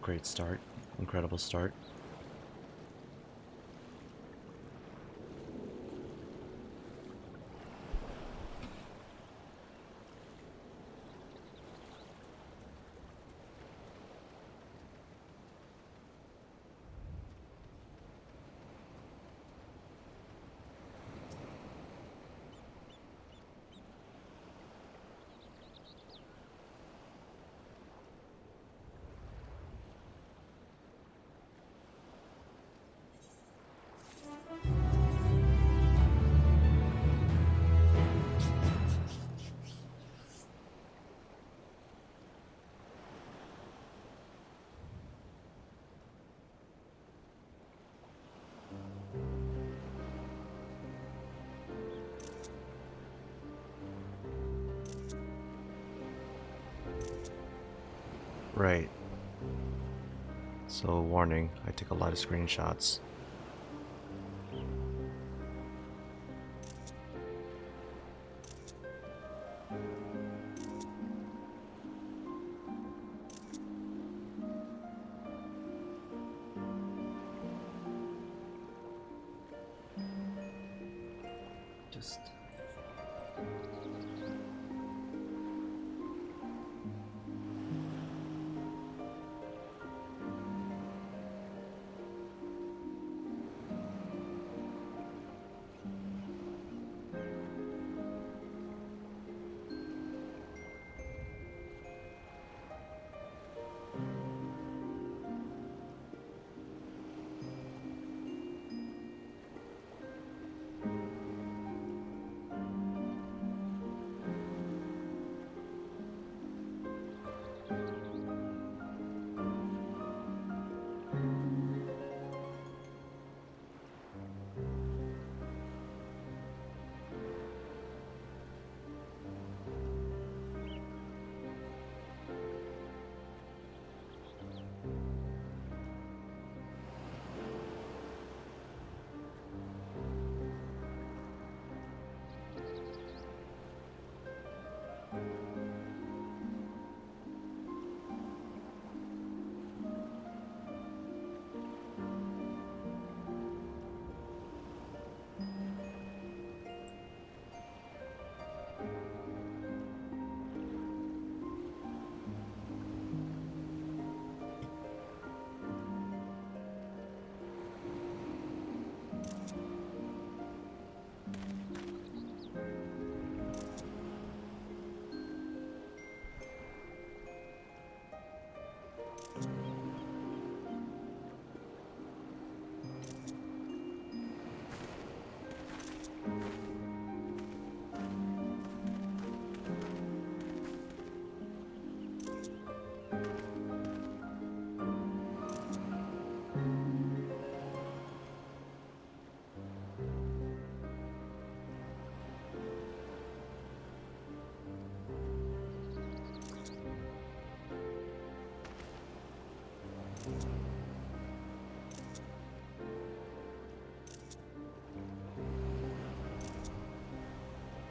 Great start. Incredible start. Right. So, warning, I take a lot of screenshots. Just...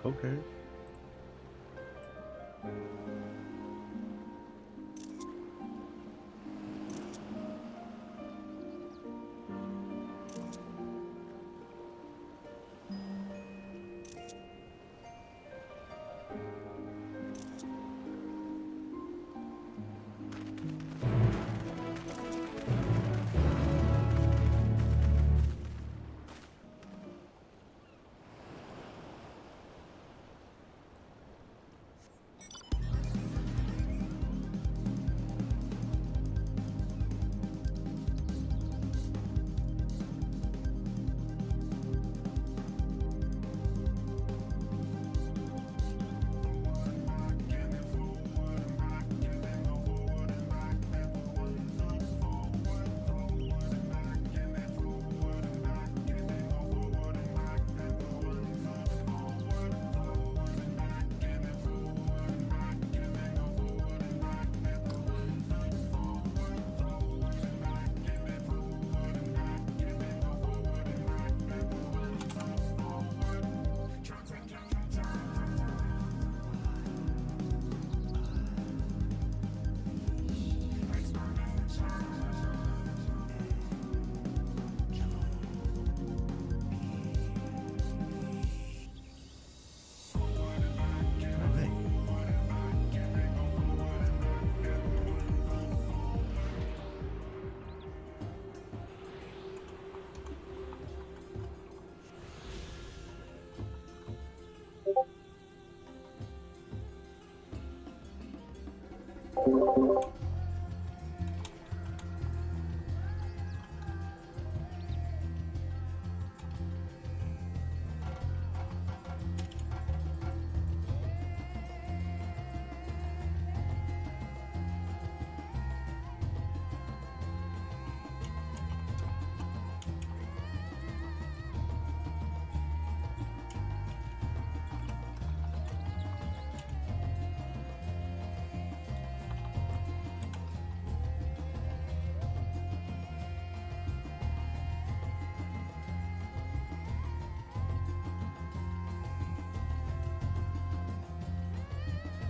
Okay.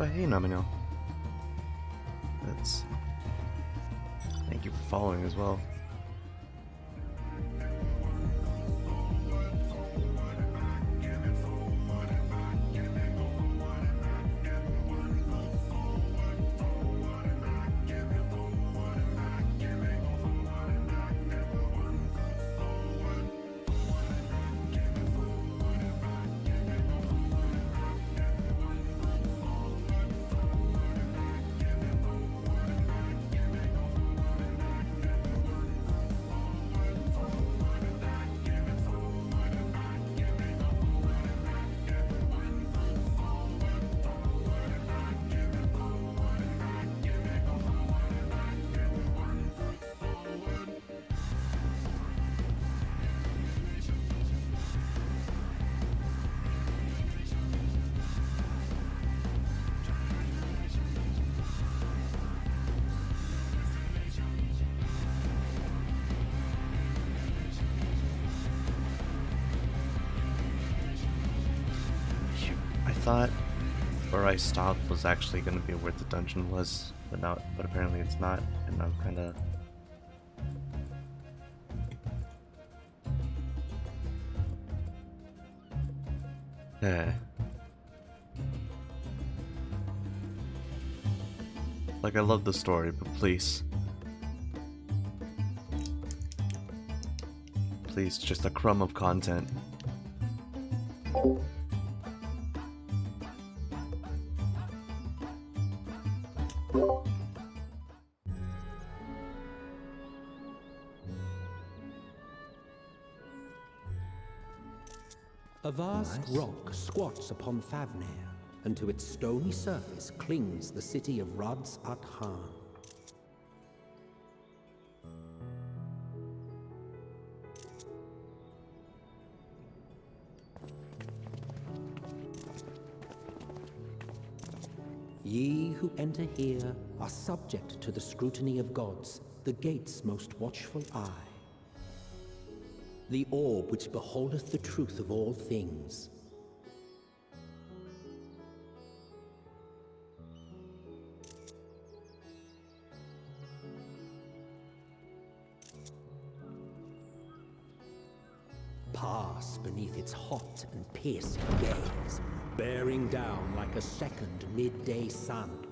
hey Namino. That's... Thank you for following as well. Thought where I stopped was actually going to be where the dungeon was, but apparently it's not, and I'm kind of like, I love the story, but please just a crumb of content. A vast rock squats upon Thavnir, and to its stony surface clings the city of Rods at Han. Ye who enter here are subject to the scrutiny of gods, the gate's most watchful eye. The orb which beholdeth the truth of all things. Pass beneath its hot and piercing gaze, bearing down like a second midday sun.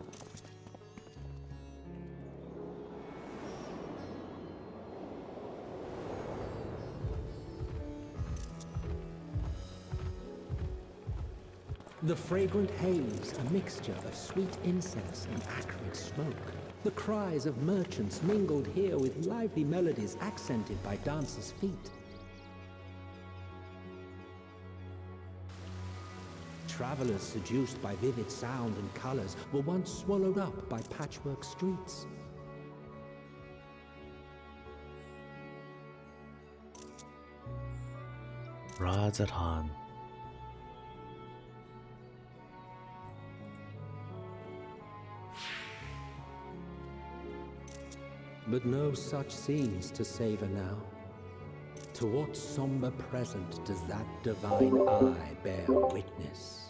The fragrant haze, a mixture of sweet incense and acrid smoke. The cries of merchants mingled here with lively melodies accented by dancers' feet. Travelers seduced by vivid sound and colors were once swallowed up by patchwork streets. Rods at Han. But no such scenes to savor now. To what somber present does that divine eye bear witness?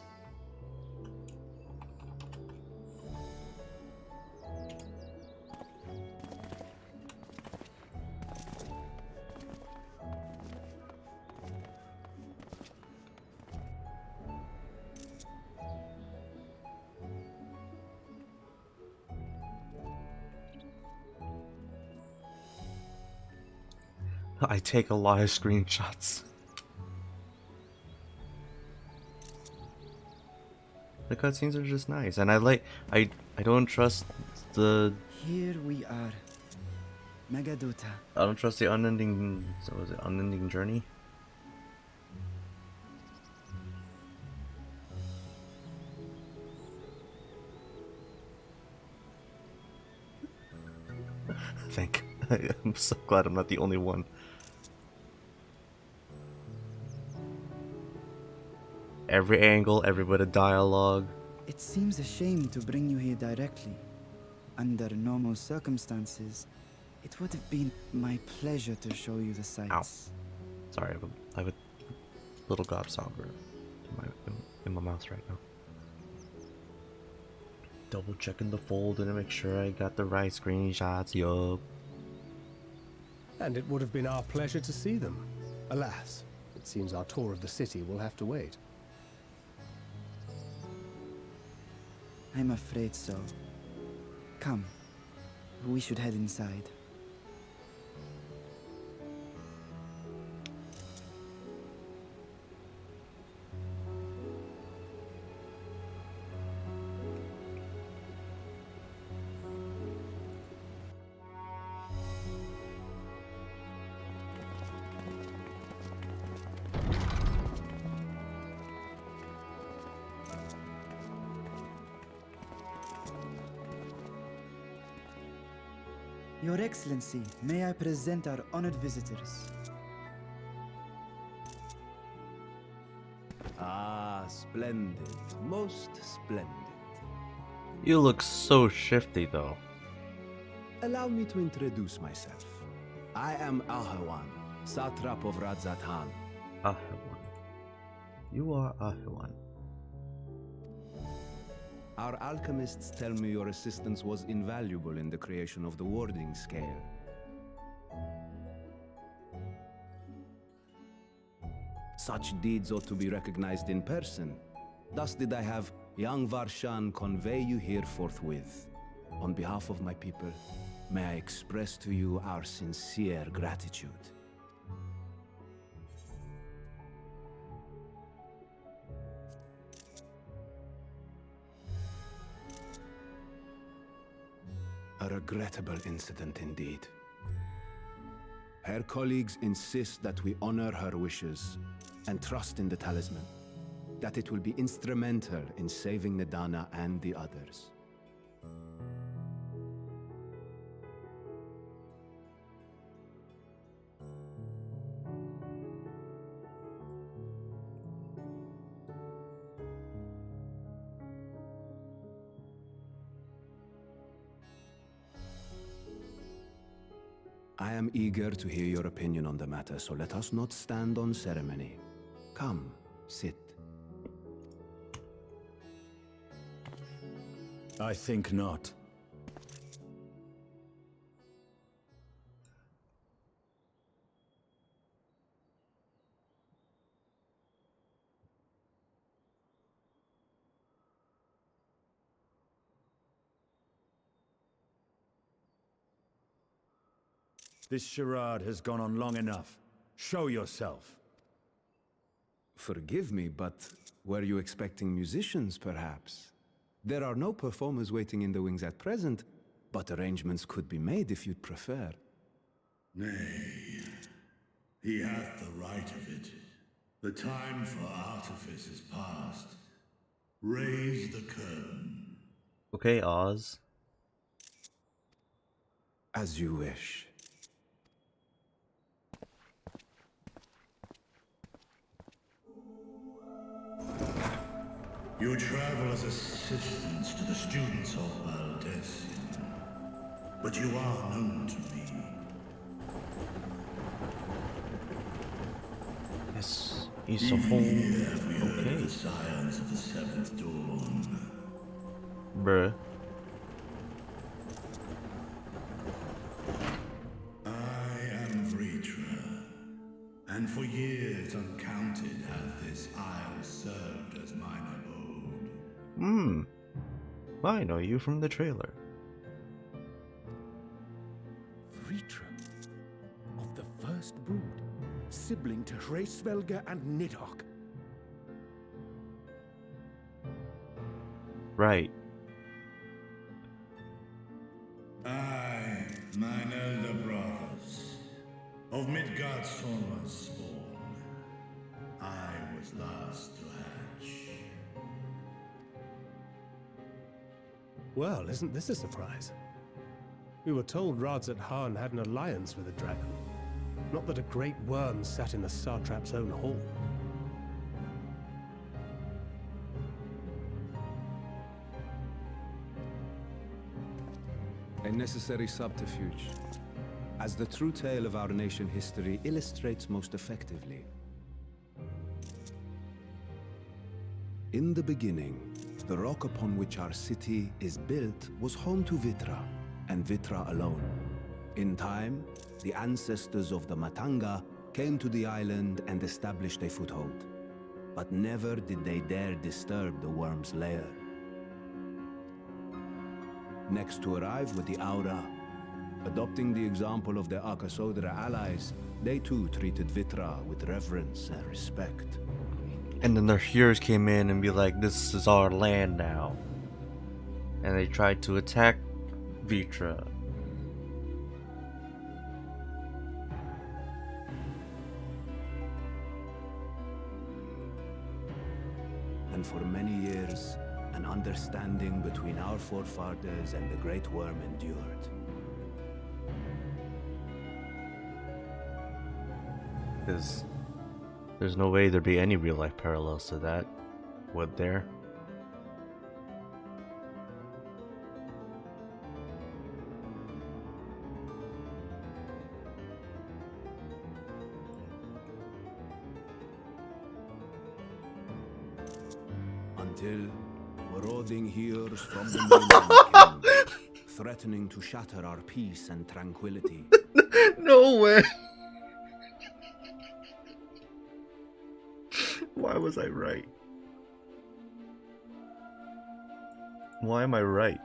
I take a lot of screenshots. The cutscenes are just nice, and I don't trust the... Here we are. Megadota. I don't trust the unending... So was it unending journey? I'm so glad I'm not the only one. Every angle, every bit of dialogue. It seems a shame to bring you here directly. Under normal circumstances, it would have been my pleasure to show you the sights. Ow. Sorry, I have a little gobstopper in my mouth right now. Double checking the folder to make sure I got the right screenshots. Yup. And it would have been our pleasure to see them. Alas, it seems our tour of the city will have to wait. I'm afraid so. Come, we should head inside. Your Excellency, may I present our honored visitors? Ah, splendid. Most splendid. You look so shifty though. Allow me to introduce myself. I am Ahawan, satrap of Radzatan. Ahewan. You are Ahewan. Our alchemists tell me your assistance was invaluable in the creation of the warding scale. Such deeds ought to be recognized in person. Thus did I have young Varshan convey you here forthwith. On behalf of my people, may I express to you our sincere gratitude. A regrettable incident indeed. Her colleagues insist that we honor her wishes and trust in the talisman, that it will be instrumental in saving Nidana and the others. I am eager to hear your opinion on the matter, so let us not stand on ceremony. Come, sit. I think not. This charade has gone on long enough. Show yourself. Forgive me, but were you expecting musicians, perhaps? There are no performers waiting in the wings at present, but arrangements could be made if you'd prefer. Nay, he hath the right of it. The time for artifice is past. Raise the curtain. Okay, Oz. As you wish. You travel as assistants to the students of Baldesion, but you are known to me. Yes, he's a Even whole. here have we heard Okay, of the scions of the Seventh Dawn. bruh. I am Vritra, and for years uncounted hath this isle served as mine abode. I know you from the trailer. Vritra, of the first brood, sibling to Hraesvelga and Nidhogg. Right. I, mine elder brothers, of Midgard's Sorma's spawn, I was last to hatch. Well, isn't this a surprise? We were told Radzat Han had an alliance with a dragon. Not that a great worm sat in the satrap's own hall. A necessary subterfuge, as the true tale of our nation history illustrates most effectively. In the beginning, the rock upon which our city is built was home to Vitra, and Vitra alone. In time, the ancestors of the Matanga came to the island and established a foothold. But never did they dare disturb the worm's lair. Next to arrive were the Aura. Adopting the example of their Akasodra allies, they too treated Vitra with reverence and respect. And then their heroes came in and be like, this is our land now. And they tried to attack Vitra. And for many years, an understanding between our forefathers and the Great Worm endured. Because there's no way there'd be any real life parallels to that, would there? Until marauding hears from the mainland came, threatening to shatter our peace and tranquility. No way! Why was I right? Why am I right?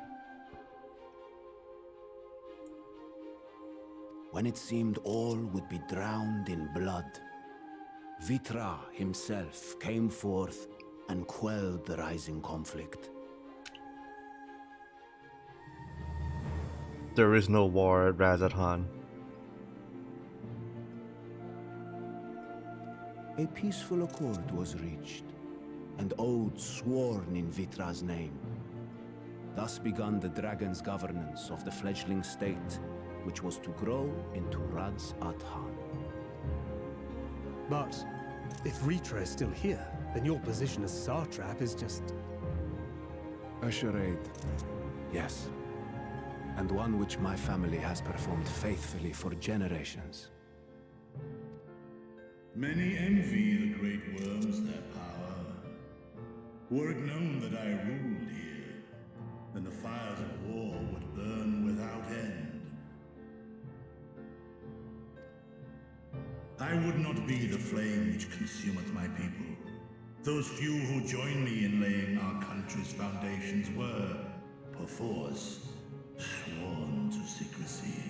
When it seemed all would be drowned in blood, Vitra himself came forth and quelled the rising conflict. There is no war at Razathan. A peaceful accord was reached, and oaths sworn in Vitra's name. Thus began the dragon's governance of the fledgling state, which was to grow into Razathan. But if Ritra is still here, then your position as Satrap is just... A charade. Yes. And one which my family has performed faithfully for generations. Many envy the great worms their power. Were it known that I ruled here, then the fires of war would burn without end. I would not be the flame which consumeth my people. Those few who joined me in laying our country's foundations were, perforce, sworn to secrecy.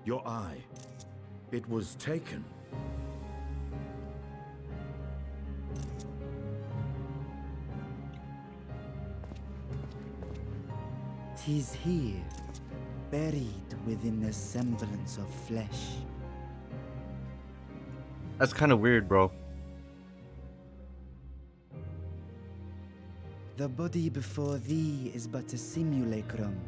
Your eye. It was taken. Tis here, buried within the semblance of flesh. That's kind of weird, bro. The body before thee is but a simulacrum,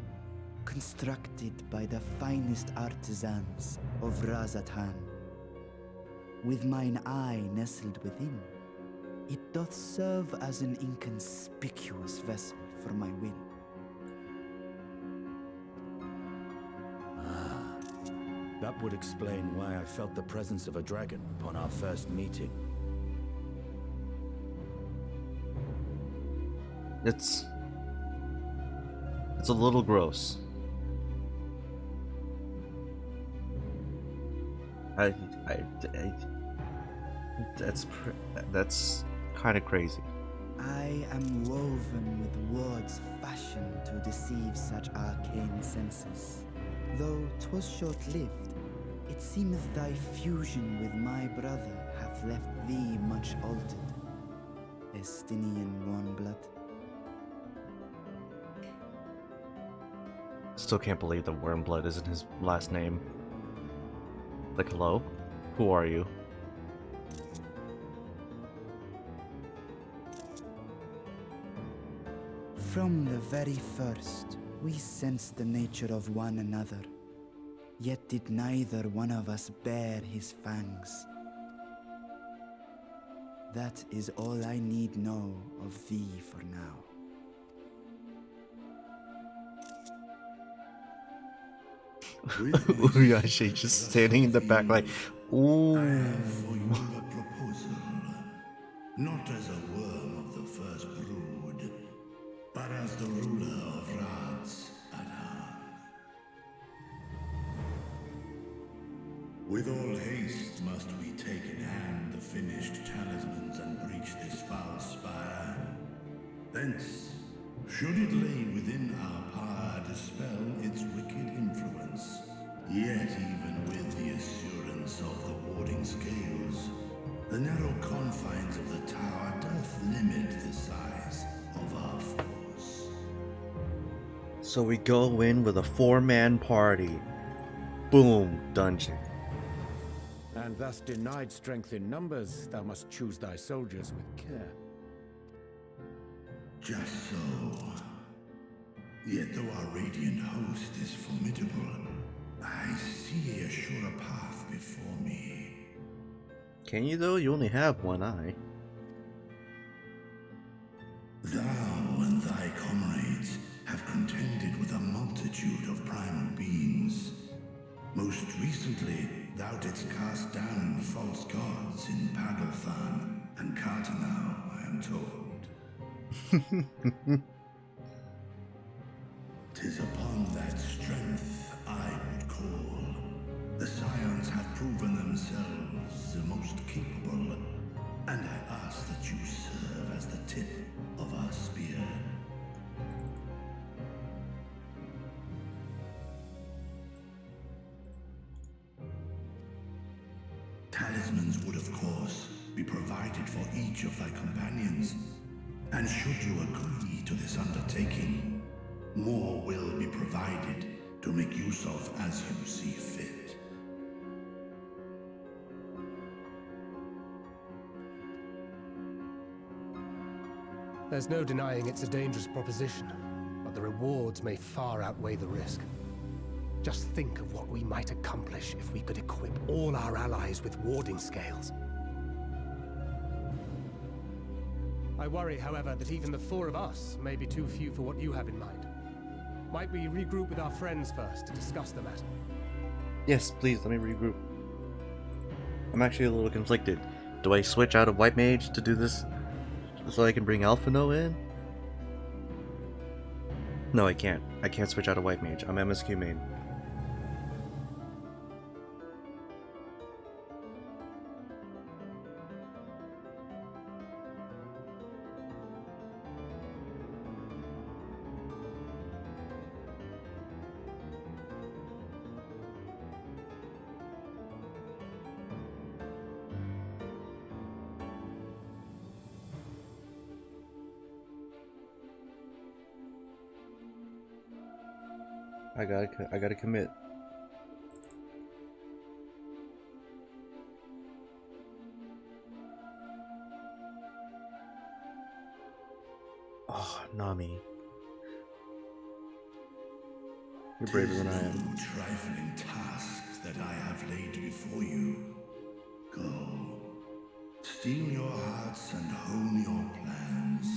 constructed by the finest artisans of Razathan. With mine eye nestled within, it doth serve as an inconspicuous vessel for my will. That would explain why I felt the presence of a dragon upon our first meeting. It's a little gross. That's kind of crazy. I am woven with words fashioned to deceive such arcane senses. Though 'twas short-lived, it seemeth thy fusion with my brother hath left thee much altered, Estinian warmblood. Still can't believe that Wormblood isn't his last name. Like, hello? Who are you? From the very first, we sensed the nature of one another, yet did neither one of us bear his fangs. That is all I need know of thee for now. Uyashi just standing in the back like, Ooh. I have for you a proposal, not as a worm of the first brood, but as the ruler of Radz Adhan. With all haste must we take in hand the finished talismans and breach this foul spire. Thence, should it lay within our power, dispel its wicked influence. Yet even with the assurance of the warding scales, the narrow confines of the tower doth limit the size of our force. So we go in with a 4-man party. Boom, dungeon. And thus denied strength in numbers, thou must choose thy soldiers with care. Just so. Yet though our radiant host is formidable, I see a surer path before me. Can you though? You only have one eye. Thou and thy comrades have contended with a multitude of primal beings. Most recently, thou didst cast down false gods in Pagalthan and Cartanau, I am told. 'Tis upon that strength I would call. The Scions have proven themselves the most capable, and I ask that you serve as the tip of our spear. Talismans would, of course, be provided for each of thy companions, and should you agree to this undertaking, more will be provided to make use of as you see fit. There's no denying it's a dangerous proposition, but the rewards may far outweigh the risk. Just think of what we might accomplish if we could equip all our allies with warding scales. I worry, however, that even the 4 of us may be too few for what you have in mind. Might we regroup with our friends first to discuss the matter? Yes, please, let me regroup. I'm actually a little conflicted. Do I switch out of White Mage to do this so I can bring Alphino in? No, I can't. I can't switch out of White Mage. I'm MSQ main. I gotta commit. Oh, Nami. You're braver than I am. No trifling task that I have laid before you. Go. Steel your hearts and hone your plans.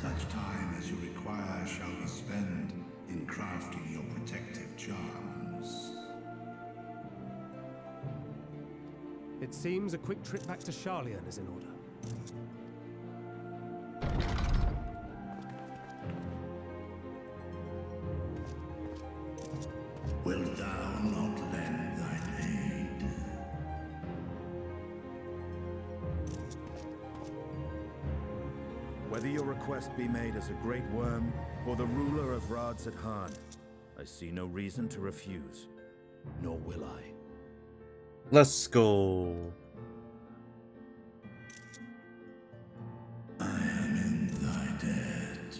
Such time as you require shall be spent in crafting your protective charms. It seems a quick trip back to Sharlayan is in order. Wilt thou not lend thine aid? Whether your request be made as a great worm or the ruler of Radz Adhan, I see no reason to refuse, nor will I. Let's go. I am in thy debt.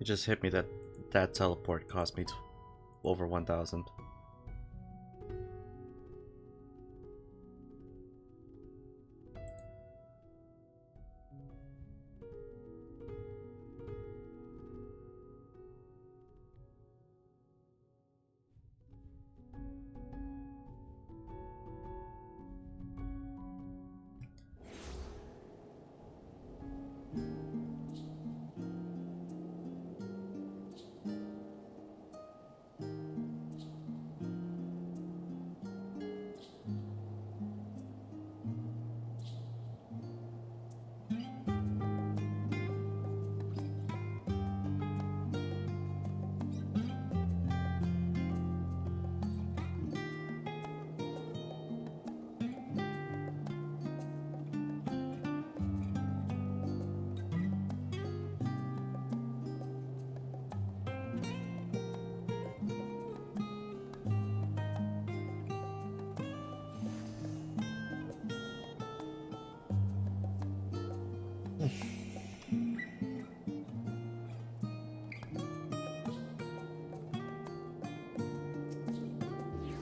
just hit me that that teleport cost me over 1,000.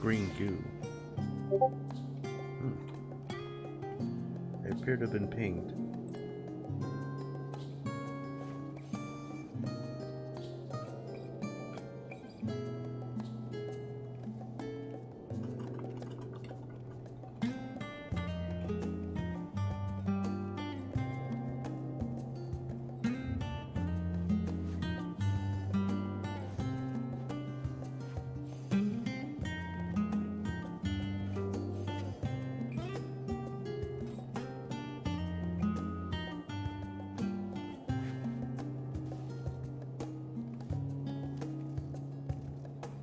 Green goo. I appear to have been pinged.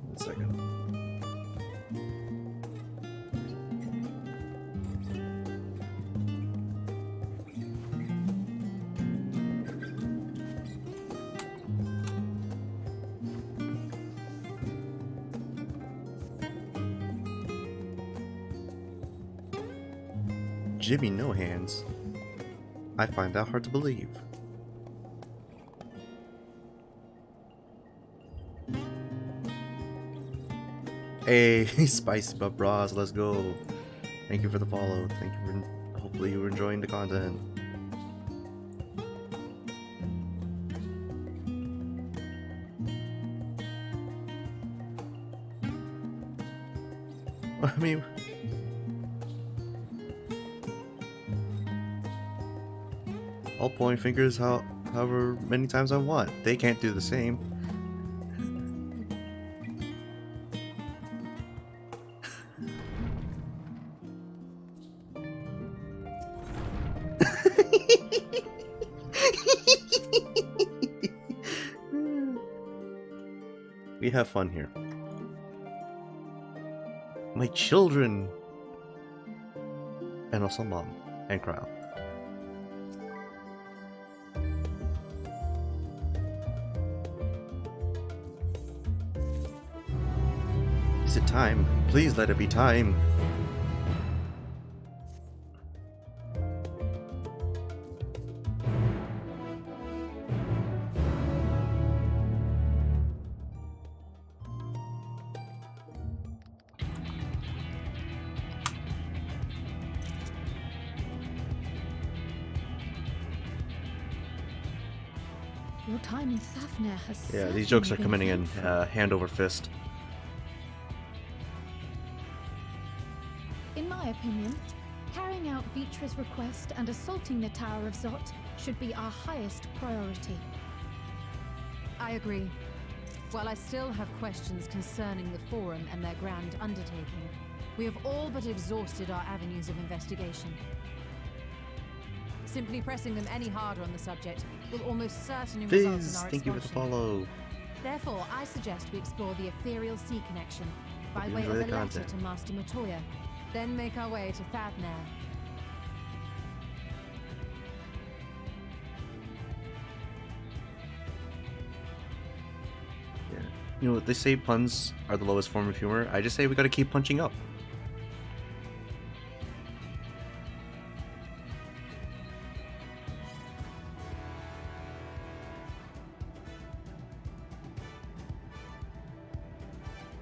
One second. Jimmy No Hands. I find that hard to believe. Hey, Spicy Butt Bras, let's go. Thank you for the follow. Thank you for. Hopefully, you were enjoying the content. I mean, I'll point fingers however many times I want. They can't do the same. We have fun here. My children! And also Mom and Cryo. Is it time? Please let it be time. Your time in Safnir has Yeah, these jokes are certainly coming been in fruitful. hand over fist. In my opinion, carrying out Vitra's request and assaulting the Tower of Zot should be our highest priority. I agree. While I still have questions concerning the Forum and their grand undertaking, we have all but exhausted our avenues of investigation. Simply pressing them any harder on the subject will almost certainly result in Fizz, our thank you for the expulsion. follow. Therefore, I suggest we explore the ethereal sea connection by Hope you way of enjoy a the letter content. to Master Matoya, then make our way to Thavnair. Yeah. You know, they say puns are the lowest form of humor. I just say we gotta keep punching up.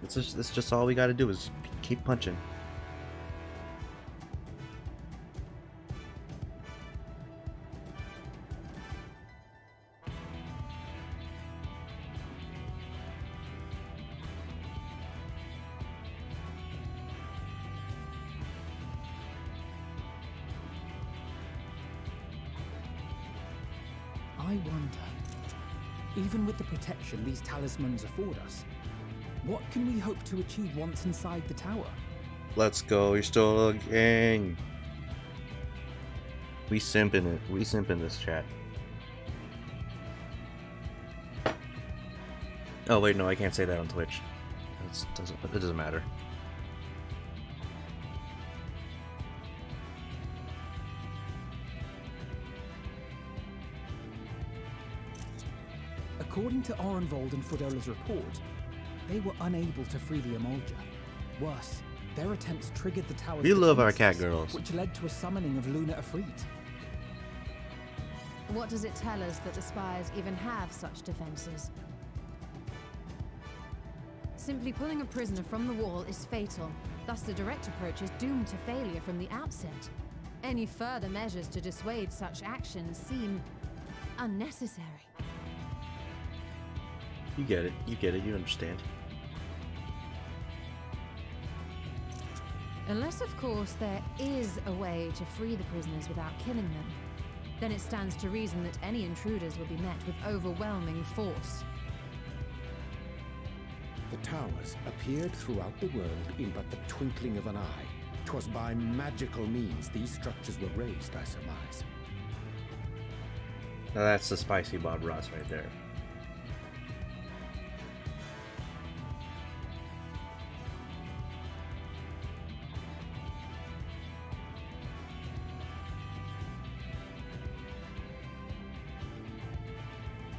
It's just all we gotta do is keep punching. I wonder, even with the protection these talismans afford us, what can we hope to achieve once inside the tower? Let's go, you're still a gang. We simping it. We simping this chat. Oh wait, no, I can't say that on Twitch. It doesn't matter. According to Orenvold and Fodola's report, they were unable to free the Emolja. Worse, their attempts triggered the tower's We love our cat defenses, girls. which led to a summoning of Luna Afrit. What does it tell us that the spies even have such defenses? Simply pulling a prisoner from the wall is fatal. Thus, the direct approach is doomed to failure from the outset. Any further measures to dissuade such actions seem unnecessary. You get it. You get it. You understand. Unless, of course, there is a way to free the prisoners without killing them. Then it stands to reason that any intruders will be met with overwhelming force. The towers appeared throughout the world in but the twinkling of an eye. 'Twas by magical means these structures were raised, I surmise. Now that's the spicy Bob Ross right there.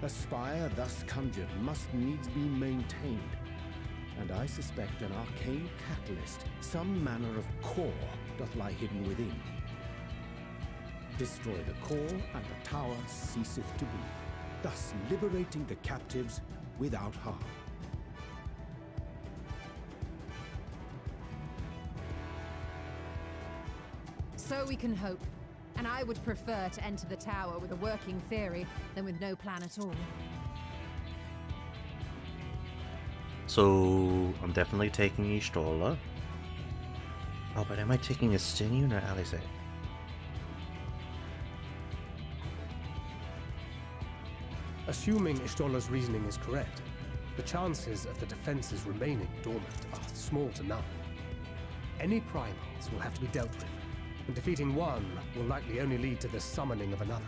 A spire thus conjured must needs be maintained, and I suspect an arcane catalyst, some manner of core, doth lie hidden within. Destroy the core, and the tower ceaseth to be, thus liberating the captives without harm. So we can hope. And I would prefer to enter the tower with a working theory than with no plan at all. So I'm definitely taking Ishtola. Oh, but am I taking Estinian or Alice? Assuming Ishtola's reasoning is correct, the chances of the defenses remaining dormant are small to none. Any primals will have to be dealt with, and defeating one will likely only lead to the summoning of another.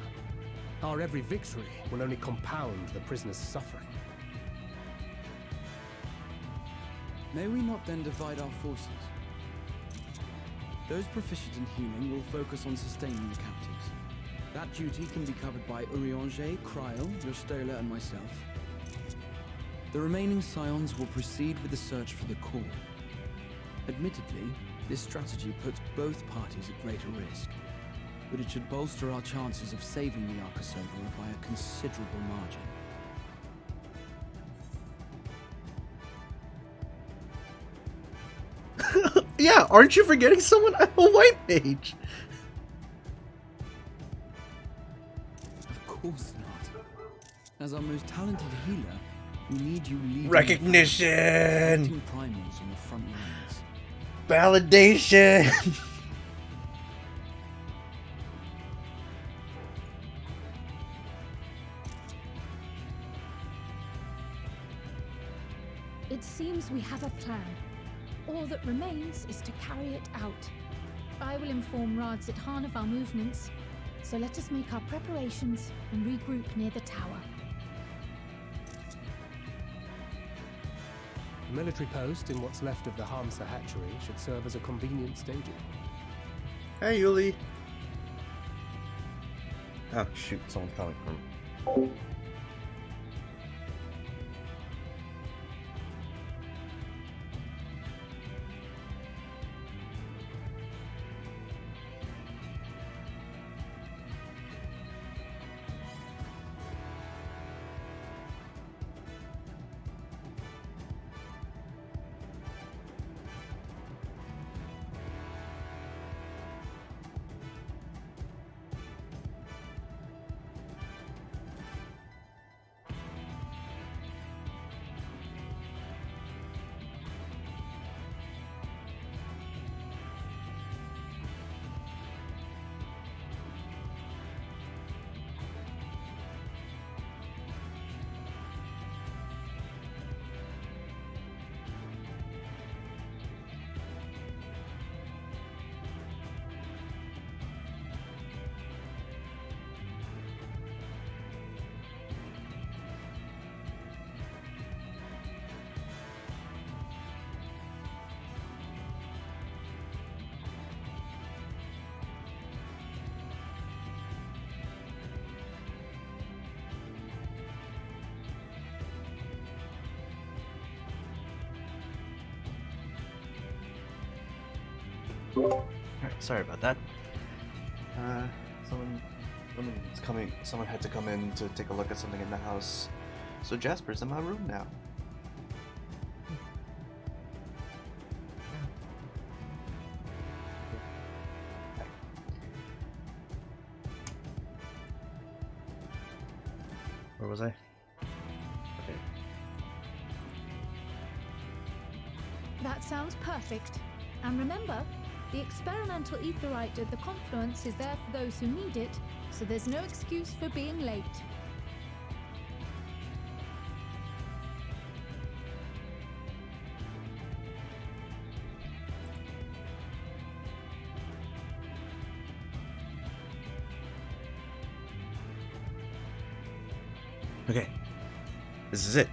Our every victory will only compound the prisoner's suffering. May we not then divide our forces? Those proficient in healing will focus on sustaining the captives. That duty can be covered by Urianger, Kryl, Jostola, and myself. The remaining scions will proceed with the search for the core. Admittedly, this strategy puts both parties at greater risk, but it should bolster our chances of saving the Archosaurus by a considerable margin. Yeah, aren't you forgetting someone? I'm a white mage. Of course not. As our most talented healer, we need you leading Recognition! primals on the front lines. Validation! It seems we have a plan. All that remains is to carry it out. I will inform Radzit-Han of our movements, so let us make our preparations and regroup near the tower. The military post in what's left of the Hamsa hatchery should serve as a convenient staging. Hey, Yuli. Oh, shoot, someone's coming from. Alright, sorry about that. Someone's coming. Someone had to come in to take a look at something in the house. So Jasper's in my room now. Where was I? Okay. That sounds perfect. And remember, the experimental etherite at the confluence is there for those who need it, so there's no excuse for being late. Okay. This is it.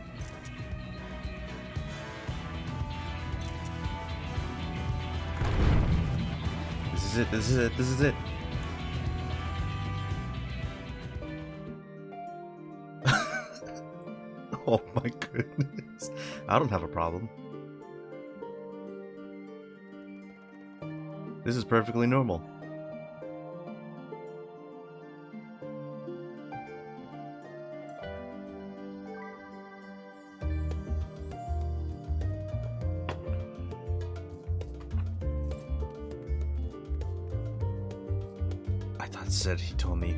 This is it. This is it. This is it. Oh my goodness. I don't have a problem. This is perfectly normal. I thought it said he told me.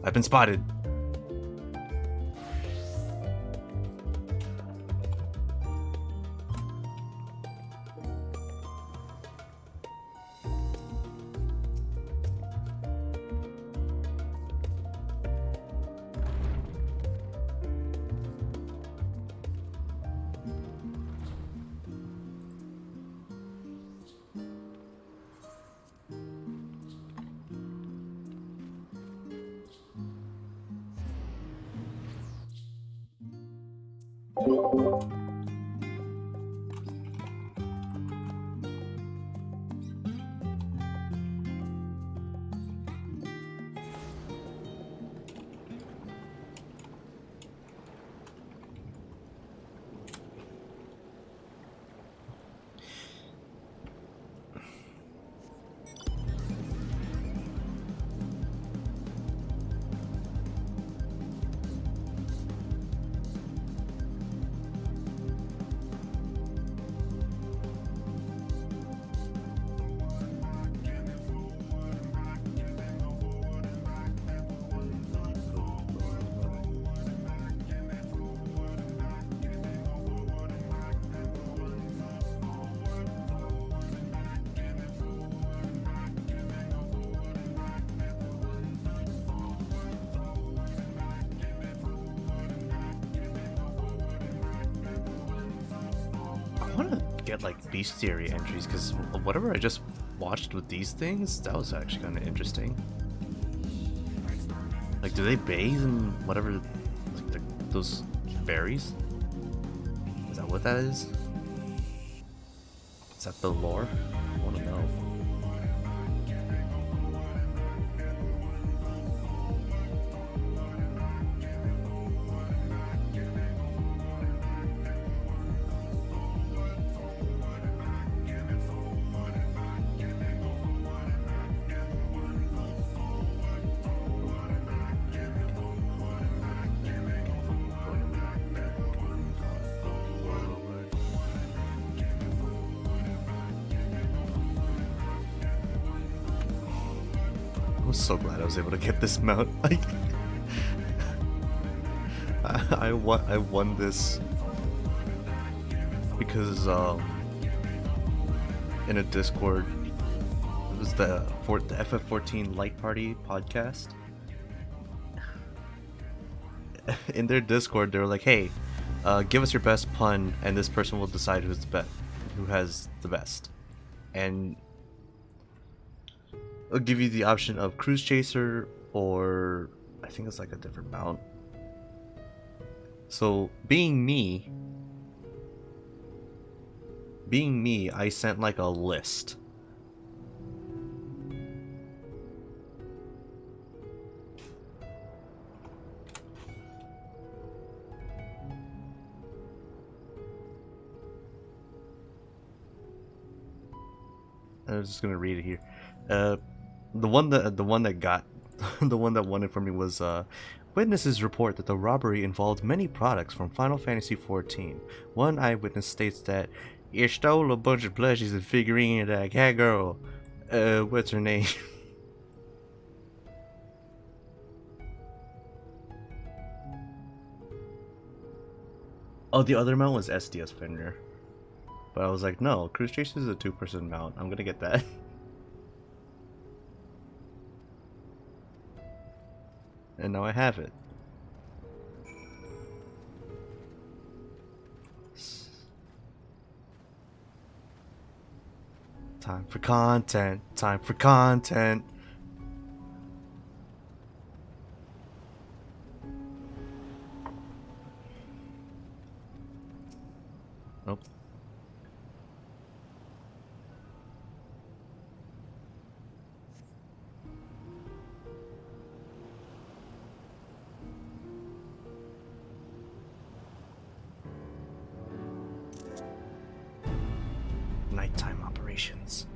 I've been spotted. I want to get like bestiary entries because whatever I just watched with these things, that was actually kind of interesting. Like, do they bathe in whatever, like those berries? Is that what that is? Is that the lore? I want to know. I'm so glad I was able to get this mount. Like, I won this because in a Discord, it was the FF14 Light Party podcast. In their Discord, they were like, "Hey, give us your best pun, and this person will decide who has the best." And it'll give you the option of Cruise Chaser, or I think it's like a different mount. So being me, I sent like a list. I was just gonna read it here. The one that got the one that won it for me was witnesses report that the robbery involved many products from Final Fantasy XIV. One eyewitness states that you stole a bunch of plushies and figurines at cat girl. What's her name? Oh, the other mount was SDS Fenrir. But I was like, no, Cruise Chase is a 2-person mount. I'm gonna get that. And now I have it. Time for content. Time for content. Nope. Nighttime operations.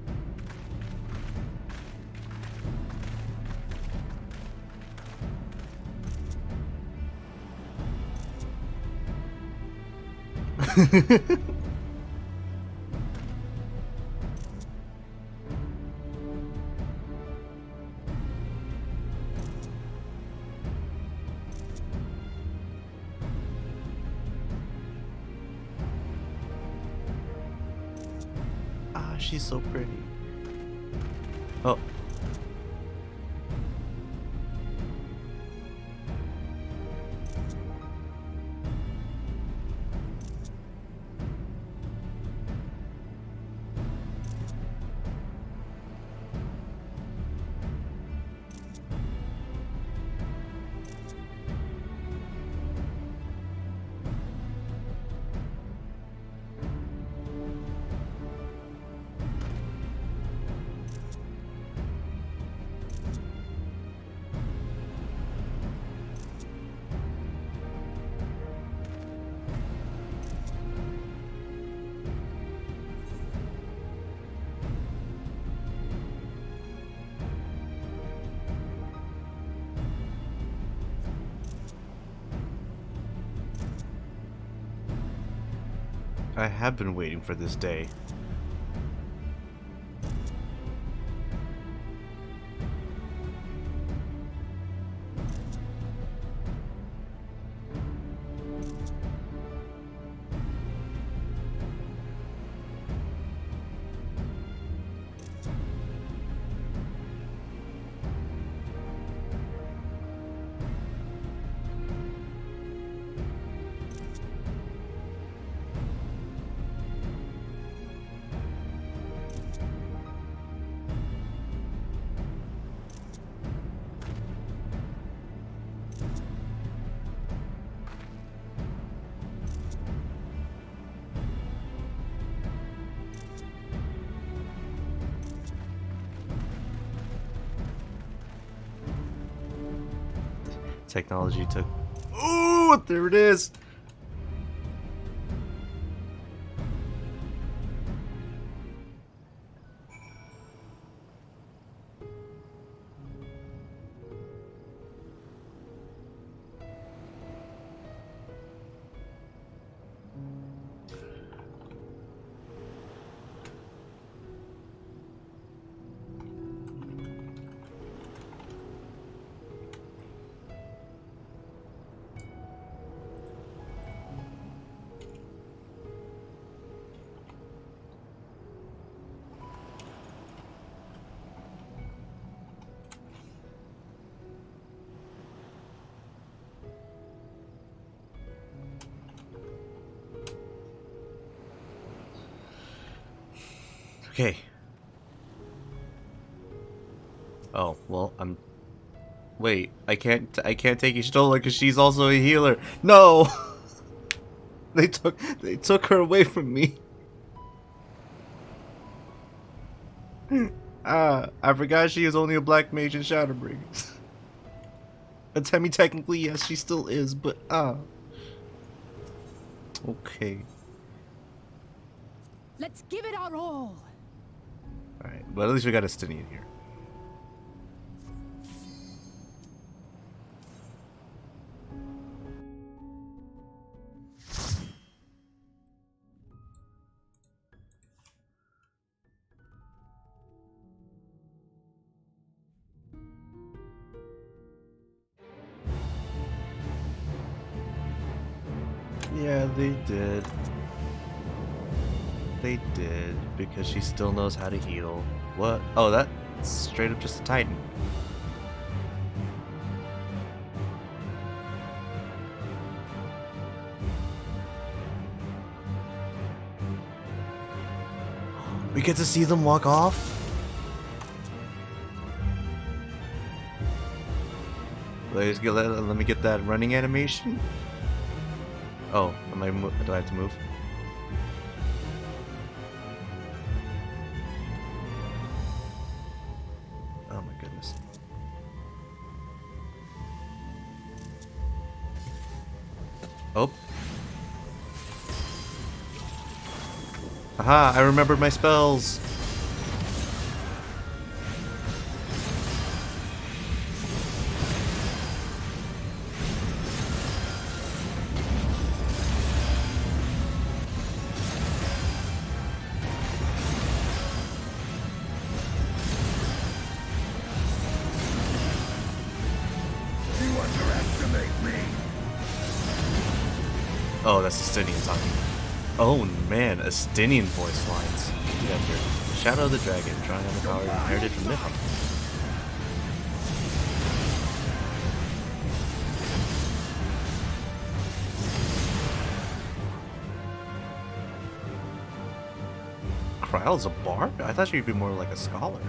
Ah, she's so pretty. Oh. I have been waiting for this day. Technology took... Ooh, there it is! Okay. Oh, well, wait, I can't take Ishtola because she's also a healer. No! They took her away from me. I forgot she is only a black mage in Shadowbringers. Atemi technically, yes, she still is, but okay. Let's give it our all. Alright, but at least we got a Stinian here. Yeah, they did. They did, because she still knows how to heal. What? Oh, that's straight up just a Titan. We get to see them walk off? Let me get that running animation. Oh, do I have to move? Oh my goodness. Oh. Aha, I remembered my spells. Oh, that's Estinian talking. Oh man, Estinian voice lines. Yeah, here. Shadow of the Dragon, drawing on the power inherited from Mythic. Kryle's a bard? I thought she'd be more like a scholar.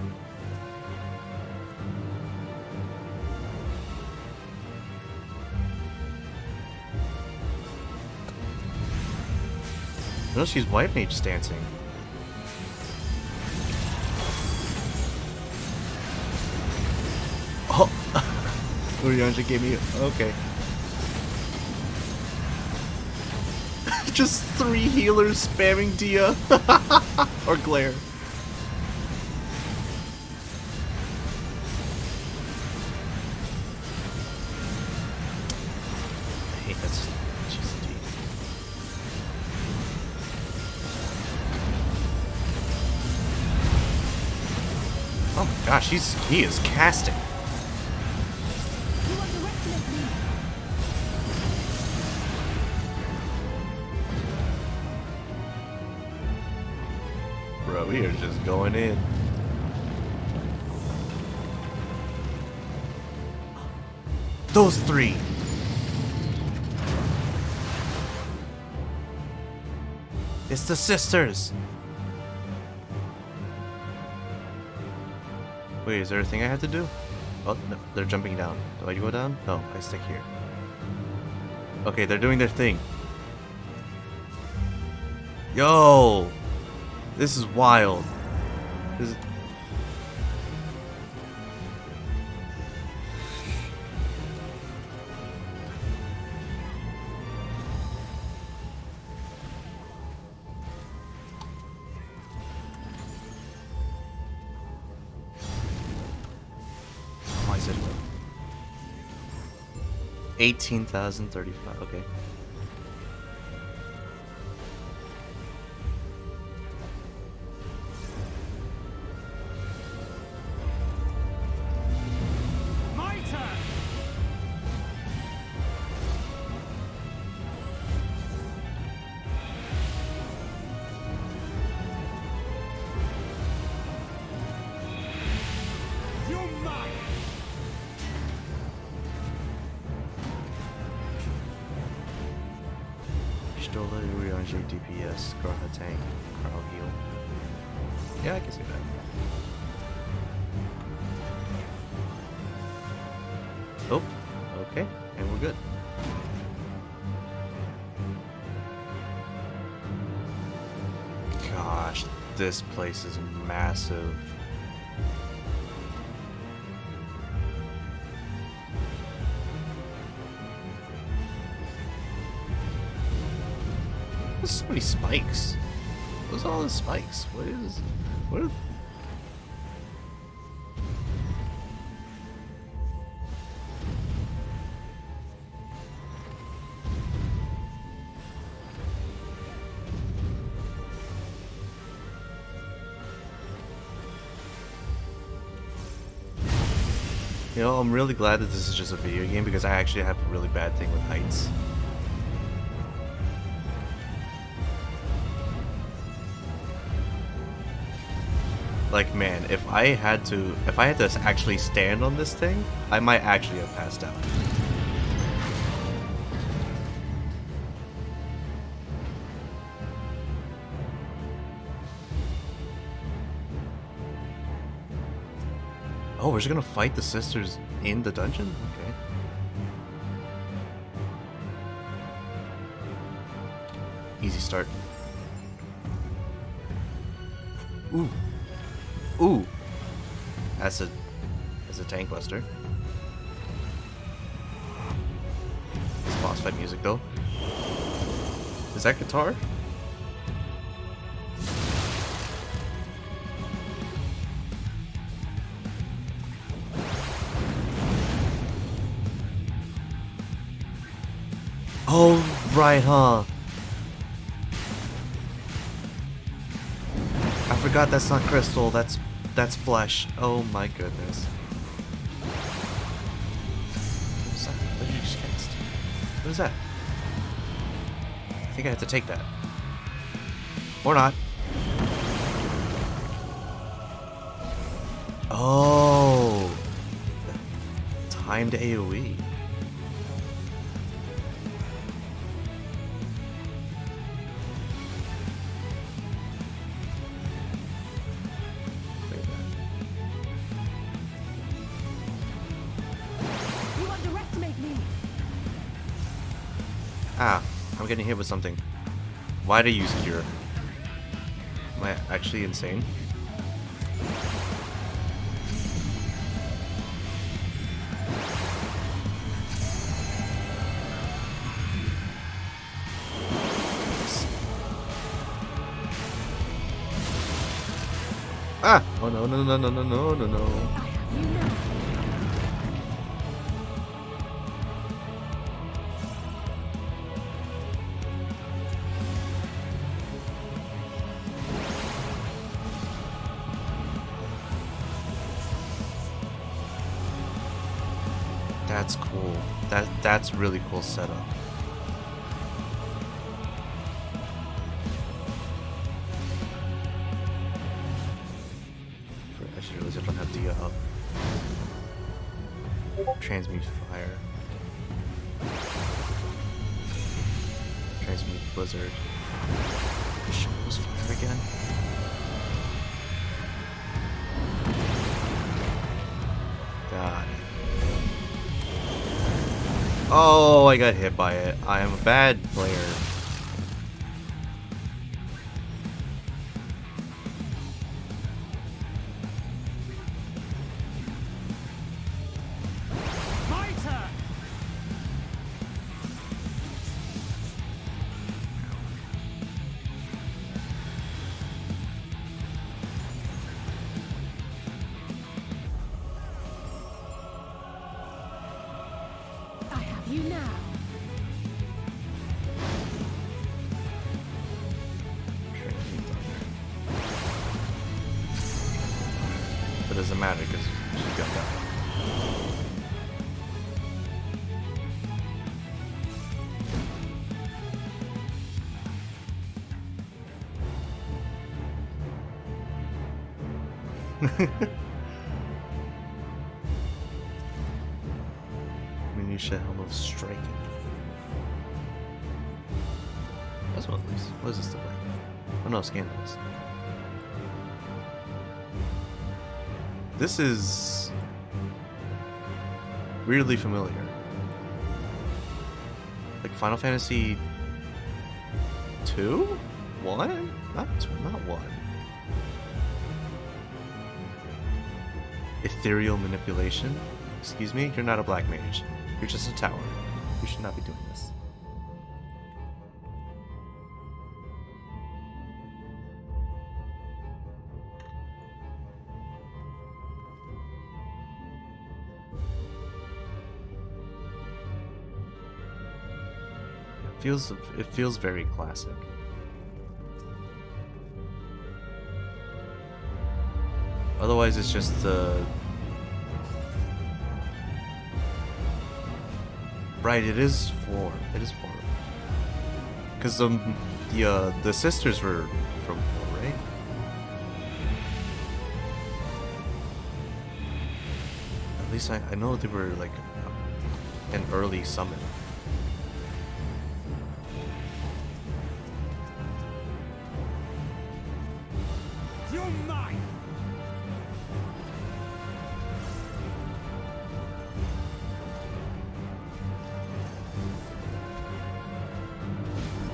No, she's White Mage dancing. Oh! Urianja gave me... Okay. Just 3 healers spamming Dia. Or Glare. I hate that. Oh my gosh, he is casting. Bro, we are just going in. Those 3. It's the sisters. Wait, is there a thing I have to do? Oh, no, they're jumping down. Do I go down? No, I stick here. Okay, they're doing their thing. Yo! This is wild. This is... Why is it 18,035? Okay. Stola, Urianje, DPS, Garha tank, Carl heal. Yeah, I can see that. Oh, okay, and we're good. Gosh, this place is massive. There's so many spikes. What's all the spikes? What is... You know, I'm really glad that this is just a video game because I actually have a really bad thing with heights. Like, man, if I had to actually stand on this thing, I might actually have passed out. Oh, we're just gonna fight the sisters in the dungeon? Okay. Easy start. Ooh. Ooh. That's a tank buster. This boss fight music though. Is that guitar? Oh, right, huh? I forgot that's not crystal, that's flesh. Oh my goodness. What's that? What did you just cast? What is that? I think I have to take that. Or not. Oh. Timed AoE. Ah, I'm getting hit with something. Why'd I use Cure? Am I actually insane? Ah! Oh no, no, no, no, no, no, no, no. That's cool. That's really cool setup. I just realized I don't have the transmute fire. Transmute blizzard. Shadows fire again. God. Oh, I got hit by it. I am a bad player. My turn. I have you now. But it doesn't matter because she's gonna die. Minutia Helm of Striking. That's what it is. What is this stuff like? Oh no, Scandalous. This is weirdly familiar. Like Final Fantasy 2? 1? Not 1. Ethereal manipulation? Excuse me? You're not a black mage. You're just a tower. You should not be doing this. It feels very classic. Otherwise, it's just Right, it is 4. It is 4. Because the sisters were from 4, right? At least I know they were like an early summon. You're mine!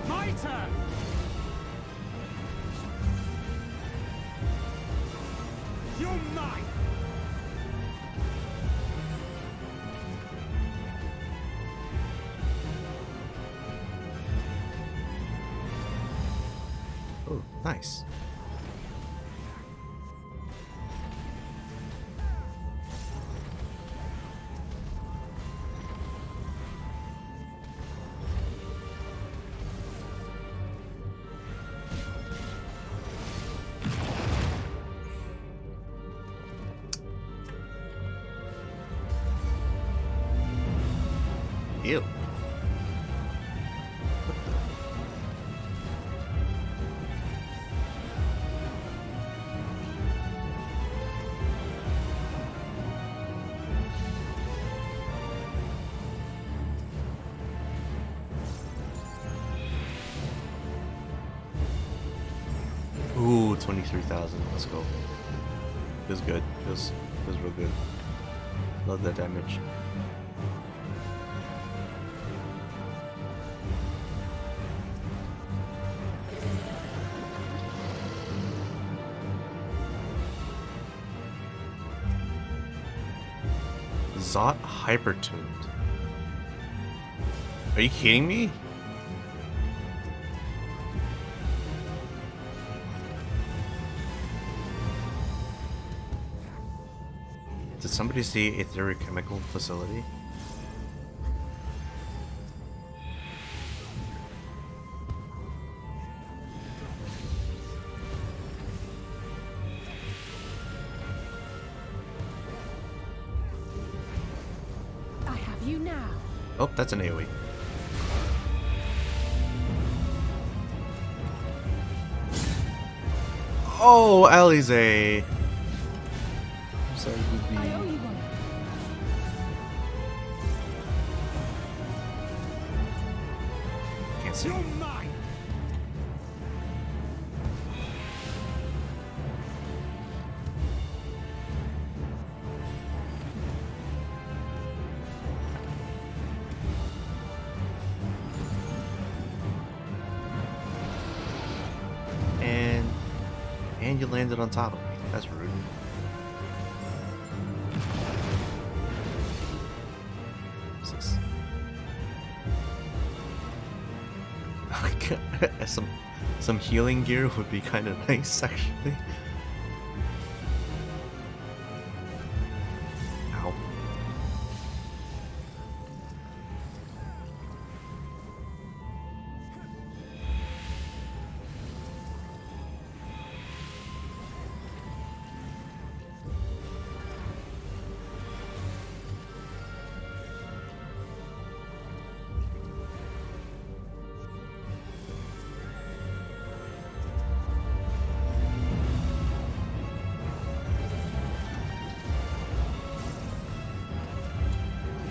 My turn! You're mine! Oh, nice. Ew. Ooh, 23,000. Let's go. Feels good. Feels real good. Love that damage. Zot hypertuned. Are you kidding me? Did somebody see Etheric Chemical Facility? I have you now. Oh, that's an AoE. Oh, Alize. Sorry, would I owe be. you one. Can't see. You're mine! And you landed on top of me. That's rude. What's this? Some healing gear would be kind of nice, actually. Ow.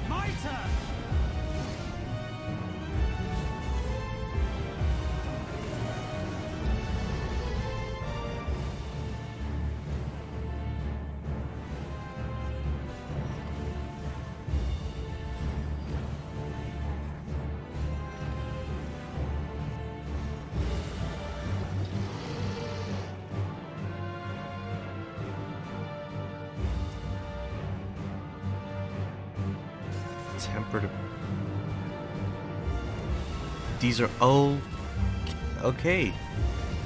My turn! Tempered. These are okay.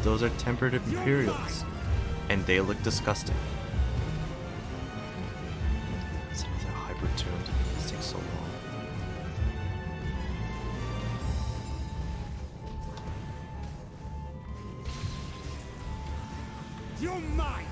Those are tempered Imperials, and they look disgusting. Some of them are hyper-tuned. This takes so long. You're mine!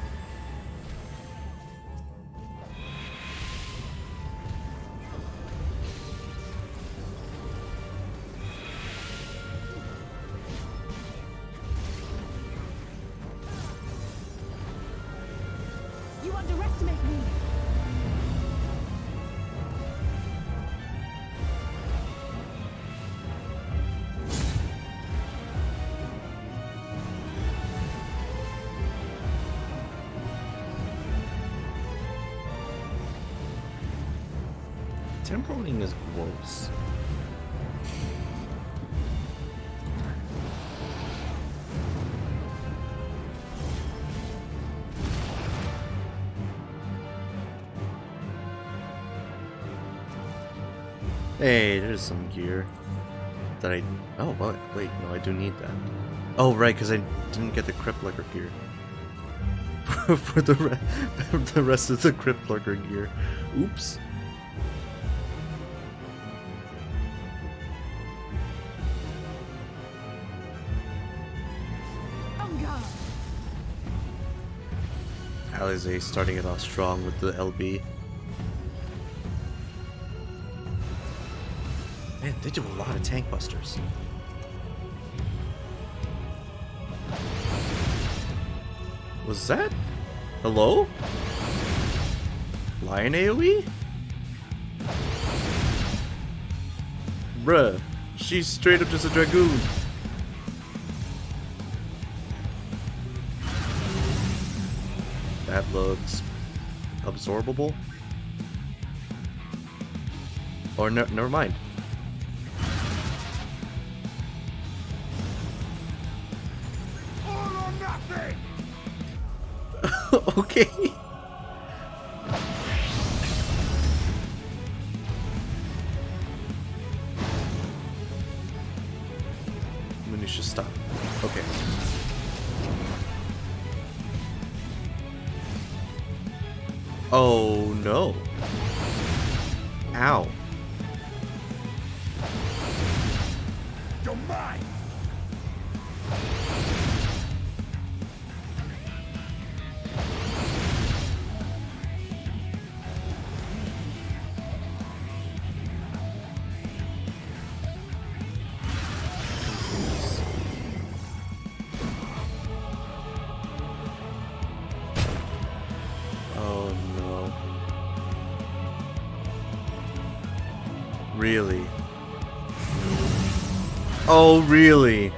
underestimate me. Temporaling is gross. Hey, there's some gear that I... Oh, wait, no, I do need that. Oh, right, because I didn't get the Crypt Lurker gear. For the rest of the Crypt Lurker gear. Oops. Alize starting it off strong with the LB. Man, they do a lot of tank busters. Was that? Hello? Lion AoE? Bruh, she's straight up just a dragoon. That looks absorbable. Or never mind. All or nothing! Okay. Minutia stop. Okay. Oh no. Ow. You're mine! Oh no. Really? Oh, really?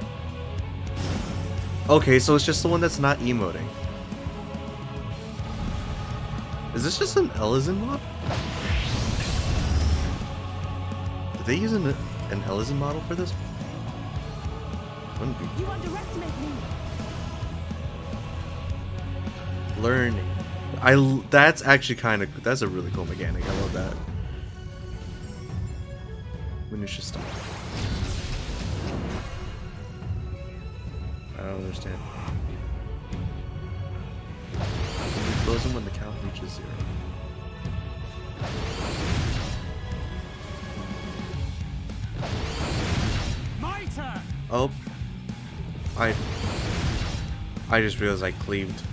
Okay, so it's just the one that's not emoting. Is this just an Ellison mod? Did they use an Ellison model for this? Wouldn't be. You underestimate me. Learning. That's actually kind of, that's a really cool mechanic. I love that. Minutia stop. I don't understand. Will be frozen when the count reaches 0. My turn! Oh. I just realized I cleaved.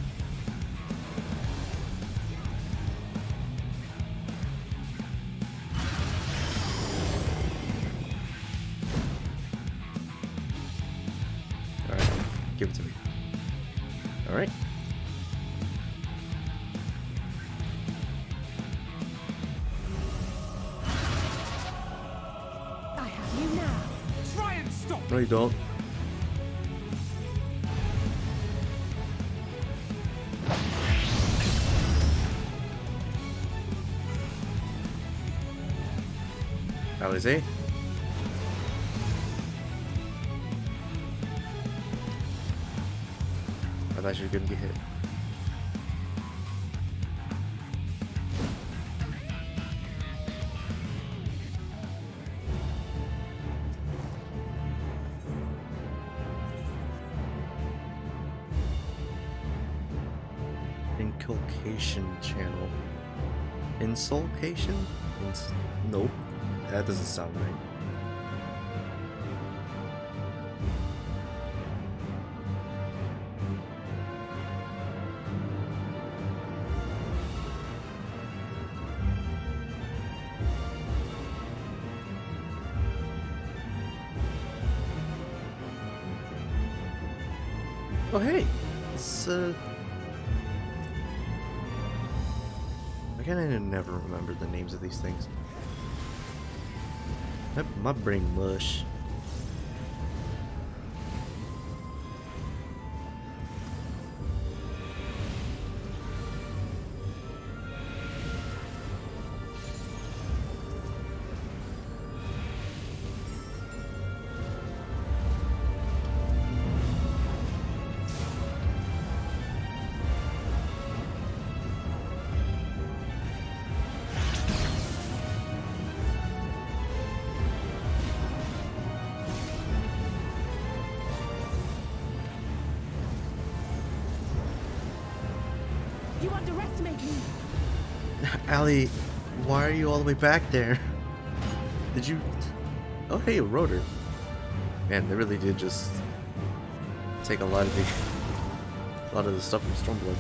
Alright, give it to me. Alright. I have you now. Try and stop! No, you don't. Alize? I thought you were gonna get hit. Inculcation channel. Insulcation? Nope. That doesn't sound right. Oh hey, it's can I never remember the names of these things? My brain mush. You underestimate me. Allie, why are you all the way back there? Did you... Oh, hey, a rotor. Man, they really did just take a lot of the stuff from Stormblood.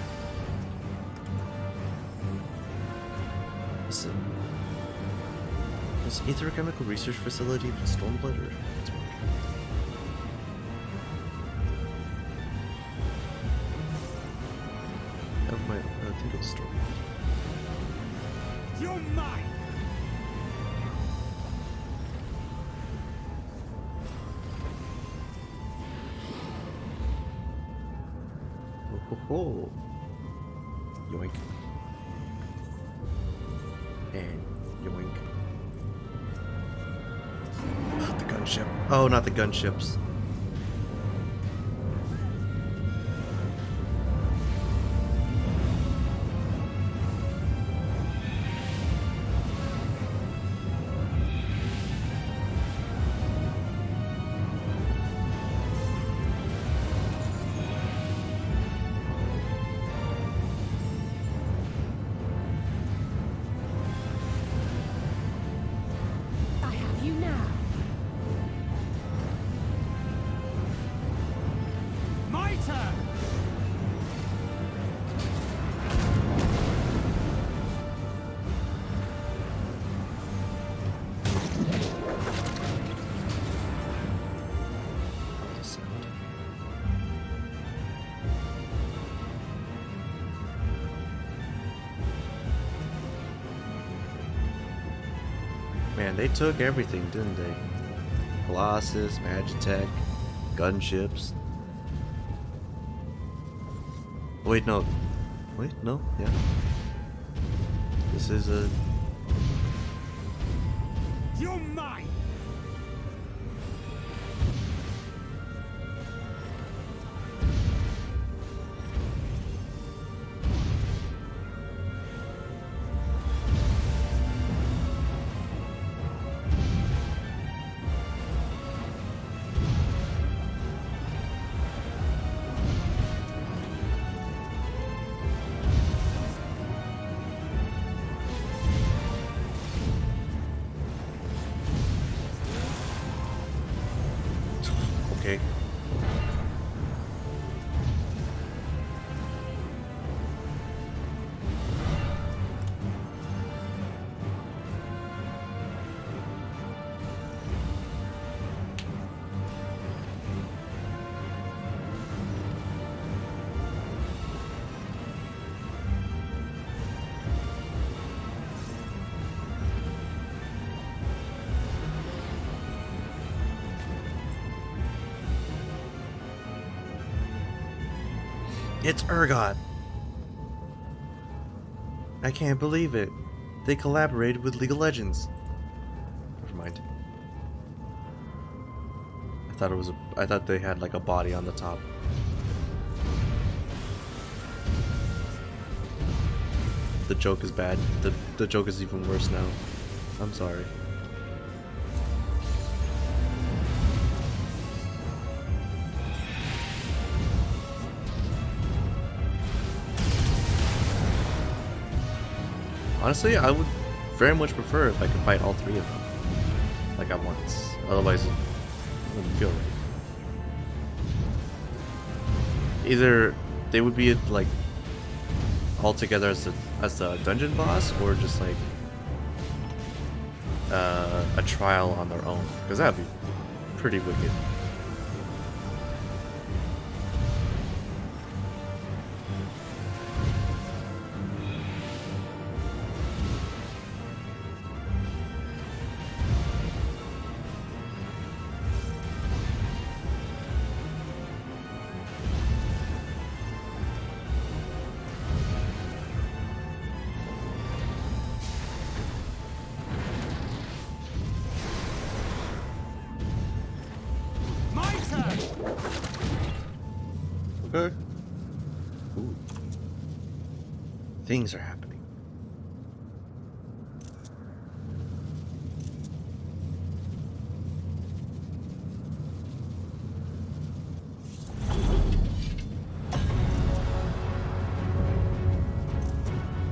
Is Ether a chemical research facility with Stormblood or... I think it's Stormblood. You're mine! Oh ho ho! Yoink. And yoink. The gunship. Oh, not the gunships. I have you now. My turn! Man, they took everything, didn't they? Colossus, Magitech, gunships. Wait, no. Wait, no, yeah. This is a... You're mine! Okay. It's Urgot! I can't believe it. They collaborated with League of Legends. Never mind. I thought they had like a body on the top. The joke is bad. The joke is even worse now. I'm sorry. Honestly, I would very much prefer if I could fight all three of them, like at once. Otherwise, it wouldn't feel right. Either they would be like all together as the dungeon boss, or just like a trial on their own, because that'd be pretty wicked. Okay. Ooh. Things are happening.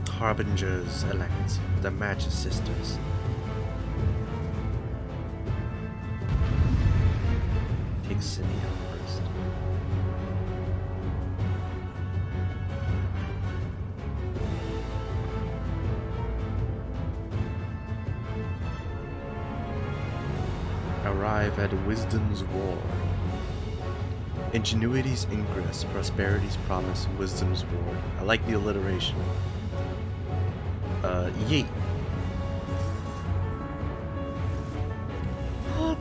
Harbingers elect, the Match Sisters. Take Cindy out first. Arrive at Wisdom's War. Ingenuity's ingress, prosperity's promise, wisdom's war. I like the alliteration. Yeet.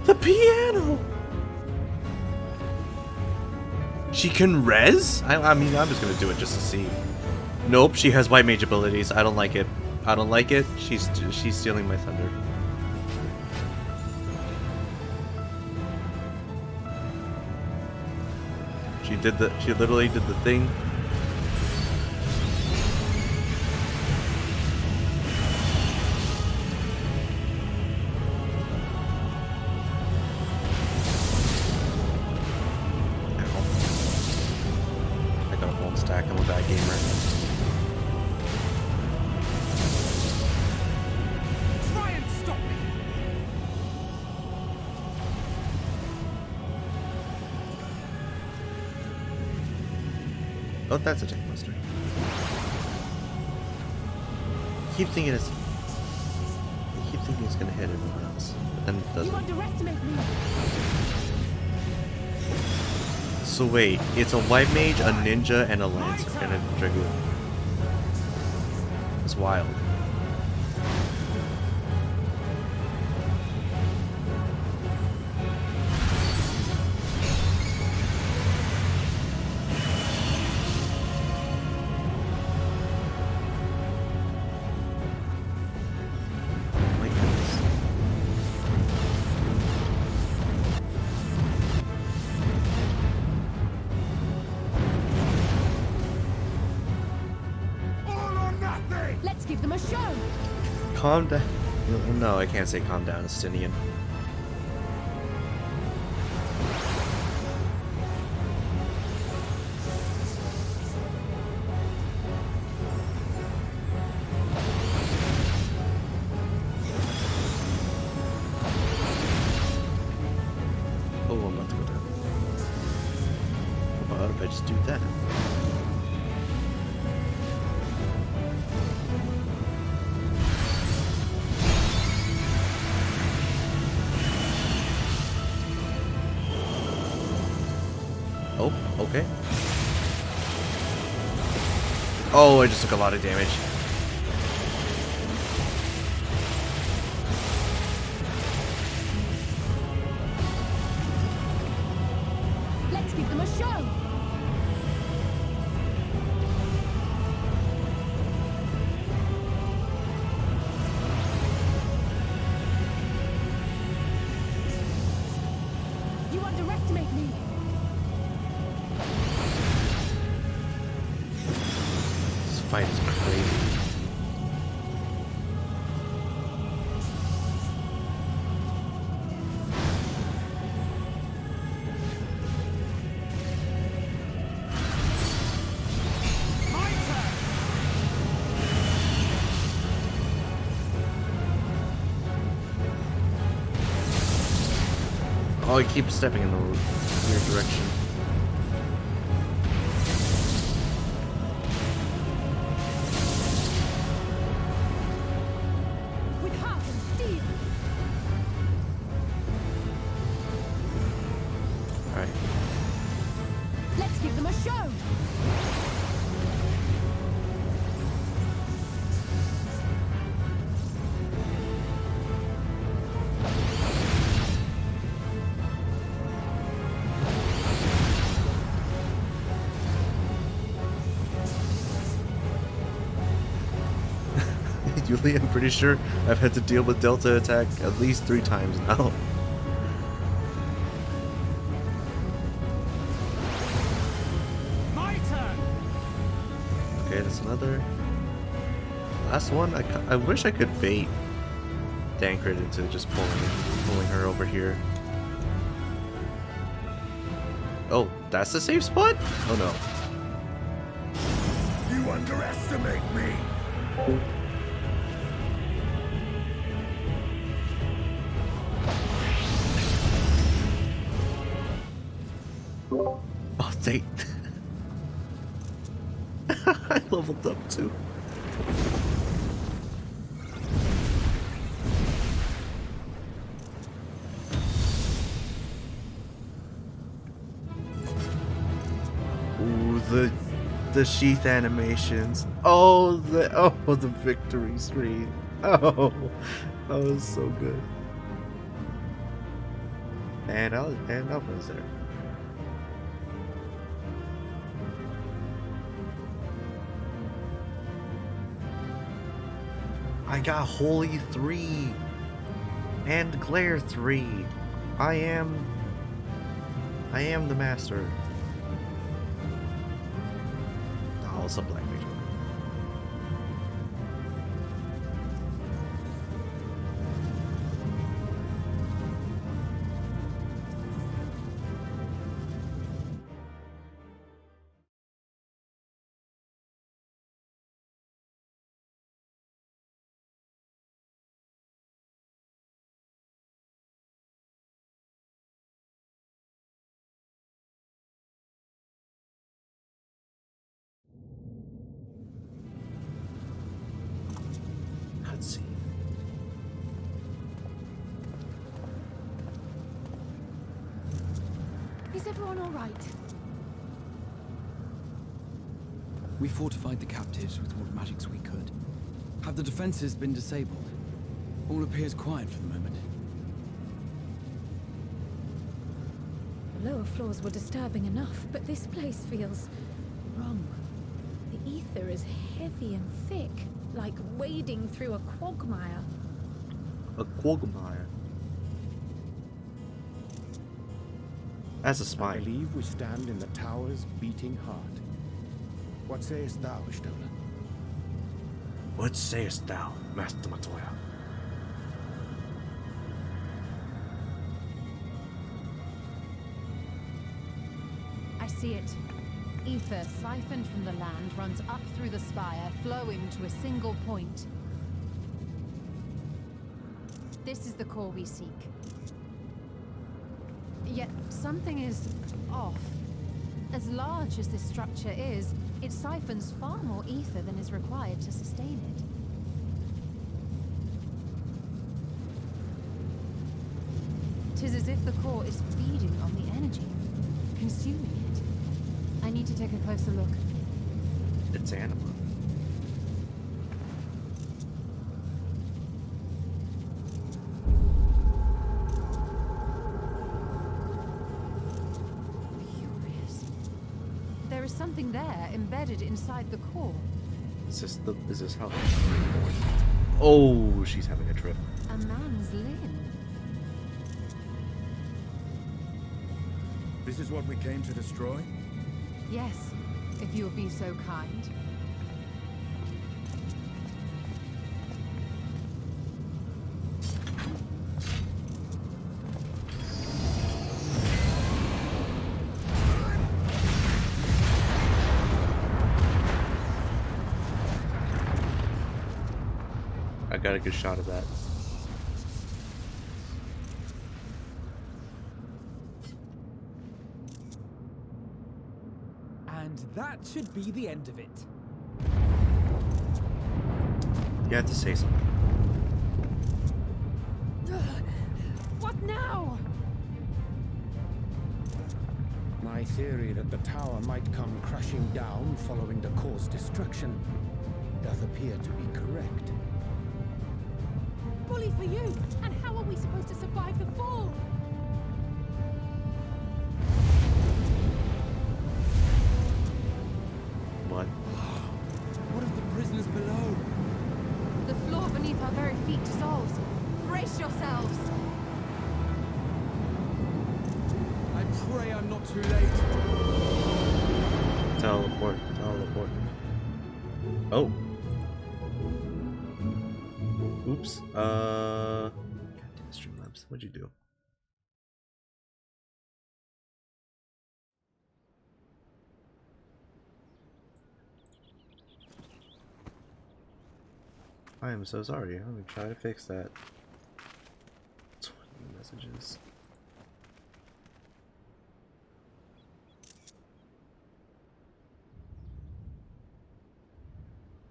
The piano! She can res? I mean, I'm just gonna do it just to see. Nope, she has white mage abilities. I don't like it. I don't like it. She's stealing my thunder. She literally did the thing. Oh, that's a checkbuster. I keep thinking it's gonna hit everyone else, but then it doesn't. You underestimate me. So wait, it's a white mage, a ninja, and a lancer, and a dragoon. It's wild. Calm down. No, I can't say calm down, Estinian. Oh, I'm about to go down. How about if I just do that? Oh, okay. Oh, I just took a lot of damage. Let's give them a show. You underestimate me. This fight is crazy. Oh, he keeps stepping in the weird direction. With heart and steel. Alright. Let's give them a show. Julie, I'm pretty sure I've had to deal with Delta attack at least 3 times now. That's another. Last one. I wish I could bait Dankred into just pulling her over here. Oh, that's the safe spot? Oh no. You underestimate me! Oh, they. I leveled up too. Ooh, the sheath animations. Oh, the victory screen. Oh, that was so good. And Alpha's there. I got Holy 3 and Glare 3. I am the master. Oh, it's a black victory. Cutscene. Is everyone all right? We fortified the captives with what magics we could. Have the defenses been disabled? All appears quiet for the moment. The lower floors were disturbing enough, but this place feels wrong. The ether is heavy and thick, like wading through a quagmire. A quagmire. As a I spy. believe we stand in the tower's beating heart. What sayest thou, Stola? What sayest thou, Master Matoya? I see it. Ether siphoned from the land runs up through the spire, flowing to a single point. This is the core we seek. Yet something is off. As large as this structure is, it siphons far more ether than is required to sustain it. Tis as if the core is feeding on the energy, consuming it. I need to take a closer look. It's Anima. Curious. There is something there embedded inside the core. Is this how? Oh, she's having a trip. A man's limb. This is what we came to destroy? Yes, if you would be so kind. I got a good shot of that. And that should be the end of it. You have to say something. What now? My theory that the tower might come crashing down following the core's destruction doth appear to be correct. Bully for you! And how are we supposed to survive the fall? What? What of the prisoners below? The floor beneath our very feet dissolves. Brace yourselves! I pray I'm not too late. Teleport. Teleport. Oh. Oops. God damn it, Streamlabs. What'd you do? I am so sorry. Let me try to fix that. 20 messages.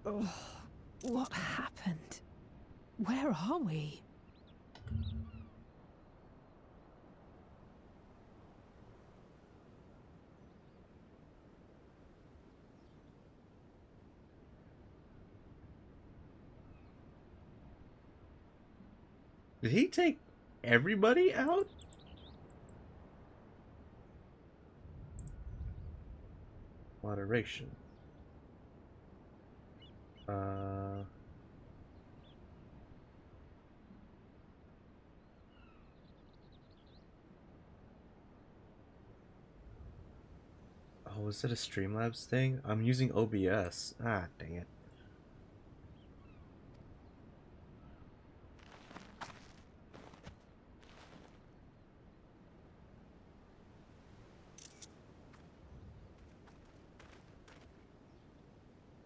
Oh, what happened? Where are we? Did he take everybody out? Moderation. Oh, is it a Streamlabs thing? I'm using OBS. Ah, dang it.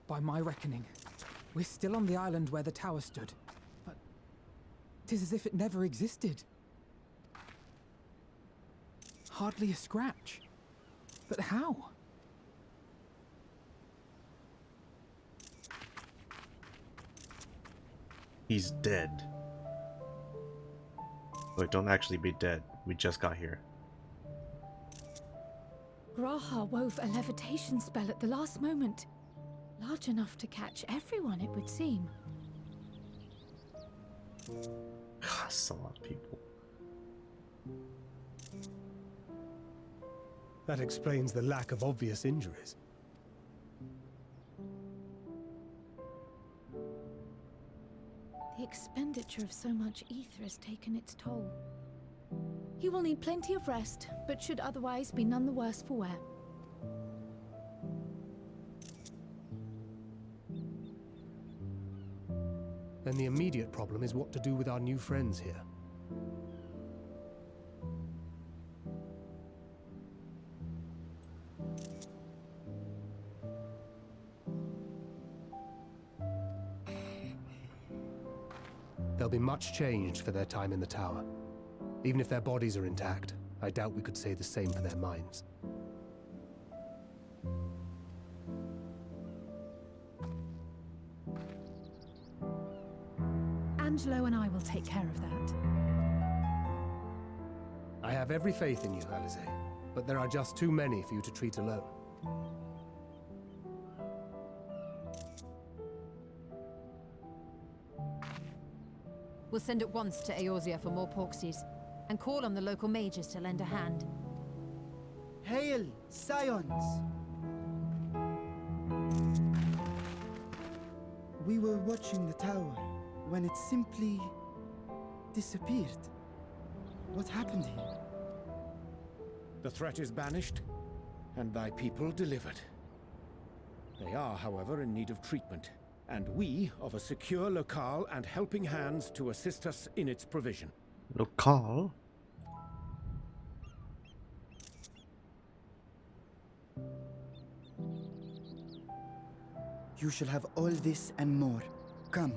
By my reckoning, we're still on the island where the tower stood. But 'tis as if it never existed. Hardly a scratch. But how? He's dead. Wait, don't actually be dead. We just got here. Graha wove a levitation spell at the last moment. Large enough to catch everyone, it would seem. That's a lot of people. That explains the lack of obvious injuries. The expenditure of so much ether has taken its toll. He will need plenty of rest, but should otherwise be none the worse for wear. Then the immediate problem is what to do with our new friends here. They'll be much changed for their time in the tower. Even if their bodies are intact, I doubt we could say the same for their minds. Angelo and I will take care of that. I have every faith in you, Alize, but there are just too many for you to treat alone. We'll send at once to Eorzea for more Porksies, and call on the local mages to lend a hand. Hail, Scions! We were watching the tower when it simply disappeared. What happened here? The threat is banished, and thy people delivered. They are, however, in need of treatment, and we of a secure locale and helping hands to assist us in its provision. Locale? You shall have all this and more. Come,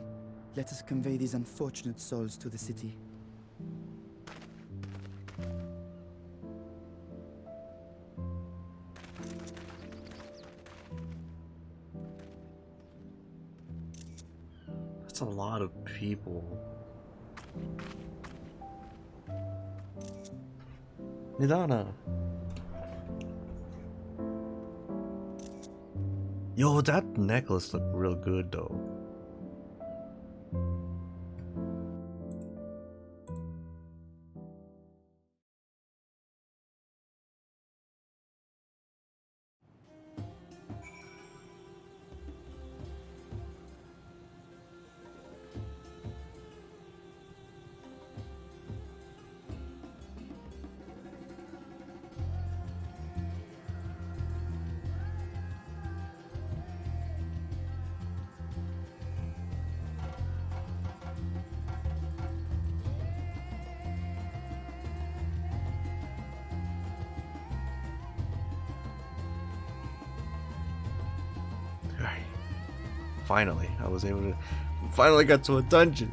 let us convey these unfortunate souls to the city. That's a lot of people. Nidana. Yo, that necklace looked real good though. Finally, I was able to. Finally got to a dungeon.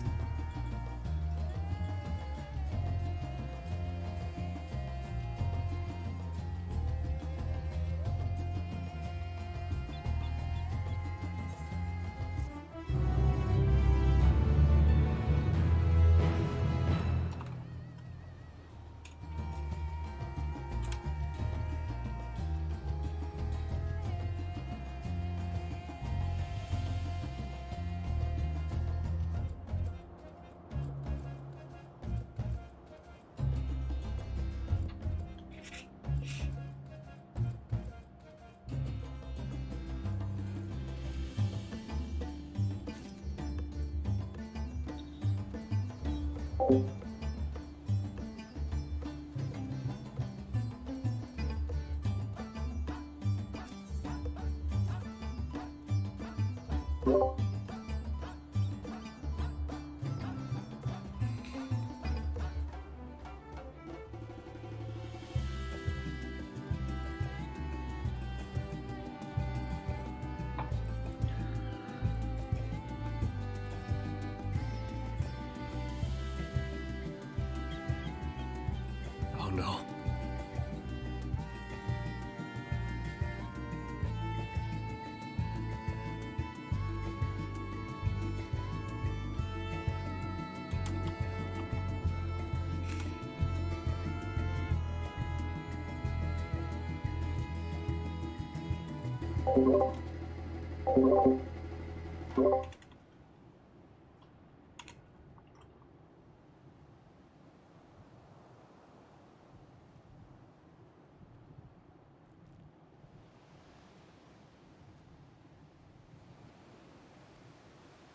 Oh no.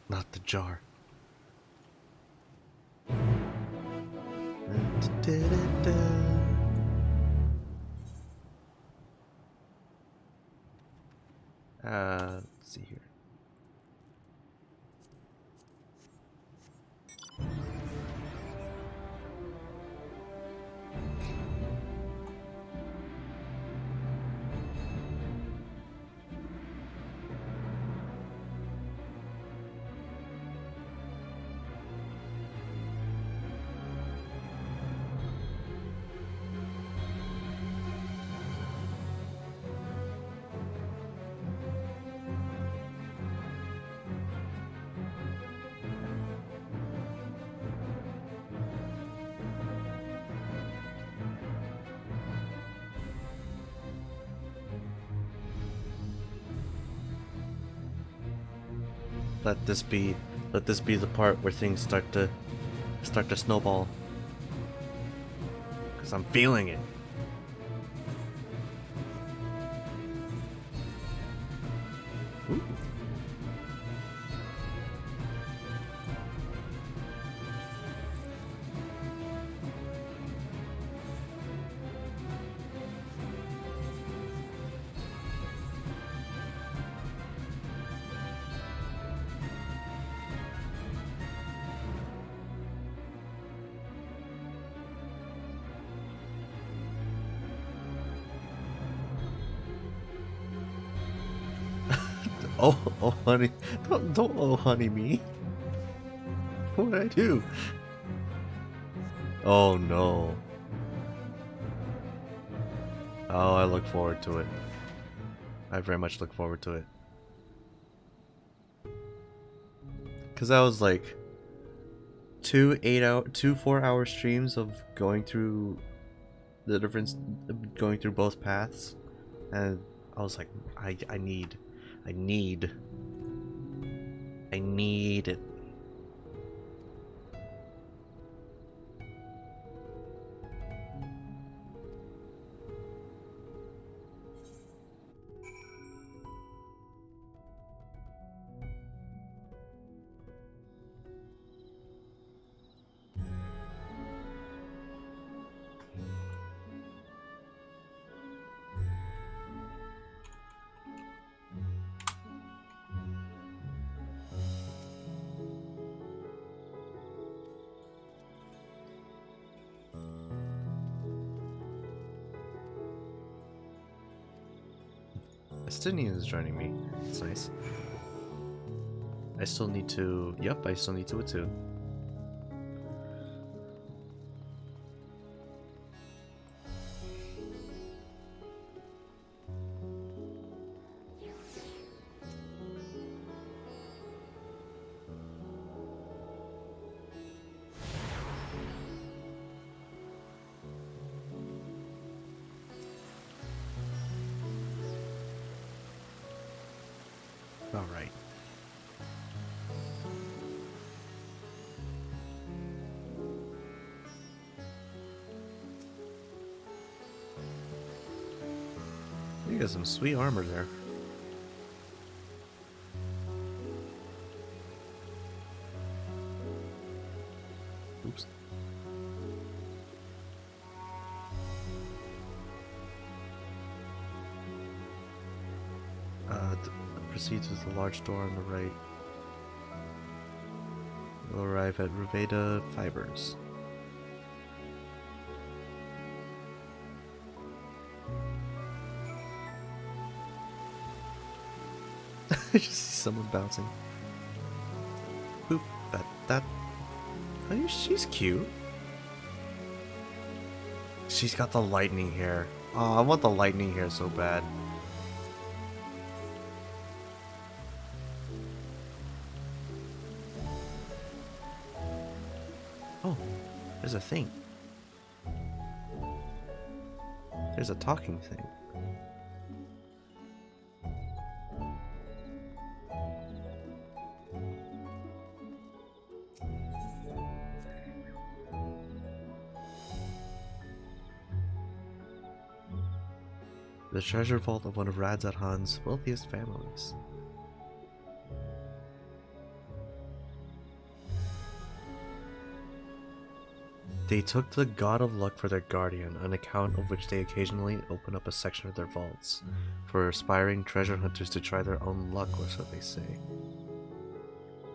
Not the jar. Let's see here. Let this be the part where things start to snowball. 'Cause I'm feeling it. Ooh. Oh, honey, don't oh, honey me. What did I do? Oh no. Oh, I look forward to it. I very much look forward to it. 'Cause that was like two 4-hour streams of going through the difference, going through both paths, and I was like, I need it. Estinian is joining me. That's nice. I still need to... Yep, I still need to attune. All right. You got some sweet armor there. Oops. Proceeds with the large door on the right. We'll arrive at Reveda Fibers. I just see someone bouncing. Boop. That. Oh, she's cute. She's got the lightning hair. Oh, I want the lightning hair so bad. Oh, there's a thing. There's a talking thing. The treasure vault of one of Radzat-Han's wealthiest families. They took the God of Luck for their guardian, on account of which they occasionally open up a section of their vaults for aspiring treasure hunters to try their own luck, or so they say.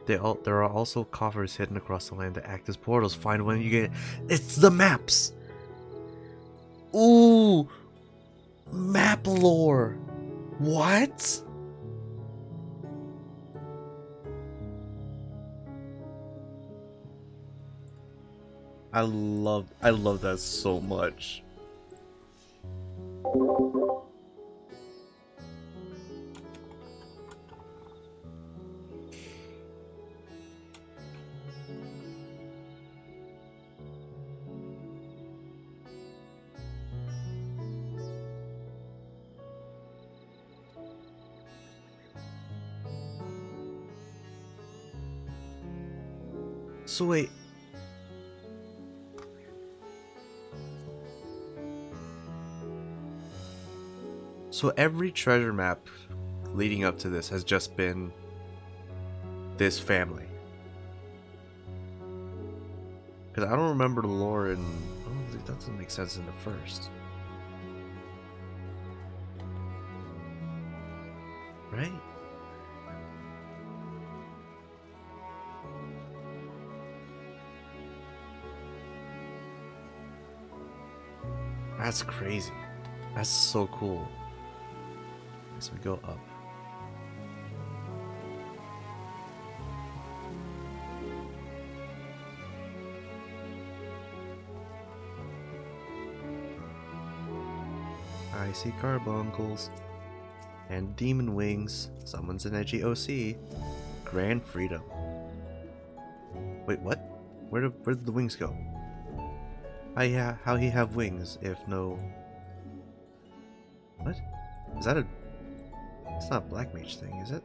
There are also coffers hidden across the land that act as portals. Find one you get. It's the maps! Ooh! Map lore! What? I love that so much. So wait. So every treasure map leading up to this has just been this family. Because I don't remember the lore in... Oh, that doesn't make sense in the first. Right? That's crazy. That's so cool. So we go up. I see carbuncles and demon wings. Someone's an edgy OC. Grand freedom. Wait, what? Where did the wings go? How he have wings if no? What? Is that a? It's not a black mage thing, is it?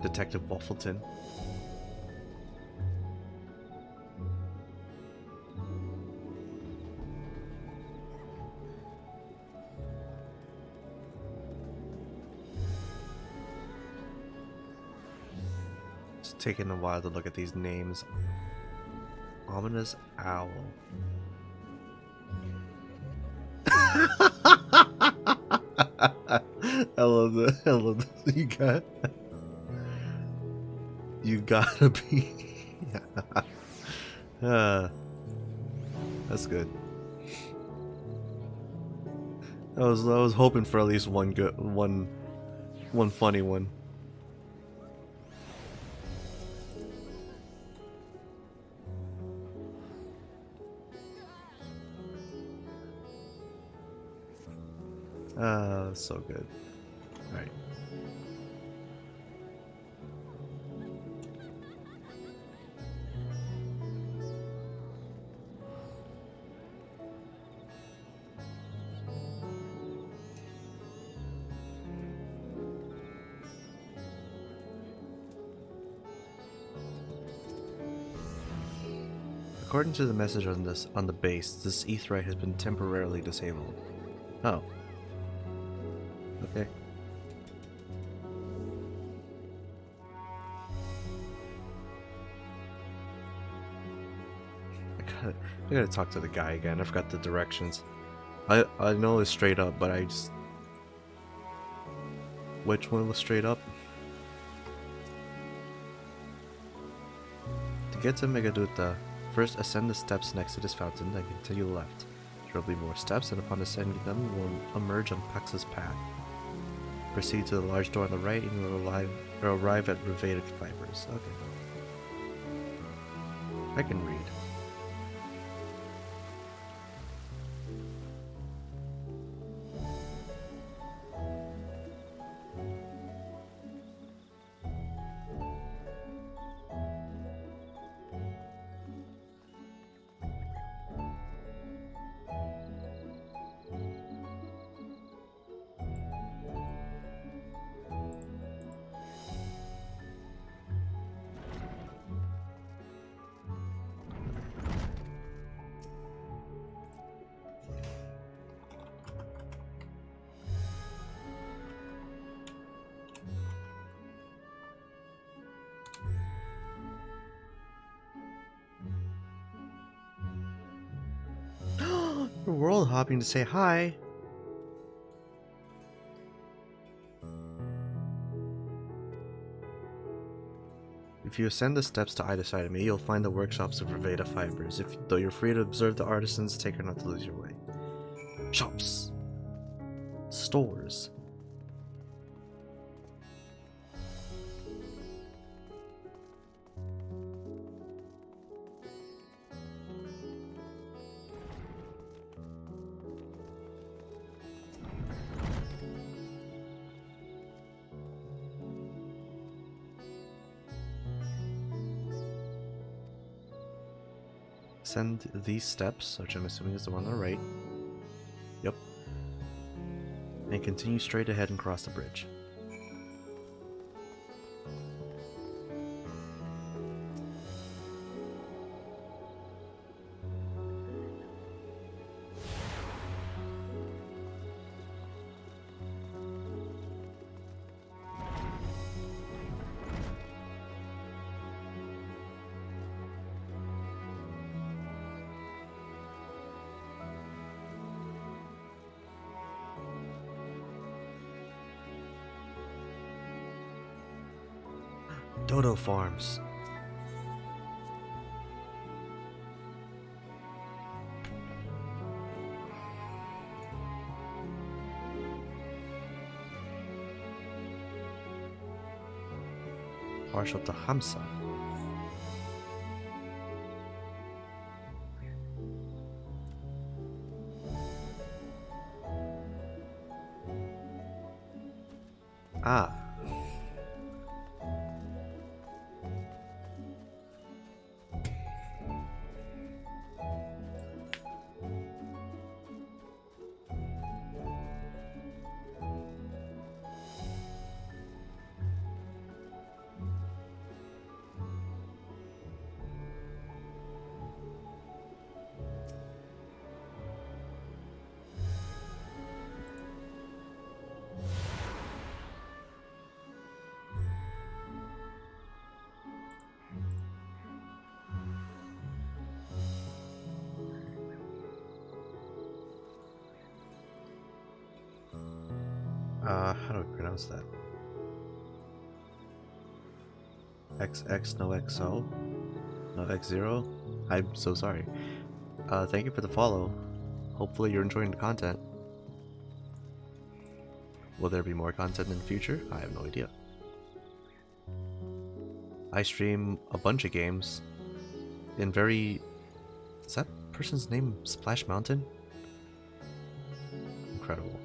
Detective Waffleton. It's taking a while to look at these names. Ominous Owl. I love that. I love that. You gotta be. That's good. I was hoping for at least one One funny one. So good. Alright. According to the message on the base, this Etherite has been temporarily disabled. Oh. Okay. I gotta talk to the guy again. I forgot the directions. I know it's straight up, but I just... Which one was straight up? To get to Megaduta, first ascend the steps next to this fountain, then continue left. There will be more steps, and upon ascending them, you will emerge on Pax's path. Proceed to the large door on the right, and you will arrive at Reveda Fibers. Okay. I can read. We're world hopping to say hi. If you ascend the steps to either side of me, you'll find the workshops of Reveda Fibers. Though you're free to observe the artisans, take care not to lose your way. Shops. Stores. Ascend these steps, which I'm assuming is the one on the right. Yep. And continue straight ahead and cross the bridge. Dodo Farms. Partial to Hamsa. Ah. How do I pronounce that? XX, no XO? No X0? I'm so sorry. Thank you for the follow. Hopefully you're enjoying the content. Will there be more content in the future? I have no idea. I stream a bunch of games in very... Is that person's name Splash Mountain? Incredible.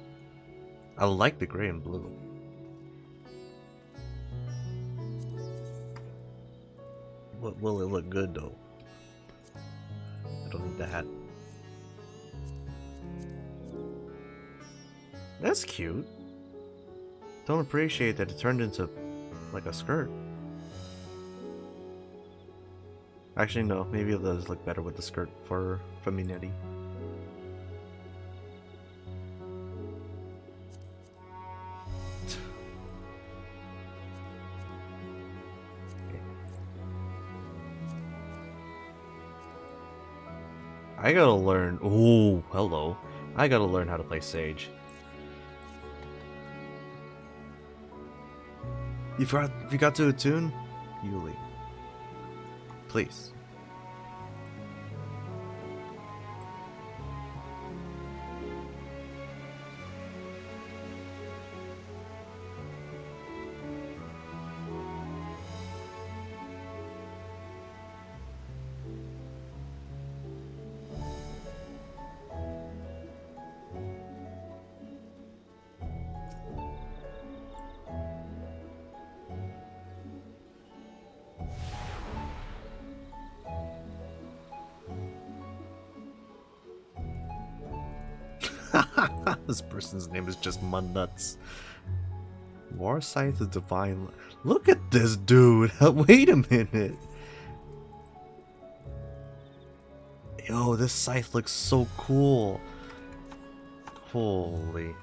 I like the gray and blue. Will it look good though? I don't need the hat. That's cute. Don't appreciate that it turned into like a skirt. Actually no, maybe it does look better with the skirt for Feminetti. I gotta learn. Ooh, hello. I gotta learn how to play Sage. You forgot to attune? Yuli. Please. This person's name is just Munnuts. War Scythe of Divine. Look at this dude! Wait a minute! Yo, this scythe looks so cool. Holy.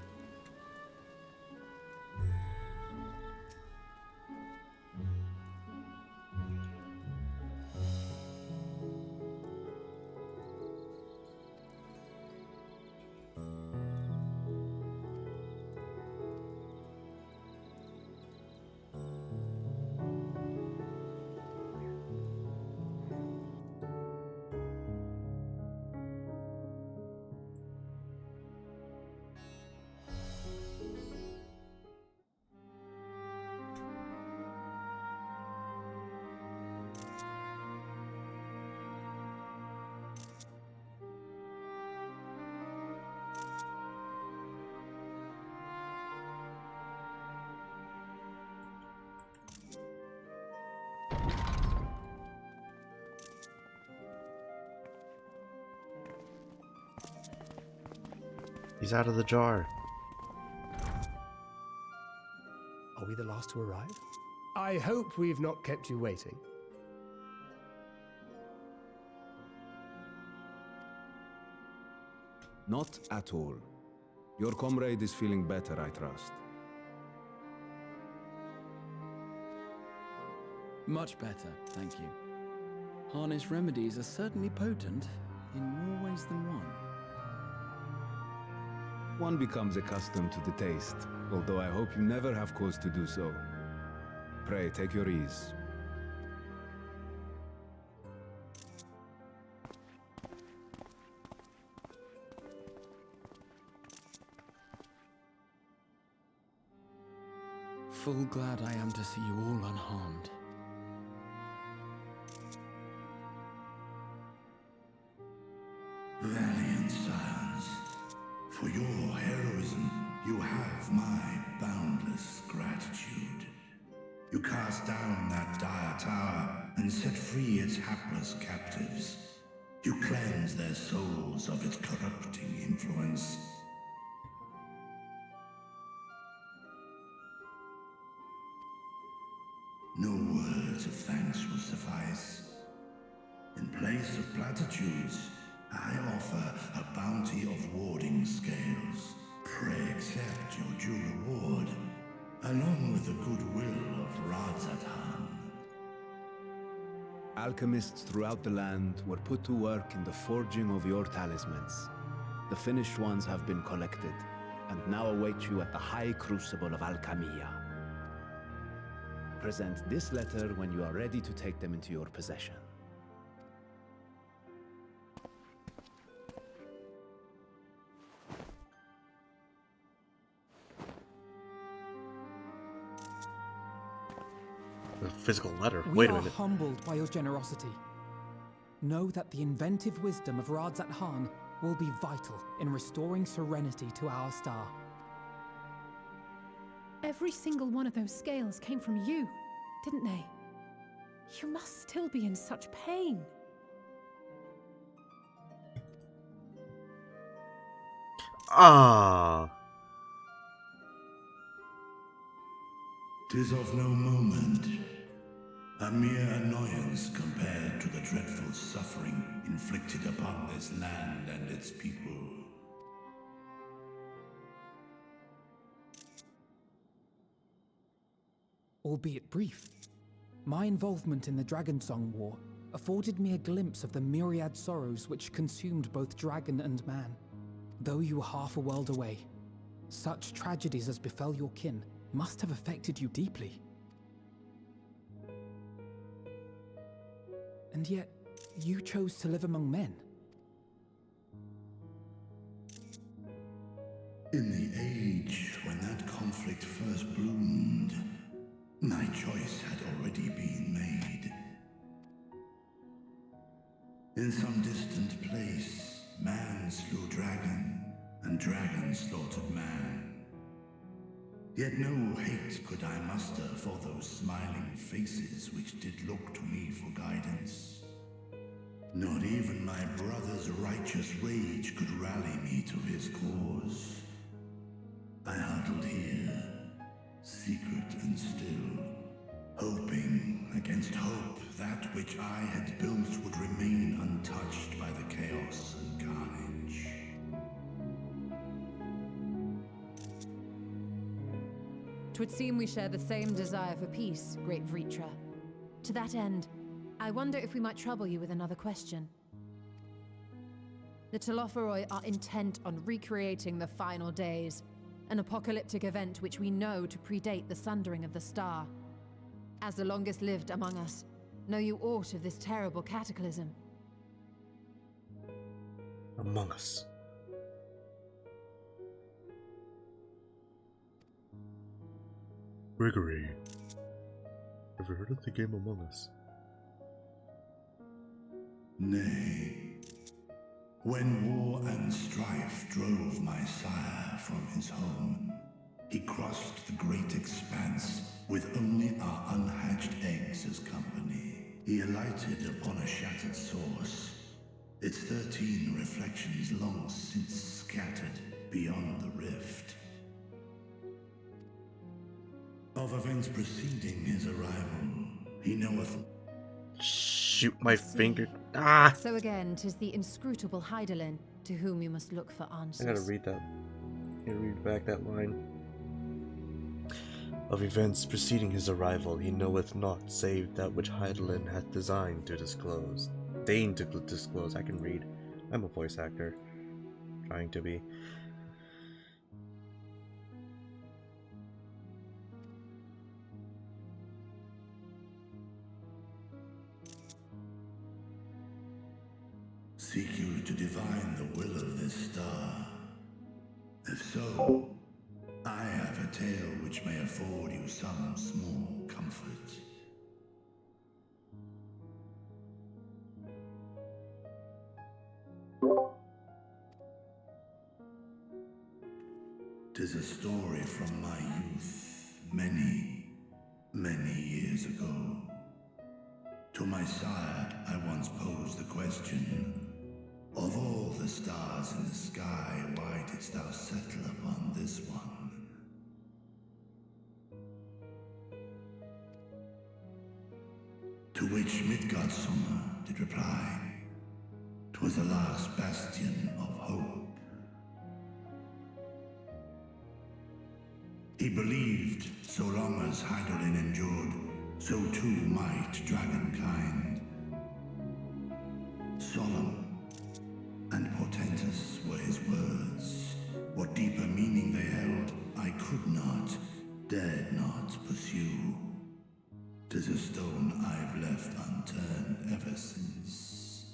He's out of the jar. Are we the last to arrive? I hope we've not kept you waiting. Not at all. Your comrade is feeling better, I trust. Much better, thank you. Harness remedies are certainly potent in more ways than one. One becomes accustomed to the taste, although I hope you never have cause to do so. Pray, take your ease. Full glad I am to see you all unharmed. Valiant scions, for your heroism, you have my boundless gratitude. You cast down that dire tower and set free its hapless captives. You cleanse their souls of its corrupting influence. No words of thanks will suffice. In place of platitudes, I offer a bounty of warding scales. Pray accept your due reward, along with the goodwill of Radzatan. Alchemists throughout the land were put to work in the forging of your talismans. The finished ones have been collected, and now await you at the High Crucible of Alchemia. Present this letter when you are ready to take them into your possession. A physical letter. We Wait a are minute. humbled by your generosity. Know that the inventive wisdom of Radzat Han will be vital in restoring serenity to our star. Every single one of those scales came from you, didn't they? You must still be in such pain. Ah. 'Tis of no moment. A mere annoyance compared to the dreadful suffering inflicted upon this land and its people. Albeit brief, my involvement in the Dragonsong War afforded me a glimpse of the myriad sorrows which consumed both dragon and man. Though you were half a world away, such tragedies as befell your kin must have affected you deeply. And yet, you chose to live among men. In the age when that conflict first bloomed, my choice had already been made. In some distant place, man slew dragon, and dragon slaughtered man. Yet no hate could I muster for those smiling faces which did look to me for guidance. Not even my brother's righteous rage could rally me to his cause. I huddled here, secret and still, hoping against hope that which I had built would remain untouched by the chaos and carnage. Twould seem we share the same desire for peace, great Vritra. To that end, I wonder if we might trouble you with another question. The Telophoroi are intent on recreating the final days, an apocalyptic event which we know to predate the sundering of the star. As the longest lived among us, know you aught of this terrible cataclysm? Among Us. Gregory. Have you heard of the game Among Us? Nay. When war and strife drove my sire from his home, he crossed the great expanse with only our unhatched eggs as company. He alighted upon a shattered source, its 13 reflections long since scattered beyond the rift. Of events preceding his arrival, he knoweth. Shoot my finger. Ah! So again, 'tis the inscrutable Hydaelyn to whom you must look for answers. I gotta read that. I gotta read back that line. Of events preceding his arrival, he knoweth not save that which Hydaelyn hath designed to disclose. Deigned to disclose. I can read. I'm a voice actor. Trying to be. Seek you to divine the will of this star? If so, I have a tale which may afford you some small comfort. 'Tis a story from my youth, many, many years ago. To my sire, I once posed the question, of all the stars in the sky, why didst thou settle upon this one? To which Midgardsormr did reply, 'twas the last bastion of hope. He believed so long as Hydaelyn endured, so too might dragonkind. Solemn and portentous were his words. What deeper meaning they held, I could not, dared not pursue. 'Tis a stone I've left unturned ever since.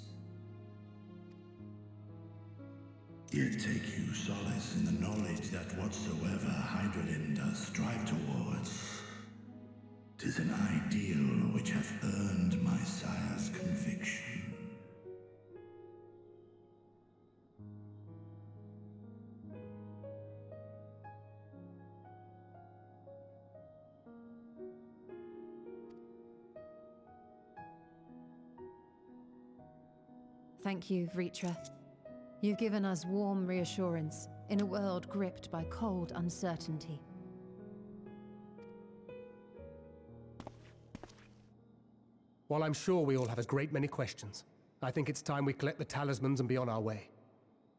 Yet take you solace in the knowledge that whatsoever Hydaelyn does strive towards, 'Tis an ideal which hath earned my sire's conviction. Thank you, Vritra. You've given us warm reassurance in a world gripped by cold uncertainty. While I'm sure we all have a great many questions, I think it's time we collect the talismans and be on our way.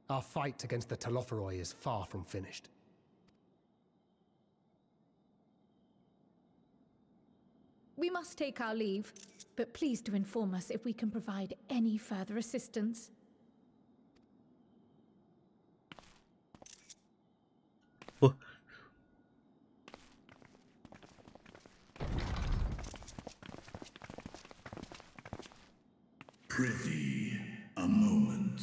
Our fight against the Telophoroi is far from finished. We must take our leave, but please do inform us if we can provide any further assistance. Oh. Prithee, a moment.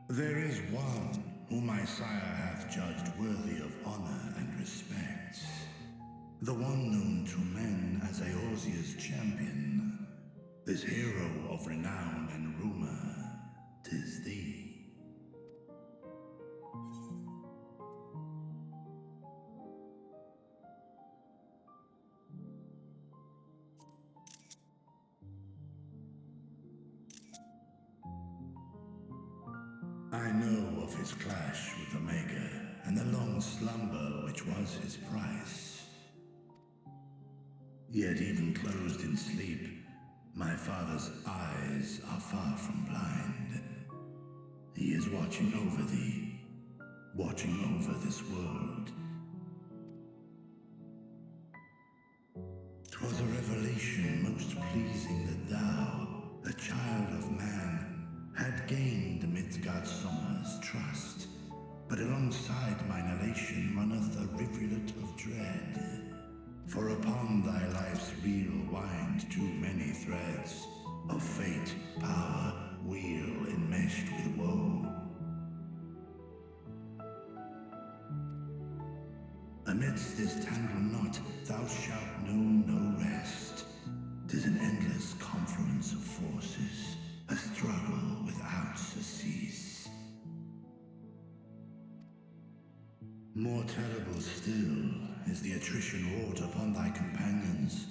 There is one whom my sire hath judged worthy of honor and respect. The one known to men as Eorzea's champion. This hero of renown and rumor, 'tis thee. I know of his clash with Omega, and the long slumber which was his price. Yet even closed in sleep, my father's eyes are far from blind. He is watching over thee, watching over this world. 'Twas a revelation most pleasing that thou, a child of man, had gained Midgardsormr's trust, but alongside mine elation runneth a rivulet of dread. For upon thy life's reel wind too many threads of fate, power, wheel enmeshed with woe. Amidst this tangled knot thou shalt know no rest. 'Tis an endless confluence of forces, a struggle without surcease. More terrible still is the attrition wrought upon thy companions,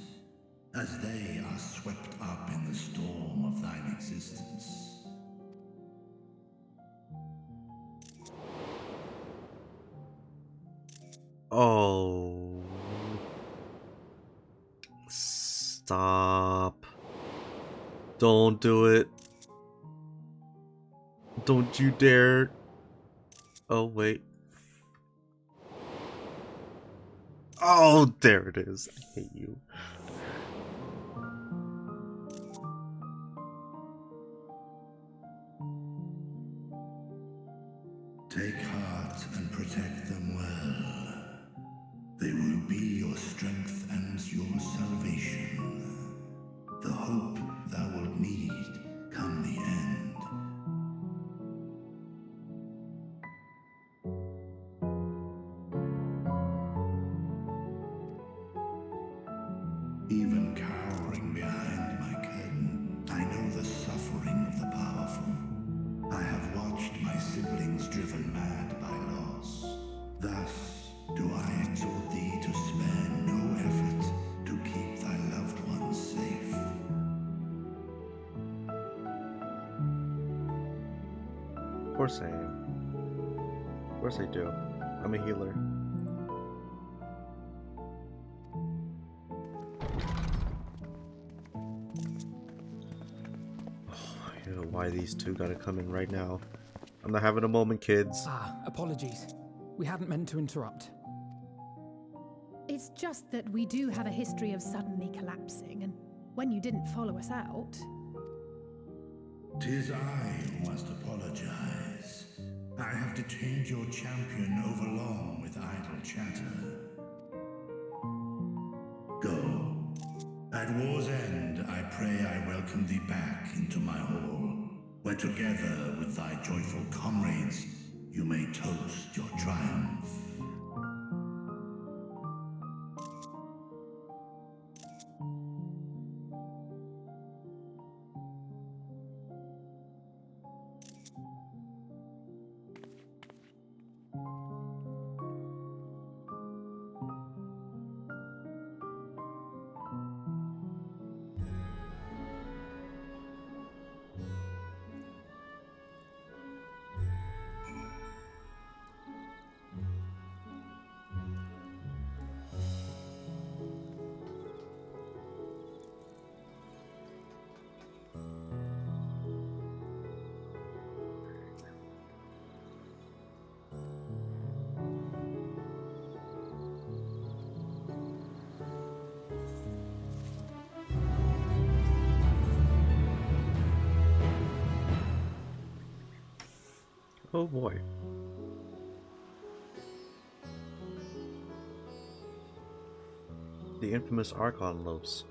as they are swept up in the storm of thine existence. Oh. Stop. Don't do it. Don't you dare. Oh, wait. Oh, there it is. I hate you. Take heart and protect them well. They will be your strength and your salvation. The hope thou wilt need come the end. Even cowering behind my curtain, I know the suffering of the powerful. I have watched my siblings driven mad by loss. Thus do I exhort thee to spare no effort to keep thy loved ones safe. Of course I am. Of course I do. I'm a healer. I don't know why these two gotta come in right now. I'm not having a moment, kids. Apologies. We hadn't meant to interrupt. It's just that we do have a history of suddenly collapsing, and when you didn't follow us out... 'Tis I who must apologize. I have detained your champion overlong with idle chatter. Go. At war's end, I pray I welcome thee back into my hall, where together with thy joyful comrades, You may toast your triumph. Oh boy. The infamous Archon loaves.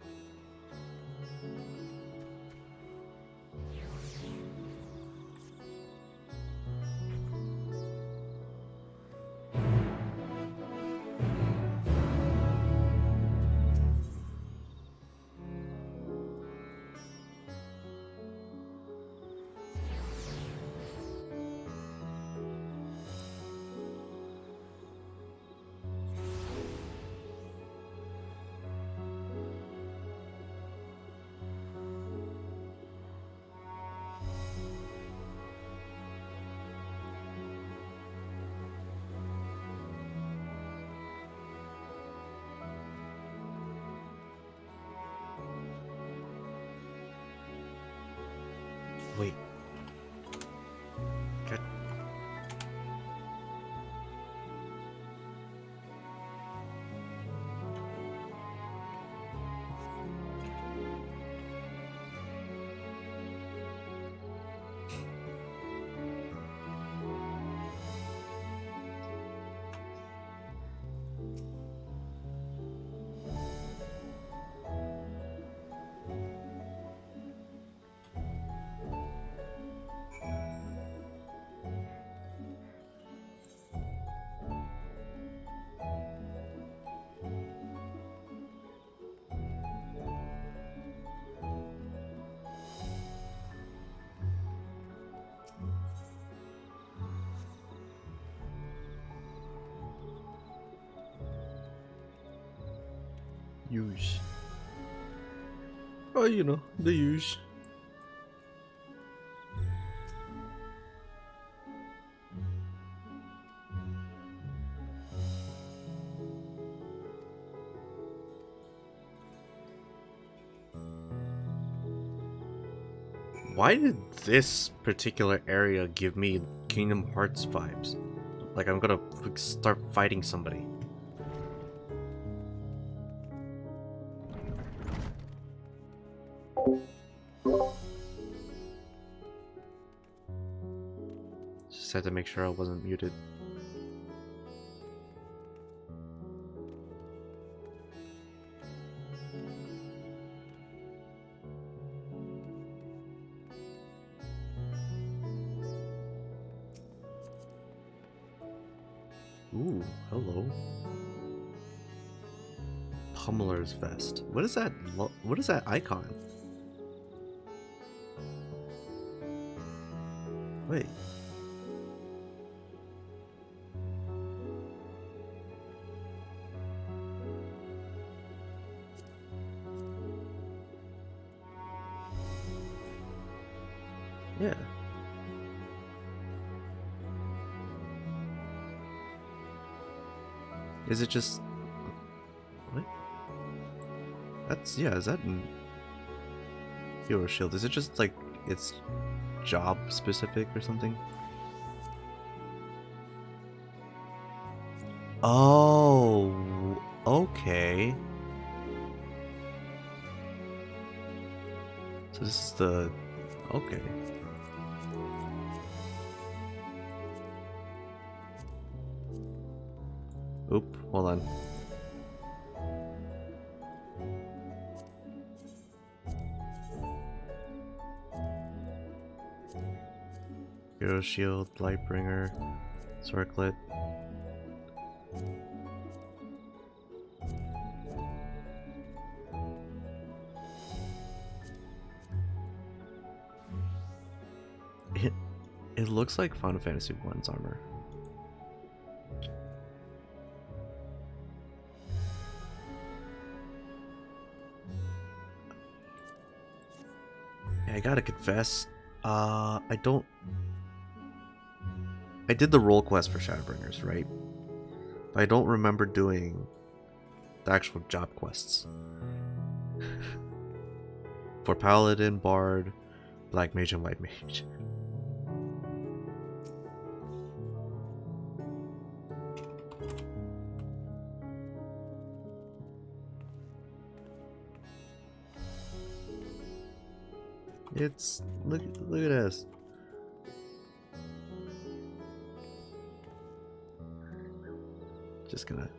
Wait. God. Use. Oh, you know, the use. Why did this particular area give me Kingdom Hearts vibes? Like I'm gonna start fighting somebody. Just had to make sure I wasn't muted. Ooh, hello. Pummeler's vest. What is that? What is that icon? Wait. Yeah. Is it just... What? That's... yeah, is that... Hero Shield? Is it just like... it's job specific or something? Oh... okay. So this is the... okay. Oop, hold on. Hero Shield, Lightbringer. Circlet. It looks like Final Fantasy I's armor. Yeah, I gotta confess, I did the role quest for Shadowbringers, right? But I don't remember doing the actual job quests. For Paladin, Bard, Black Mage, and White Mage. It's look at this. Just gonna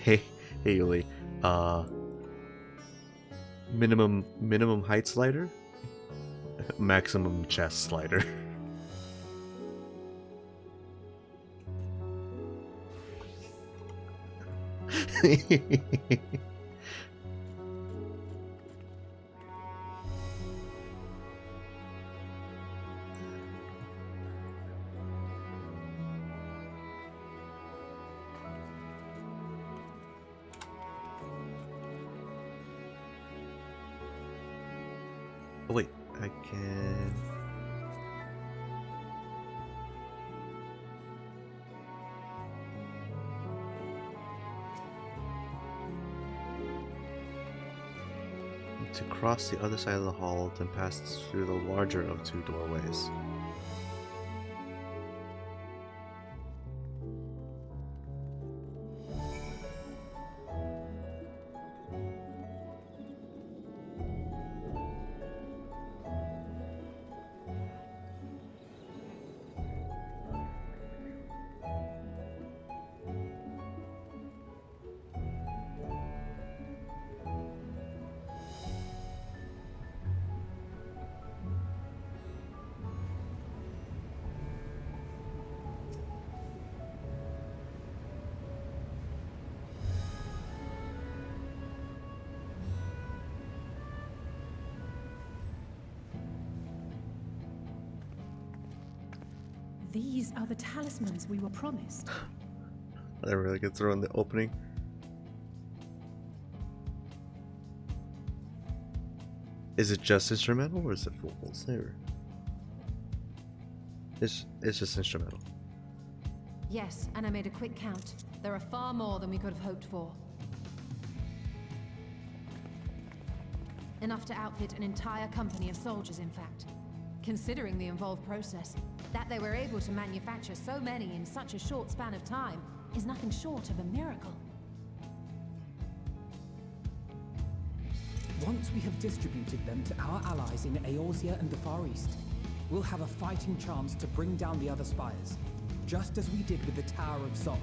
hey Yuli. Minimum height slider, maximum chest slider. Oh wait, I can... To cross the other side of the hall, then pass through the larger of two doorways. These are the talismans we were promised. I didn't really get through in the opening. Is it just instrumental or is it full saber? It's just instrumental. Yes, and I made a quick count. There are far more than we could have hoped for. Enough to outfit an entire company of soldiers, in fact. Considering the involved process, that they were able to manufacture so many in such a short span of time is nothing short of a miracle. Once we have distributed them to our allies in Eorzea and the Far East, we'll have a fighting chance to bring down the other spires, just as we did with the Tower of Zot.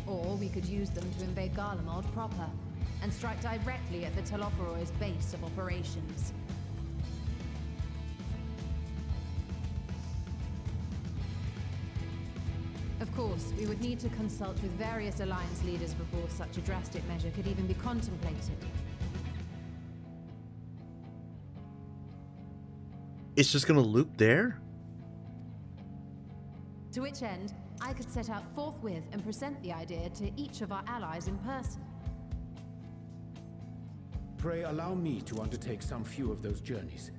Or we could use them to invade Garlemald proper, and strike directly at the Telophoroid's base of operations. Of course, we would need to consult with various Alliance leaders before such a drastic measure could even be contemplated. It's just gonna loop there? To which end, I could set out forthwith and present the idea to each of our allies in person. Pray allow me to undertake some few of those journeys.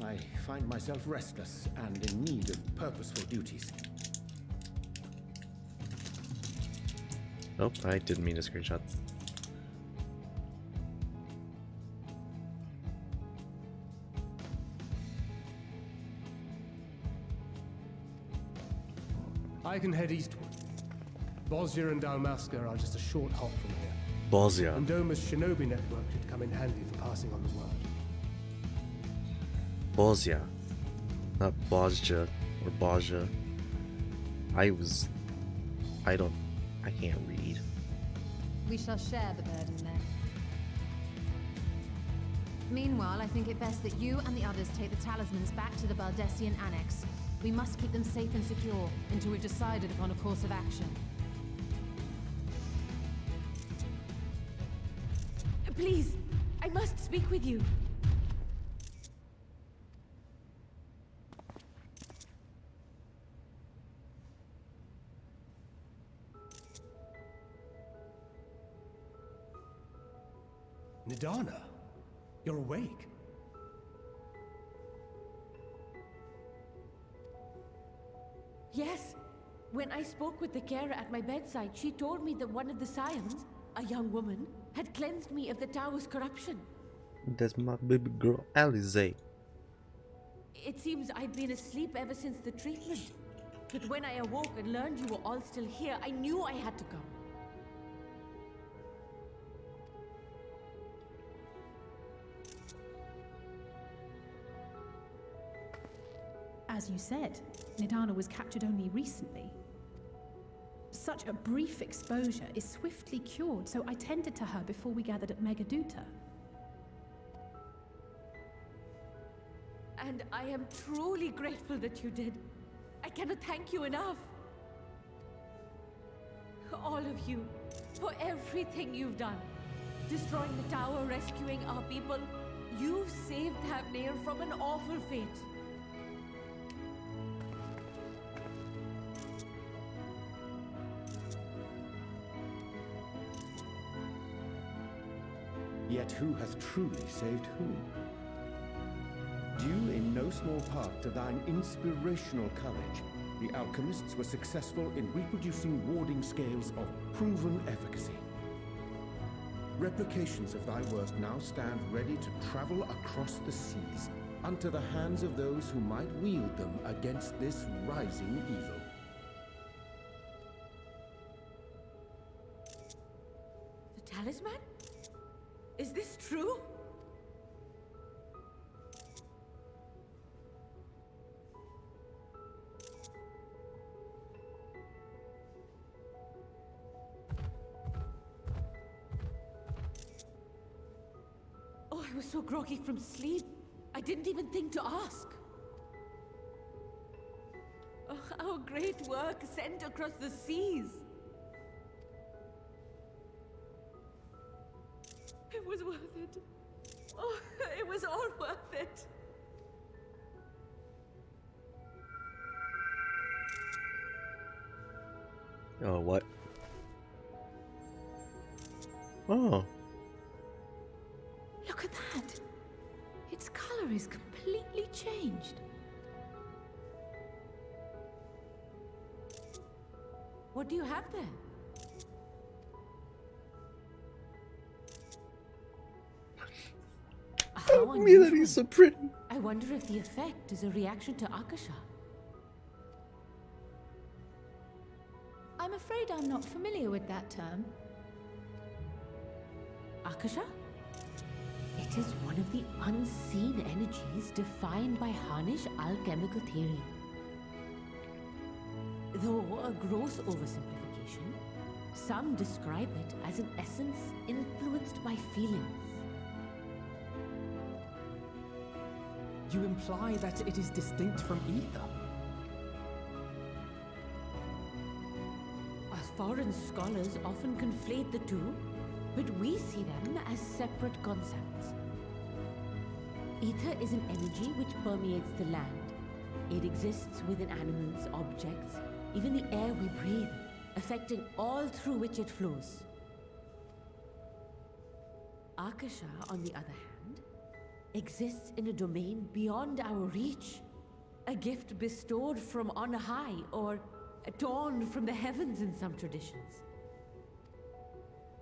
I find myself restless and in need of purposeful duties. Nope, I didn't mean to screenshot. I can head eastward. Bosnia and Dalmasca are just a short hop from here. Bosnia. And Doma's shinobi network should come in handy for passing on the word. Bosnia. Not Bosnia. or Baja. I can't read. We shall share the burden then. Meanwhile, I think it best that you and the others take the talismans back to the Baldessian Annex. We must keep them safe and secure until we've decided upon a course of action. Please, I must speak with you. Nidana, you're awake. Yes. When I spoke with the carer at my bedside, she told me that one of the scions, a young woman, had cleansed me of the tower's corruption. That's my baby girl, Alize. It seems I'd been asleep ever since the treatment. But when I awoke and learned you were all still here, I knew I had to come. As you said, Nidana was captured only recently. Such a brief exposure is swiftly cured, so I tended to her before we gathered at Megaduta. And I am truly grateful that you did. I cannot thank you enough. All of you, for everything you've done. Destroying the tower, rescuing our people. You've saved Thavnair from an awful fate. Yet who hath truly saved whom? Due in no small part to thine inspirational courage, the alchemists were successful in reproducing warding scales of proven efficacy. Replications of thy work now stand ready to travel across the seas, unto the hands of those who might wield them against this rising evil. The talisman? Is this true? Oh, I was so groggy from sleep. I didn't even think to ask. Oh, our great work sent across the seas. It was worth it. Oh, it was all worth it. Oh, what? Oh. Look at that. Its color is completely changed. What do you have there? How Me that he's so pretty. I wonder if the effect is a reaction to Akasha. I'm afraid I'm not familiar with that term. Akasha? It is one of the unseen energies defined by Harnish alchemical theory. Though a gross oversimplification, some describe it as an essence influenced by feelings. You imply that it is distinct from ether? Foreign scholars often conflate the two, but we see them as separate concepts. Ether is an energy which permeates the land. It exists within animals, objects, even the air we breathe, affecting all through which it flows. Akasha, on the other hand, exists in a domain beyond our reach, a gift bestowed from on high, or torn from the heavens in some traditions.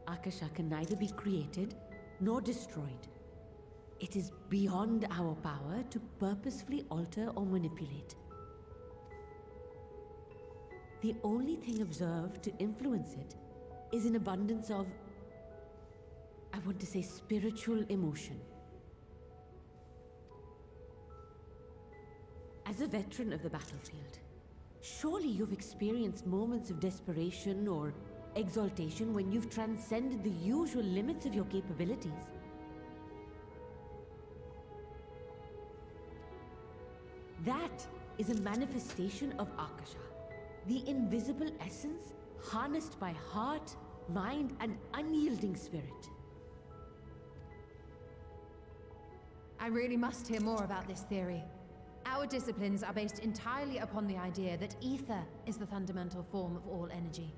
Akasha can neither be created nor destroyed. It is beyond our power to purposefully alter or manipulate. The only thing observed to influence it is an abundance of, I want to say, spiritual emotion. As a veteran of the battlefield, surely you've experienced moments of desperation or exaltation when you've transcended the usual limits of your capabilities. That is a manifestation of Akasha, the invisible essence harnessed by heart, mind, and unyielding spirit. I really must hear more about this theory. Our disciplines are based entirely upon the idea that ether is the fundamental form of all energy.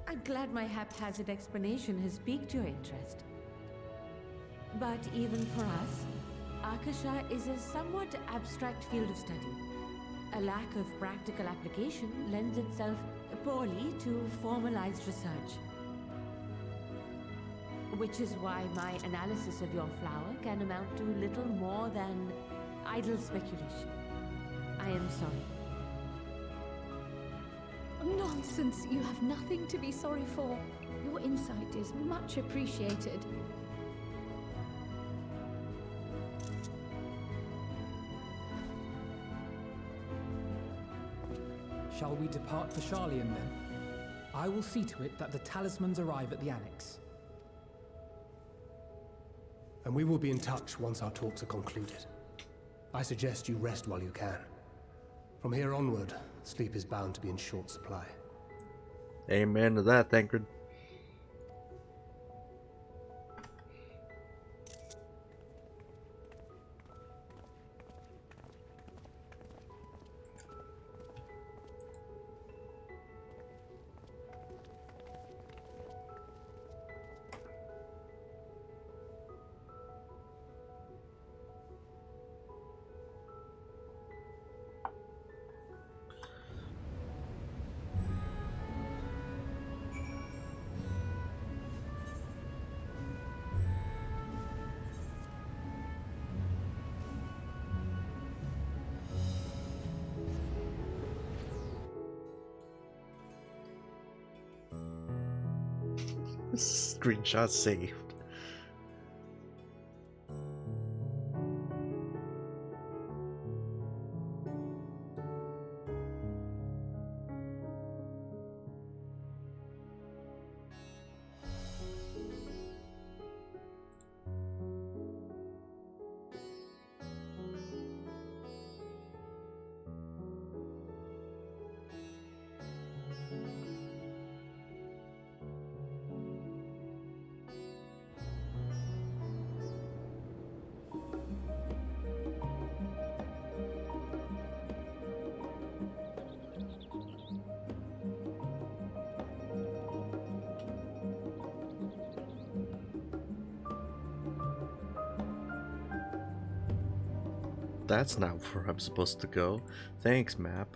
I'm glad my haphazard explanation has piqued your interest. But even for us, Akasha is a somewhat abstract field of study. A lack of practical application lends itself poorly to formalized research. Which is why my analysis of your flower can amount to little more than idle speculation. I am sorry. Nonsense! You have nothing to be sorry for. Your insight is much appreciated. Shall we depart for Charlian then? I will see to it that the talismans arrive at the Annex. And we will be in touch once our talks are concluded. I suggest you rest while you can. From here onward, sleep is bound to be in short supply. Amen to that, Thancred. Screenshot saved. That's not where I'm supposed to go. Thanks, map.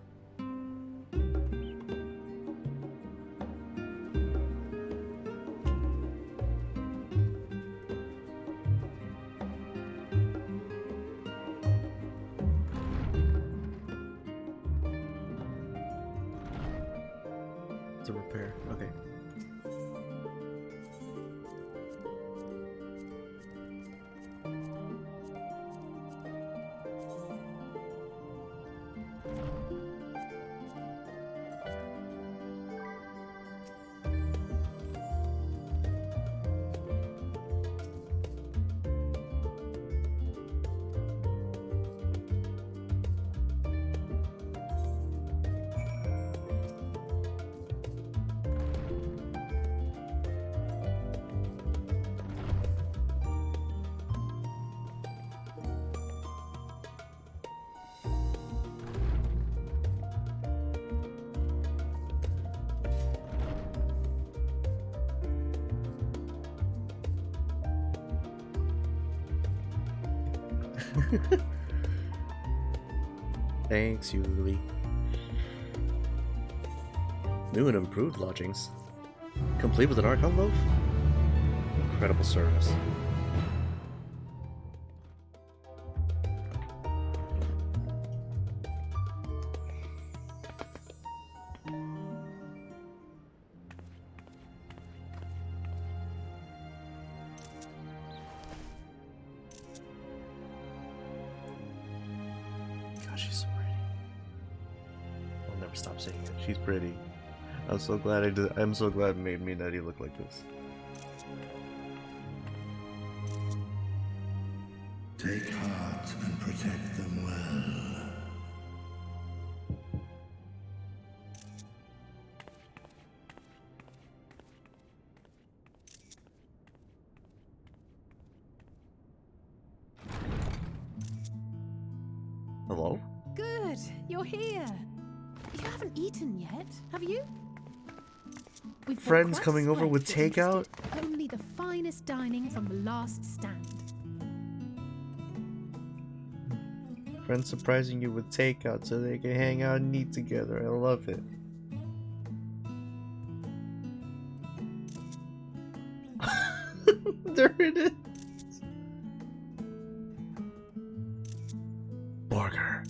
To repair. Okay. Thanks, Yuli. New and improved lodgings. Complete with an Archon loaf? Incredible service. she's so pretty. I'll never stop saying it. She's pretty. I'm so glad I'm so glad it made me Nettie look like this. Take heart and protect them well. Hello? Good, you're here. You haven't eaten yet, have you? We've bought Friends crust coming over bread with if you're takeout? interested. Only the finest dining from the last stand. Friends surprising you with takeout so they can hang out and eat together. I love it. There it is. Burger.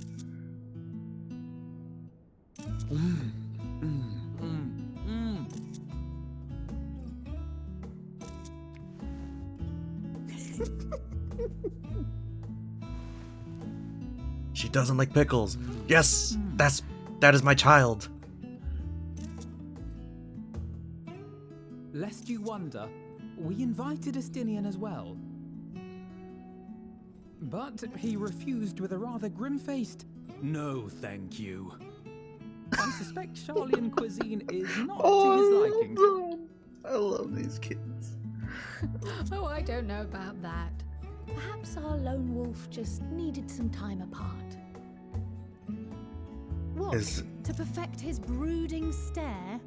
She doesn't like pickles. Yes, that is my child. Lest you wonder, we invited Estinian as well. But he refused with a rather grim-faced, "No, thank you." I suspect Charlian cuisine is not to his liking. I love these kids. Oh, I don't know about that. Perhaps our lone wolf just needed some time apart. What? Is- To perfect his brooding stare?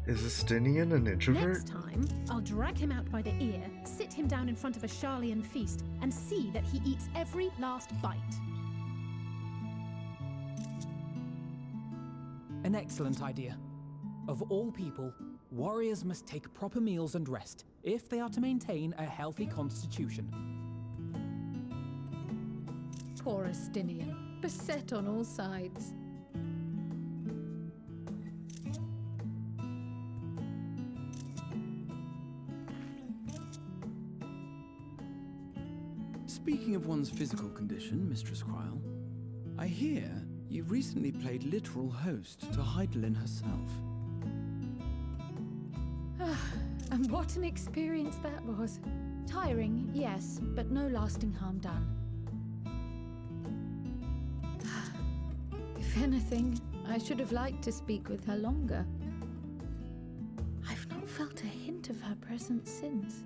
Is Estinian an introvert? Next time, I'll drag him out by the ear, sit him down in front of a Charlian feast, and see that he eats every last bite. An excellent idea. Of all people, warriors must take proper meals and rest if they are to maintain a healthy constitution. Poor Estinian, beset on all sides. Speaking of one's physical condition, Mistress Cryle, I hear you recently played literal host to Heidelin herself. And what an experience that was. Tiring, yes, but no lasting harm done. If anything, I should have liked to speak with her longer. I've not felt a hint of her presence since.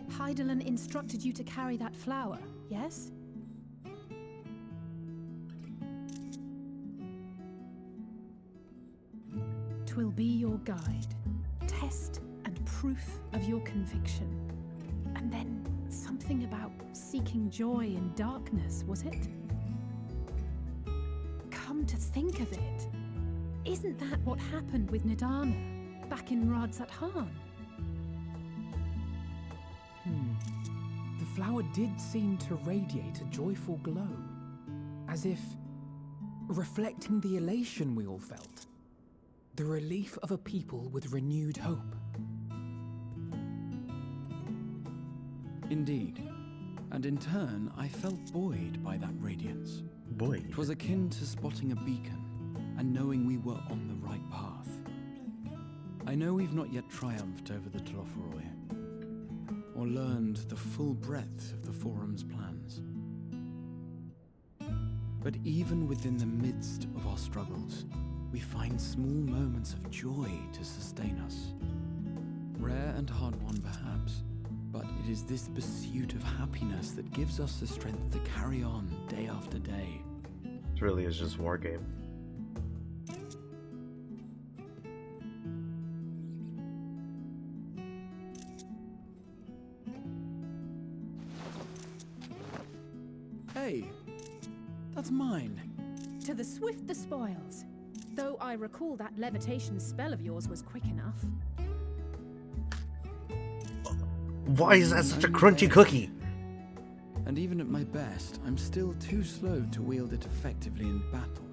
Heidelin instructed you to carry that flower, yes? 'Twill be your guide, test and proof of your conviction. And then something about seeking joy in darkness, was it? Come to think of it, isn't that what happened with Nidana back in Radzat Han? The flower did seem to radiate a joyful glow, as if reflecting the elation we all felt, the relief of a people with renewed hope. Indeed, and in turn, I felt buoyed by that radiance. Buoyed? It was akin to spotting a beacon and knowing we were on the right path. I know we've not yet triumphed over the Tlofuroi, or learned the full breadth of the Forum's plans. But even within the midst of our struggles, we find small moments of joy to sustain us. Rare and hard-won perhaps, but it is this pursuit of happiness that gives us the strength to carry on day after day. It really is just war game. Hey, that's mine. To the swift the spoils. Though I recall that levitation spell of yours was quick enough. Why is that such a crunchy cookie? And even at my best, I'm still too slow to wield it effectively in battle.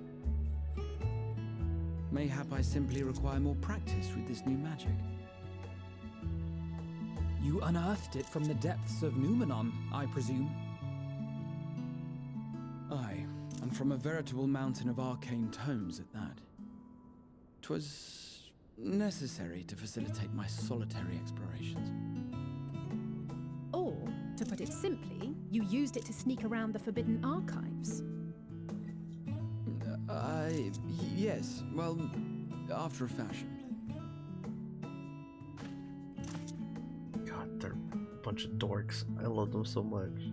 Mayhap I simply require more practice with this new magic. You unearthed it from the depths of Numenon, I presume? from a veritable mountain of arcane tomes at that. 'Twas necessary to facilitate my solitary explorations. Or, to put it simply, you used it to sneak around the Forbidden Archives. Yes, well, after a fashion. God, they're a bunch of dorks. I love them so much.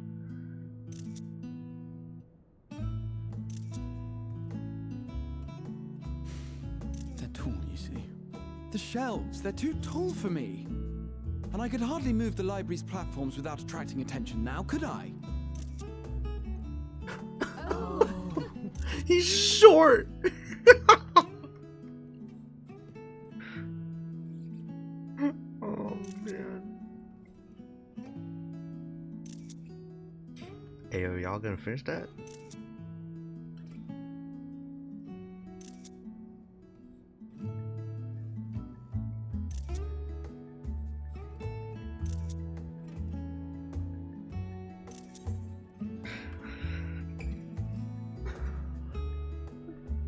They're tall, you see. The shelves, they're too tall for me. And I could hardly move the library's platforms without attracting attention now, could I? Oh. He's short! Oh, man. Hey, are y'all gonna finish that?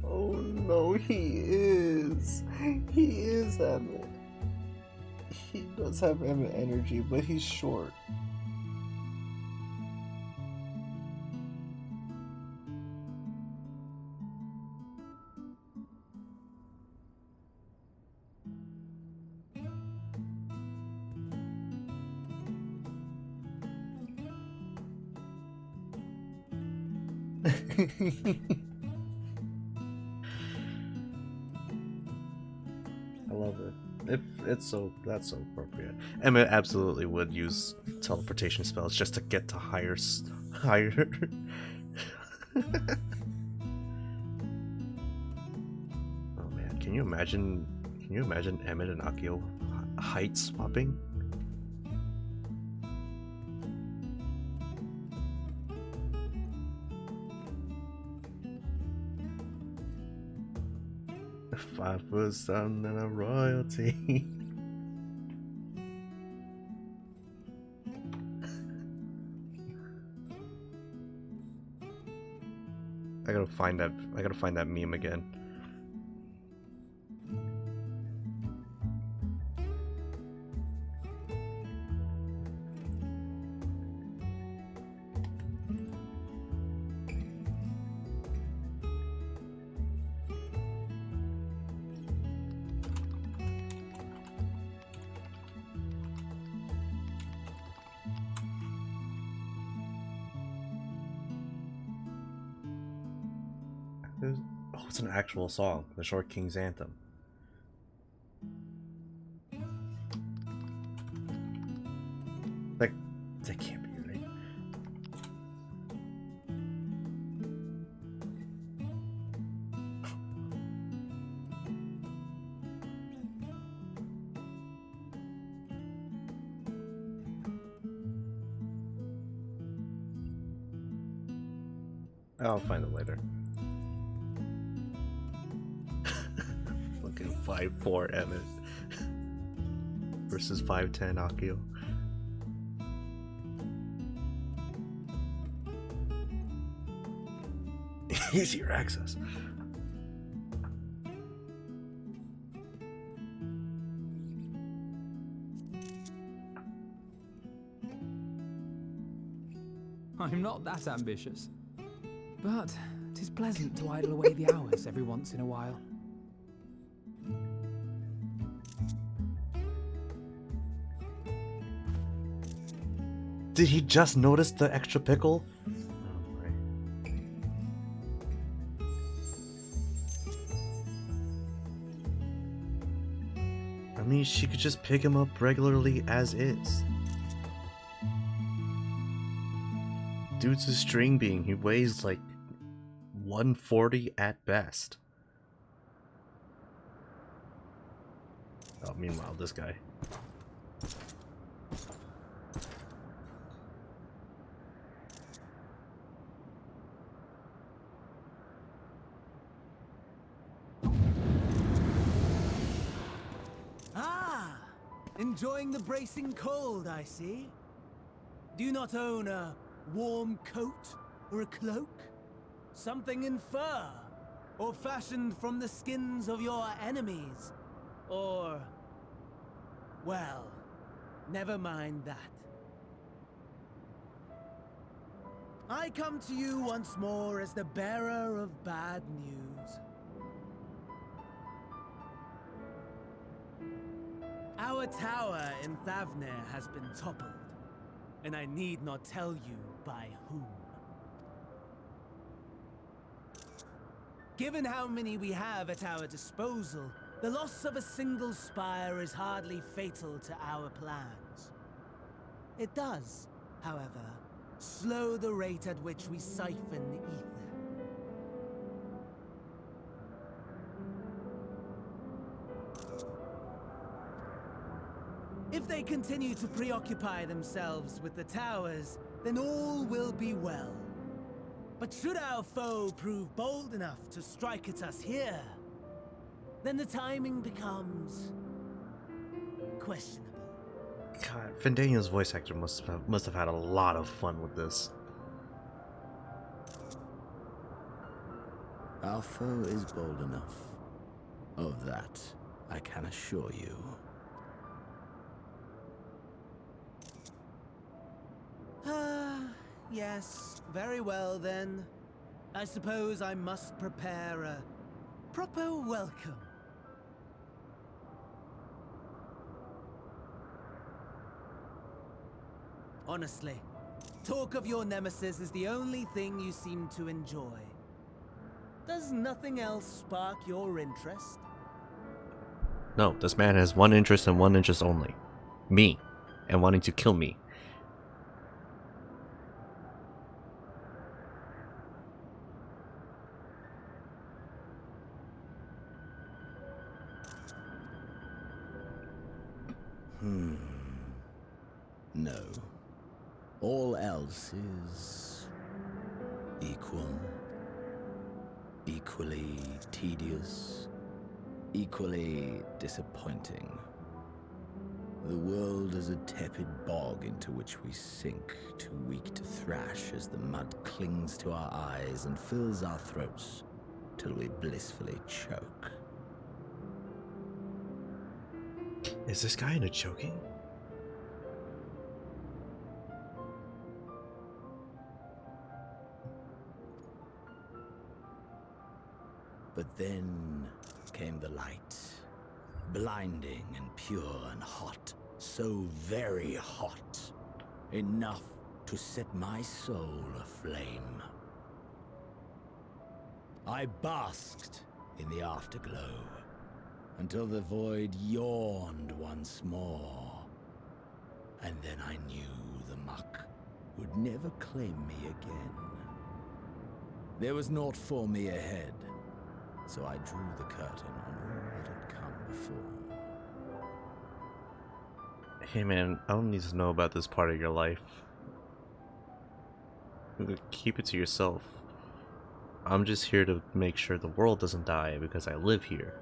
Oh no, he is. He is Emmett. He does have Emmett energy, but he's short. I love it. That's so appropriate. Emmett absolutely would use teleportation spells just to get to higher. Oh man, can you imagine Emmett and Akio height swapping? A 5-foot son and a royalty. I gotta find that meme again. Oh, it's an actual song, the Short King's Anthem. Like, that can't be right. I'll find it later. Fucking 5'4" Emmett versus 5'10" Akio. Easier access. I'm not that ambitious. But 'tis pleasant to idle away the hours every once in a while. Did he just notice the extra pickle? I mean, she could just pick him up regularly as is. Dude's a string being. He weighs like 140 at best. Oh, meanwhile, this guy. Ah! Enjoying the bracing cold, I see. Do you not own a warm coat or a cloak? Something in fur? Or fashioned from the skins of your enemies? Or... well, never mind that. I come to you once more as the bearer of bad news. Our tower in Thavnir has been toppled, and I need not tell you by whom. Given how many we have at our disposal, the loss of a single spire is hardly fatal to our plans. It does, however, slow the rate at which we siphon the ether. If they continue to preoccupy themselves with the towers, then all will be well. But should our foe prove bold enough to strike at us here, then the timing becomes questionable. God, Findaniel's voice actor must have had a lot of fun with this. Our foe is bold enough. Of that, I can assure you. Yes, very well then. I suppose I must prepare a proper welcome. Honestly, talk of your nemesis is the only thing you seem to enjoy. Does nothing else spark your interest? No, this man has one interest and one interest only. Me. And wanting to kill me. No. All else is equal, equally tedious, equally disappointing. The world is a tepid bog into which we sink, too weak to thrash as the mud clings to our eyes and fills our throats till we blissfully choke. Is this guy into choking? But then came the light, blinding and pure and hot, so very hot, enough to set my soul aflame. I basked in the afterglow, until the void yawned once more. And then I knew the muck would never claim me again. There was naught for me ahead, so I drew the curtain on all that had come before. Hey man, I don't need to know about this part of your life. Keep it to yourself. I'm just here to make sure the world doesn't die because I live here.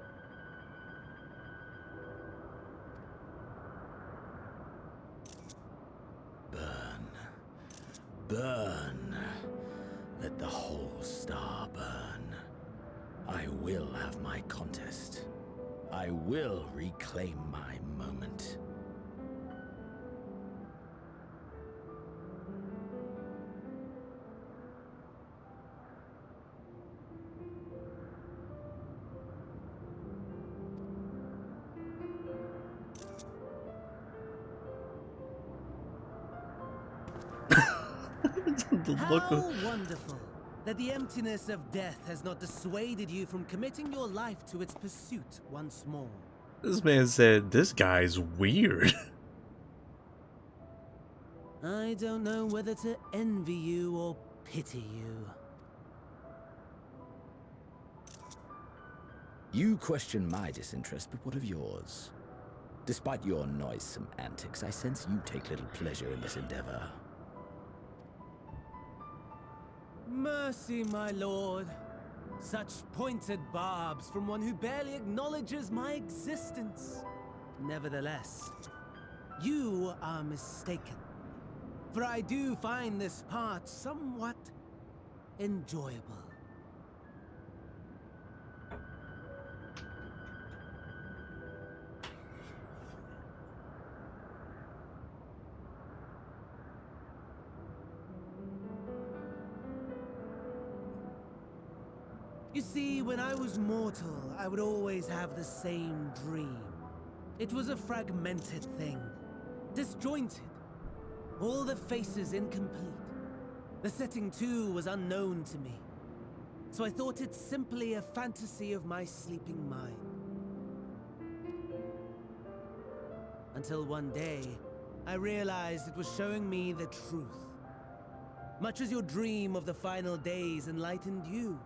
Burn. Let the whole star burn. I will have my contest. I will reclaim my moment. How wonderful that the emptiness of death has not dissuaded you from committing your life to its pursuit once more. This man said, this guy's weird. I don't know whether to envy you or pity you. You question my disinterest, but what of yours? Despite your noisome antics, I sense you take little pleasure in this endeavor. Mercy, my lord. Such pointed barbs from one who barely acknowledges my existence. Nevertheless, you are mistaken. For I do find this part somewhat enjoyable. You see, when I was mortal, I would always have the same dream. It was a fragmented thing, disjointed. All the faces incomplete. The setting too was unknown to me. So I thought it simply a fantasy of my sleeping mind. Until one day, I realized it was showing me the truth. Much as your dream of the final days enlightened you.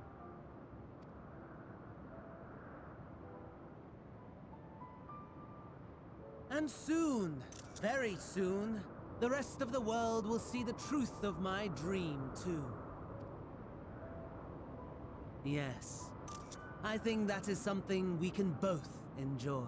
And soon, very soon, the rest of the world will see the truth of my dream, too. Yes, I think that is something we can both enjoy.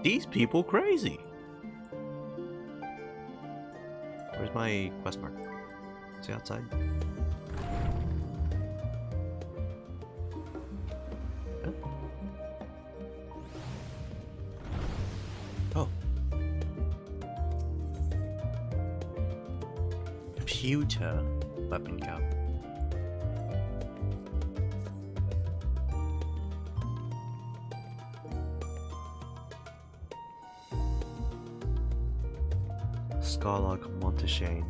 These people crazy. Where's my quest mark? Is he outside? Huh? Oh. Computer weapon count. Scarlock Monteshane.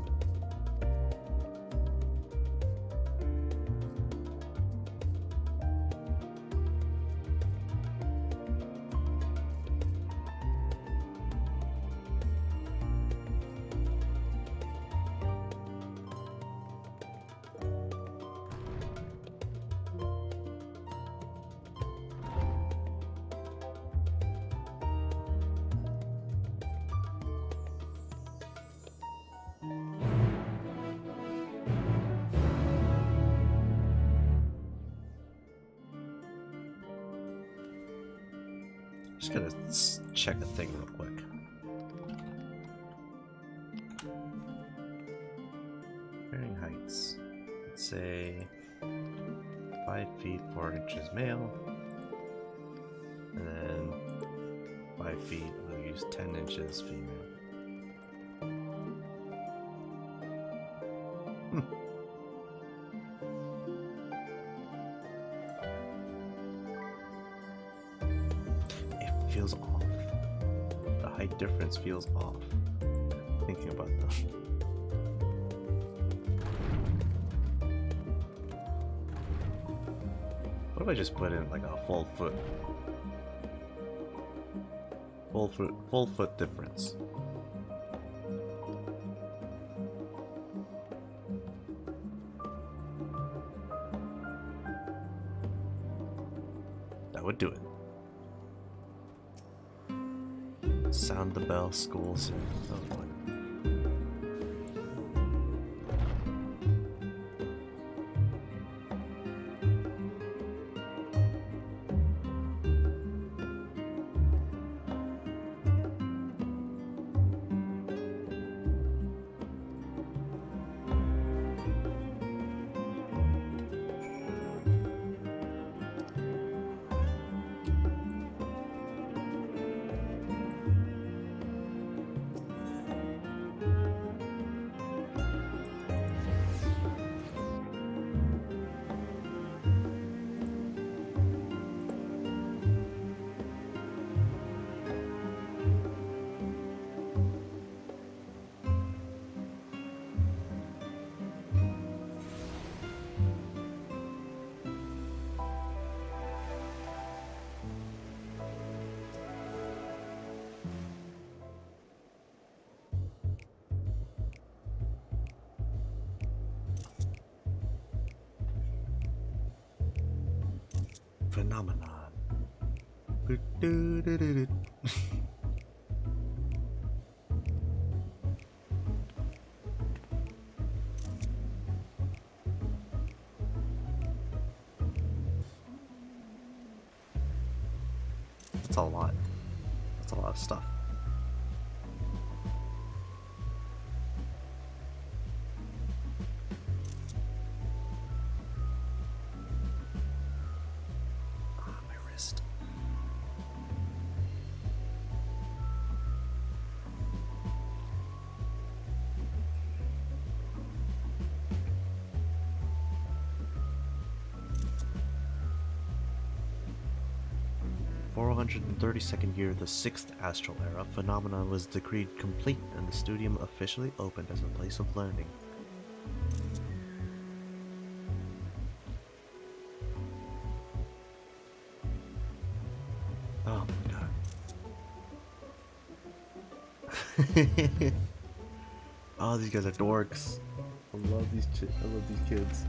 Just gotta check a thing real quick. Varying heights. Let's say 5 feet 4 inches male, and then 5 feet. We'll use 10 inches female. Feels off. The height difference feels off. Thinking about that. What if I just put in like a full foot difference? That would do it. Sound the bell, school soon. Oh boy. Phenomenon. That's a lot. That's a lot of stuff. Ah, my wrist. 432nd year of the 6th Astral Era, Phenomena was decreed complete and the studium officially opened as a place of learning. Oh my god. Oh, these guys are dorks. I love these kids.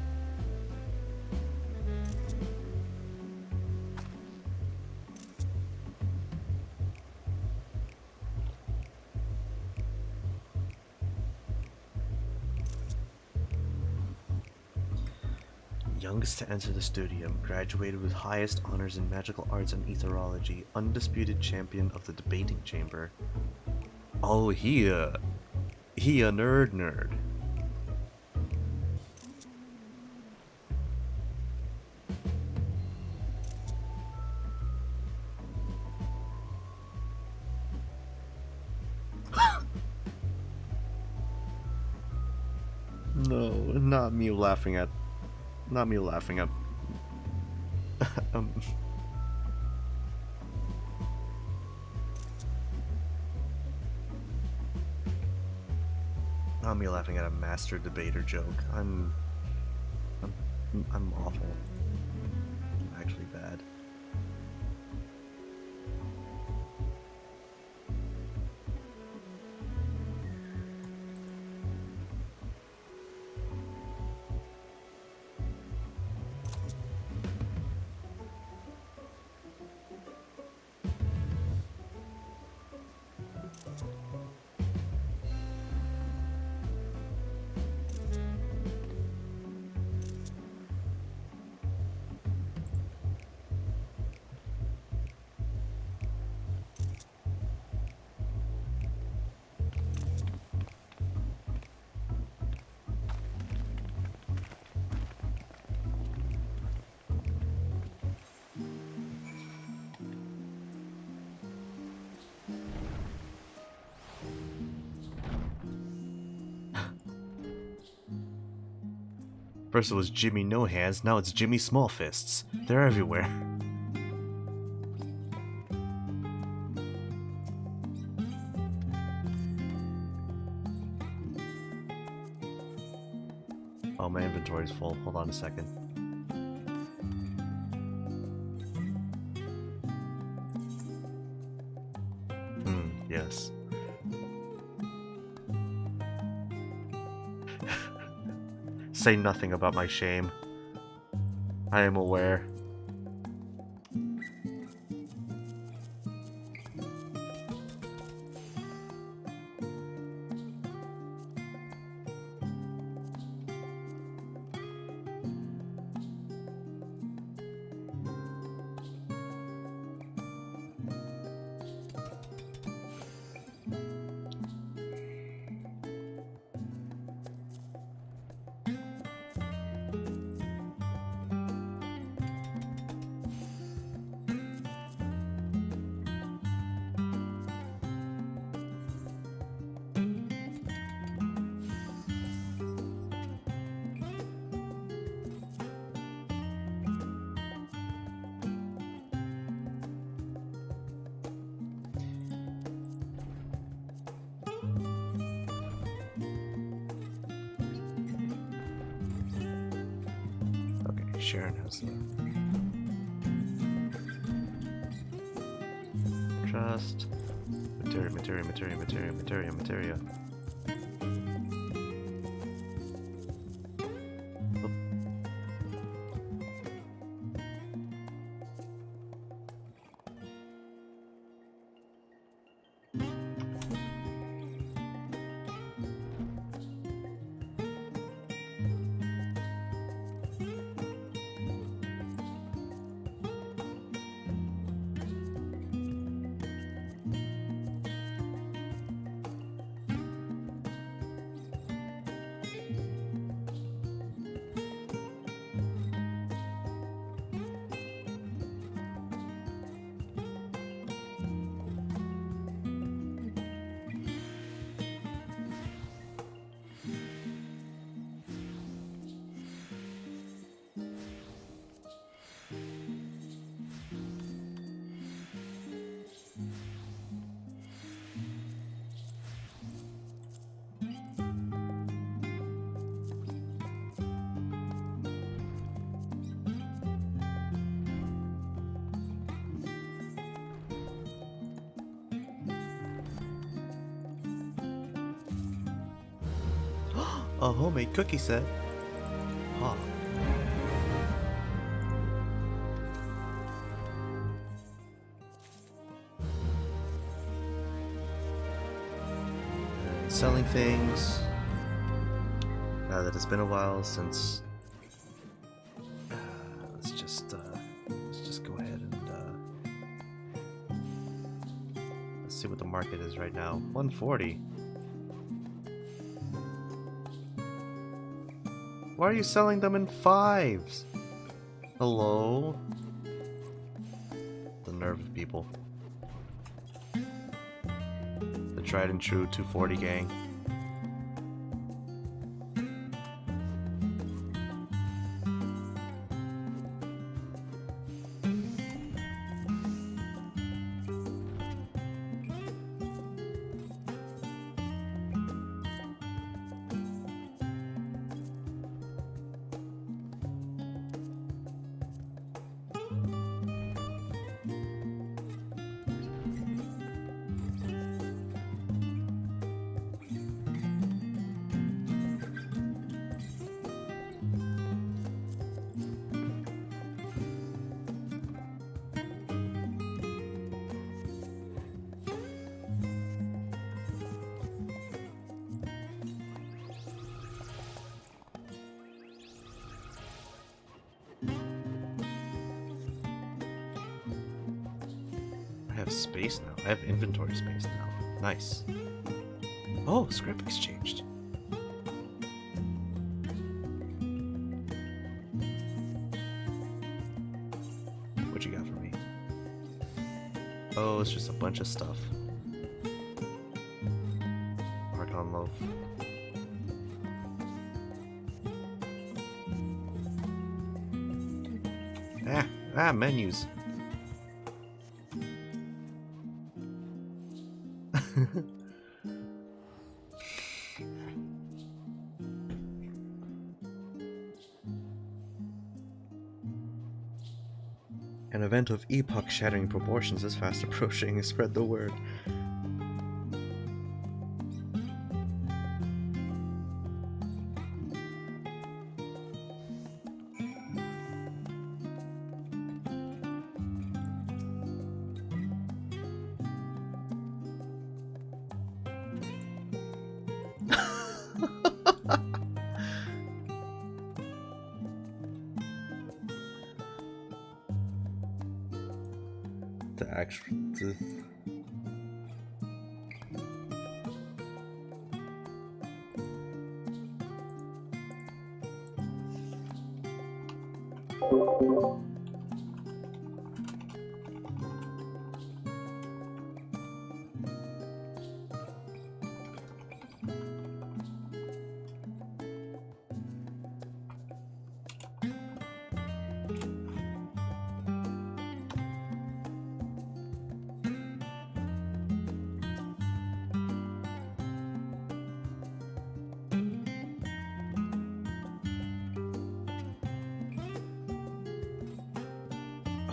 Youngest to enter the studium, graduated with highest honors in magical arts and etherology, undisputed champion of the debating chamber. Oh, he a nerd. No, not me laughing at. Not me laughing at. Not me laughing at a master debater joke. I'm awful. I'm actually bad. First it was Jimmy No Hands, now it's Jimmy Small Fists. They're everywhere. Oh, my inventory's full. Hold on a second. Yes. Say nothing about my shame. I am aware. Sharon has the trust. Materia. A homemade cookie set. Huh. And selling things. Now that it's been a while since. Let's just go ahead and let's see what the market is right now. 140. Why are you selling them in 5s? Hello? The nerve of people. The tried and true 240 gang. I have space now. I have inventory space now. Nice. Oh, script exchanged. What you got for me? Oh, it's just a bunch of stuff. Archon loaf. Menus. An event of epoch-shattering proportions is fast approaching. Spread the word. The actual.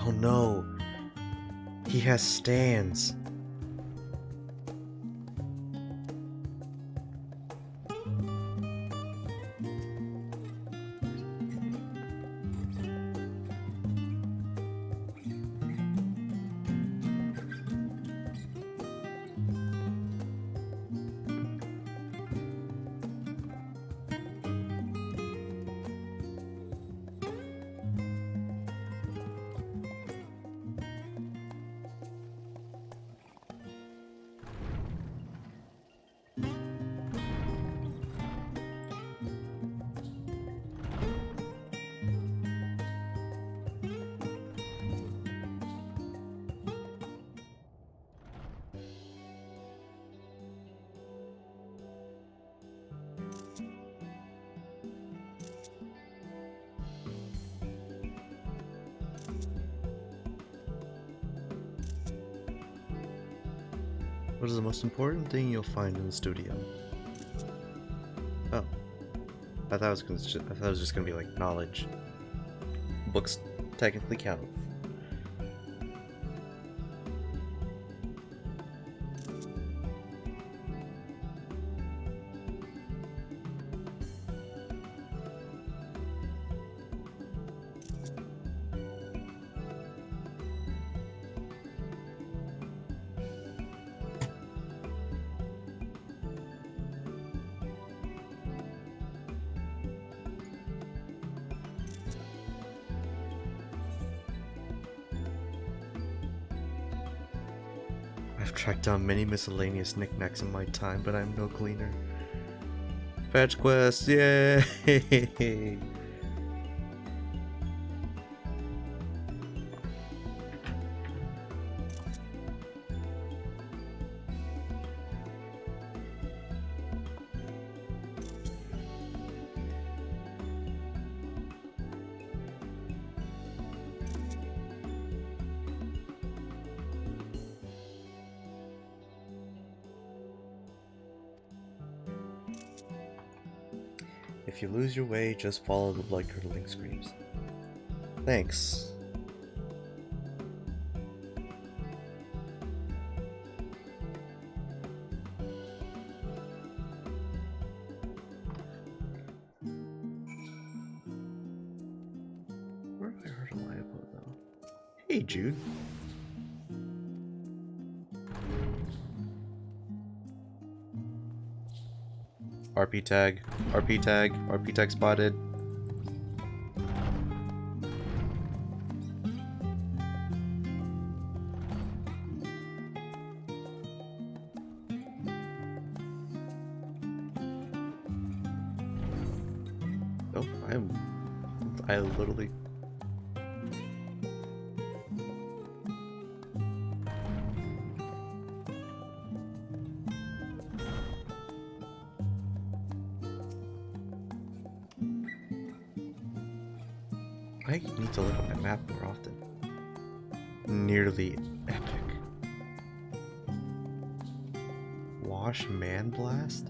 Oh no, he has stands. What is the most important thing you'll find in the studio? Oh, I thought it was just gonna be like knowledge. Books technically count. I've tracked down many miscellaneous knickknacks in my time, but I'm no cleaner. Fetch quest, yay! If you lose your way, just follow the blood-curdling screams. Thanks. Where have I heard a lie about though? Hey, Jude. RP tag, RP tag, RP tag spotted. Oh, I literally. I need to look at my map more often. Nearly epic. Wash Man Blast?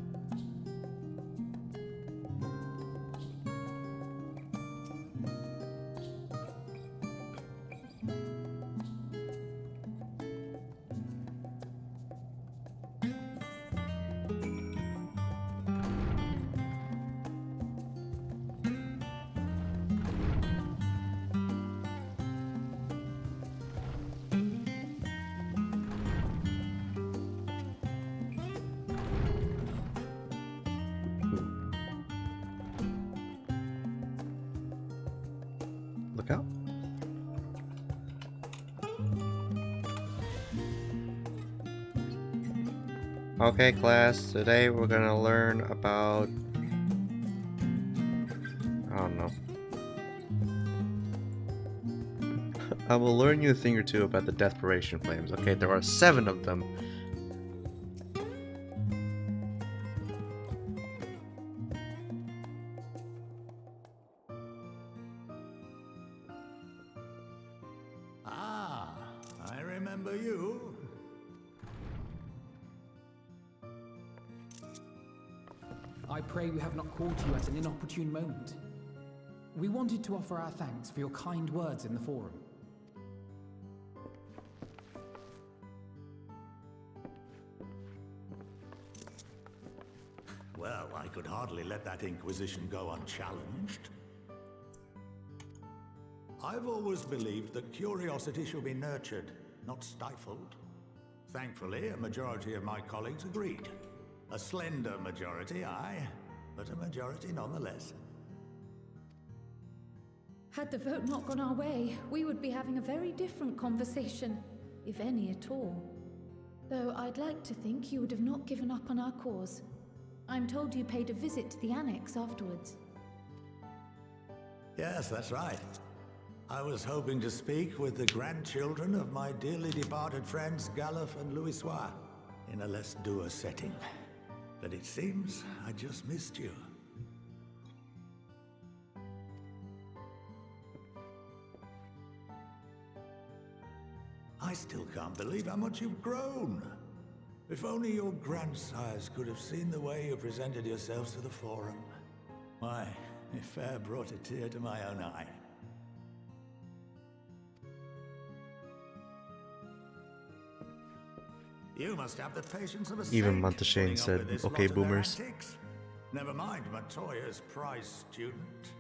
Look out. Okay, class, today we're gonna learn about... I don't know. I will learn you a thing or two about the Desperation Flames. Okay, there are 7 of them. Ah, I remember you. I pray we have not caught you at an inopportune moment. We wanted to offer our thanks for your kind words in the forum. Well, I could hardly let that Inquisition go unchallenged. I've always believed that curiosity should be nurtured, not stifled. Thankfully, a majority of my colleagues agreed. A slender majority, aye, but a majority nonetheless. Had the vote not gone our way, we would be having a very different conversation, if any at all. Though I'd like to think you would have not given up on our cause. I'm told you paid a visit to the Annex afterwards. Yes, that's right. I was hoping to speak with the grandchildren of my dearly departed friends Galuf and Louisoix in a less dour setting. But it seems I just missed you. I still can't believe how much you've grown. If only your grandsires could have seen the way you presented yourselves to the Forum. Why, it fair brought a tear to my own eye. You must have the patience of a Even saint, Monteshane putting up said, with this "Okay, lot of their boomers." antics. Never mind Matoya's prize student.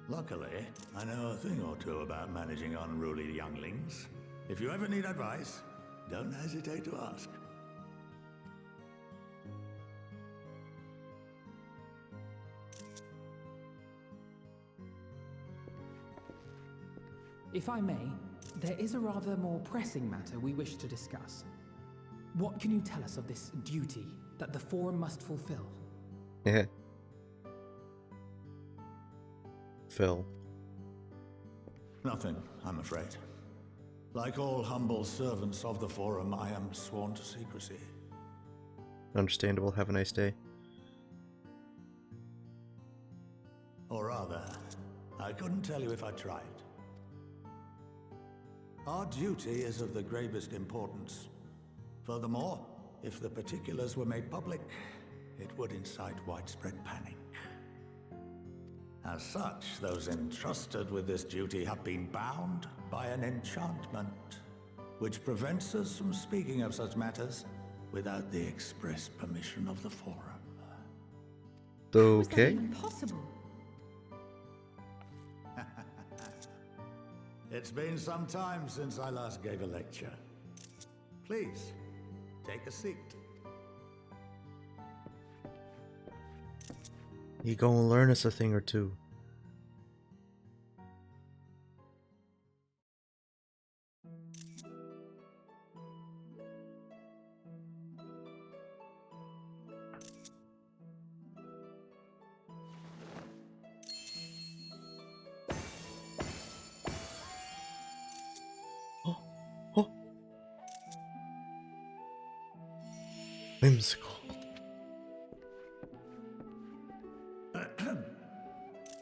Luckily, I know a thing or two about managing unruly younglings. If you ever need advice, don't hesitate to ask. If I may, there is a rather more pressing matter we wish to discuss. What can you tell us of this duty that the Forum must fulfill? Yeah. Phil. Nothing, I'm afraid. Like all humble servants of the Forum, I am sworn to secrecy. Understandable. Have a nice day. Or rather, I couldn't tell you if I tried. Our duty is of the gravest importance. Furthermore, if the particulars were made public, it would incite widespread panic. As such, those entrusted with this duty have been bound by an enchantment, which prevents us from speaking of such matters without the express permission of the Forum. Okay. Impossible. It's been some time since I last gave a lecture. Please, take a seat. You gonna learn us a thing or two. Whimsical.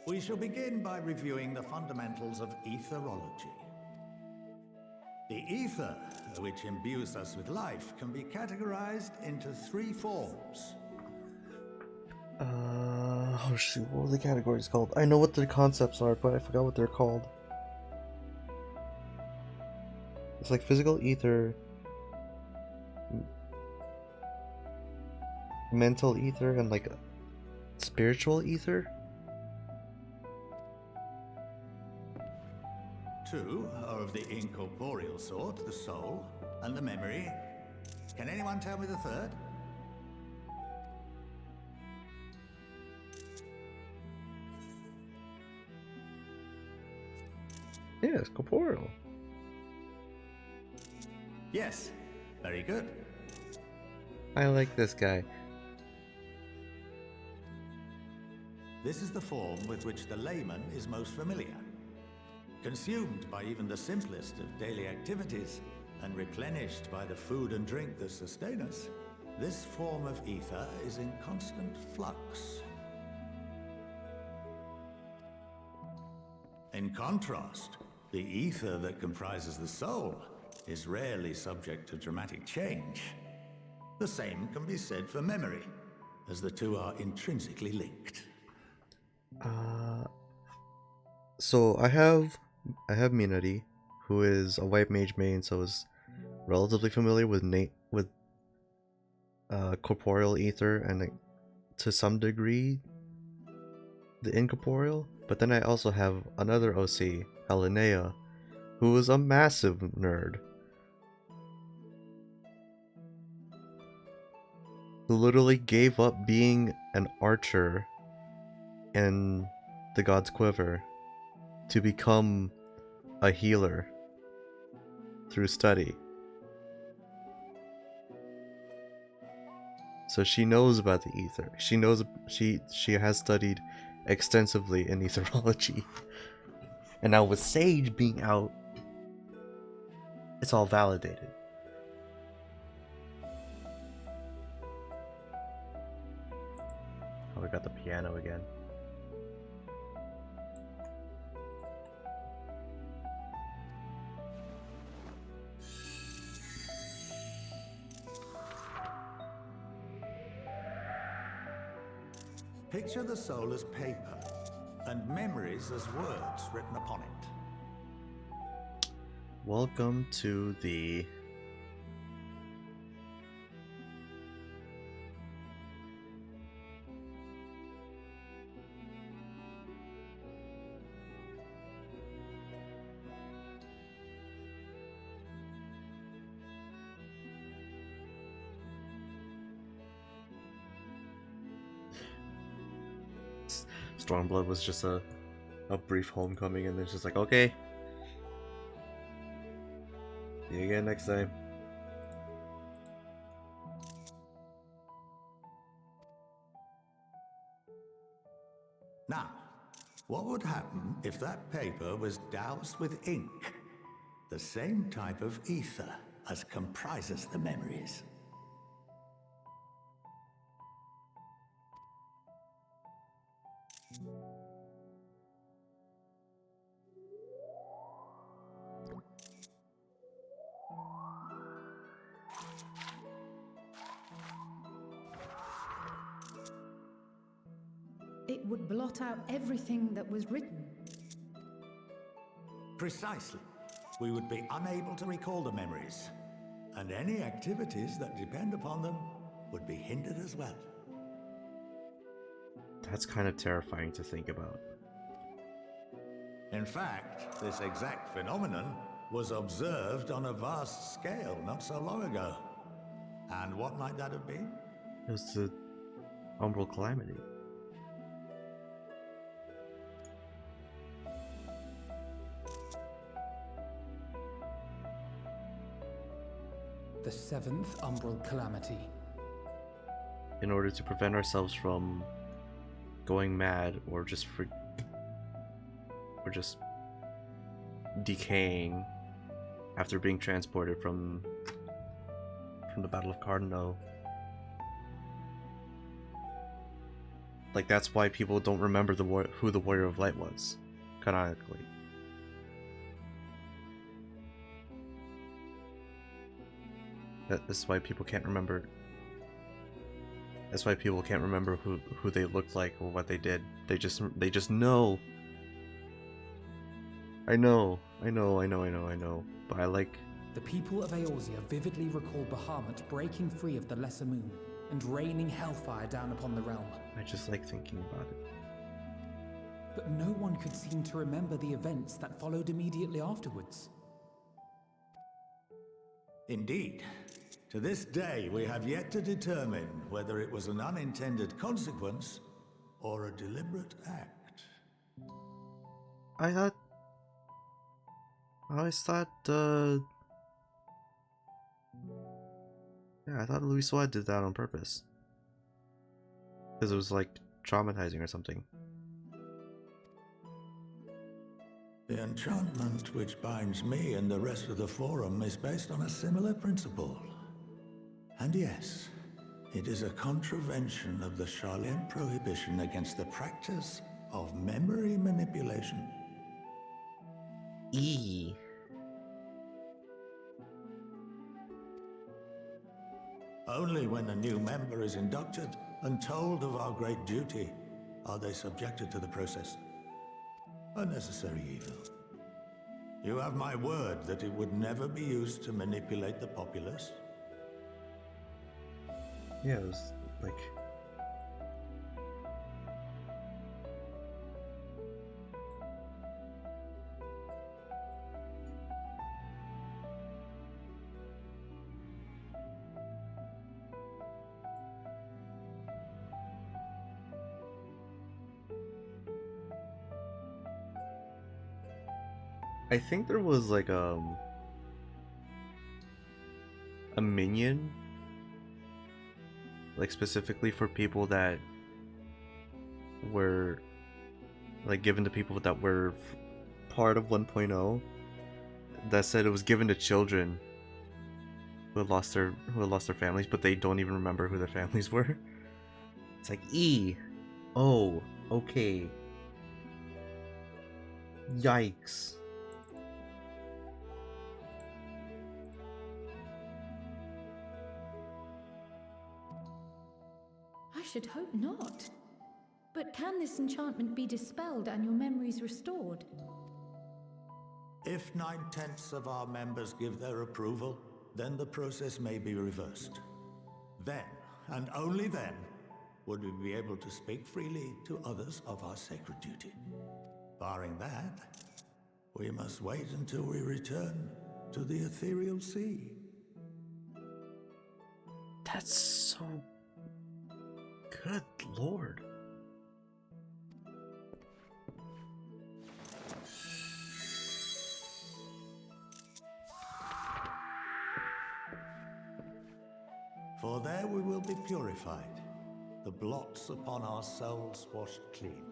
We shall begin by reviewing the fundamentals of etherology. The ether, which imbues us with life, can be categorized into 3 forms. Oh shoot, what were the categories called? I know what the concepts are, but I forgot what they're called. It's like physical ether, mental ether, and like spiritual ether. 2 are of the incorporeal sort, the soul and the memory. Can anyone tell me the third? Yes, corporeal. Yes, very good. I like this guy. This is the form with which the layman is most familiar. Consumed by even the simplest of daily activities, and replenished by the food and drink that sustain us, this form of ether is in constant flux. In contrast, the ether that comprises the soul is rarely subject to dramatic change. The same can be said for memory, as the two are intrinsically linked. So I have Minari, who is a white mage main, so is relatively familiar with corporeal ether and like, to some degree the incorporeal. But then I also have another OC, Helenea, who is a massive nerd, who literally gave up being an archer in the God's Quiver to become a healer through study. So she knows about the ether. She knows she has studied extensively in etherology. And now with Sage being out, it's all validated. Oh, we got the piano again. Picture the soul as paper, and memories as words written upon it. Welcome to the Stormblood was just a brief homecoming, and it's just like, okay, See you again next time. Now, what would happen if that paper was doused with ink? The same type of ether as comprises the memories. It would blot out everything that was written. Precisely. We would be unable to recall the memories, and any activities that depend upon them would be hindered as well. That's kind of terrifying to think about. In fact, this exact phenomenon was observed on a vast scale not so long ago. And what might that have been? It was the Umbral Calamity. The 7th Umbral Calamity. In order to prevent ourselves from going mad or just decaying after being transported from the Battle of Cardinal. Like, that's why people don't remember who the Warrior of Light was, canonically. That's why people can't remember. That's why people can't remember who they looked like or what they did. They just know. I know. But I like. The people of Eorzea vividly recall Bahamut breaking free of the Lesser Moon and raining hellfire down upon the realm. I just like thinking about it. But no one could seem to remember the events that followed immediately afterwards. Indeed. To this day, we have yet to determine whether it was an unintended consequence or a deliberate act. I always thought, yeah, I thought Louis Suarez did that on purpose. Because it was, like, traumatizing or something. The enchantment which binds me and the rest of the Forum is based on a similar principle. And yes, it is a contravention of the Charlian prohibition against the practice of memory manipulation. Only when a new member is inducted and told of our great duty are they subjected to the process. A necessary evil. You have my word that it would never be used to manipulate the populace. Yeah, it was like. I think there was like a minion, like specifically for people that were like given to people that were part of 1.0, that said it was given to children who had lost their families, but they don't even remember who their families were. It's like, oh, okay, yikes. I should hope not. But can this enchantment be dispelled and your memories restored? If 9/10 of our members give their approval, then the process may be reversed. Then, and only then, would we be able to speak freely to others of our sacred duty. Barring that, we must wait until we return to the ethereal sea. That's so... Good lord. For there we will be purified, the blots upon our souls washed clean.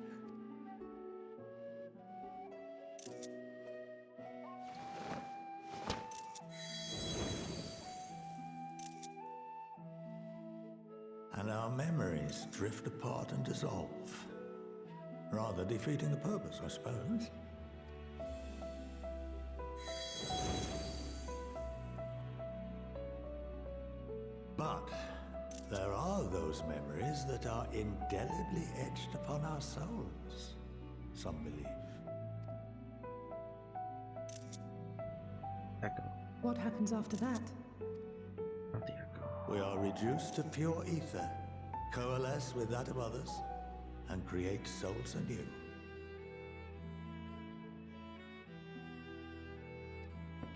And our memories drift apart and dissolve, rather defeating the purpose, I suppose. But there are those memories that are indelibly etched upon our souls, some believe. Echo. What happens after that? Not the echo. We are reduced to pure ether, coalesce with that of others, and create souls anew.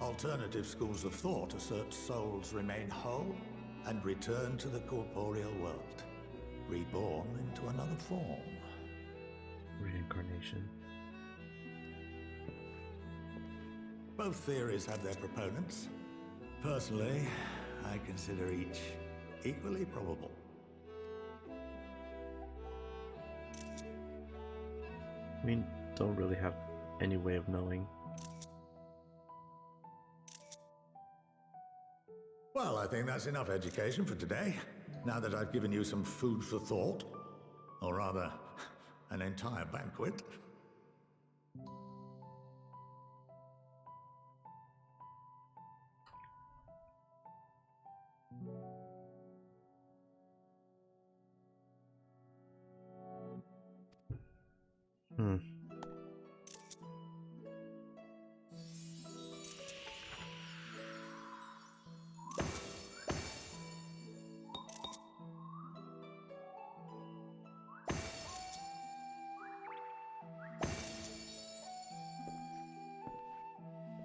Alternative schools of thought assert souls remain whole and return to the corporeal world, reborn into another form. Reincarnation. Both theories have their proponents. Personally, I consider each equally probable. We don't really have any way of knowing. Well, I think that's enough education for today, now that I've given you some food for thought. Or rather, an entire banquet.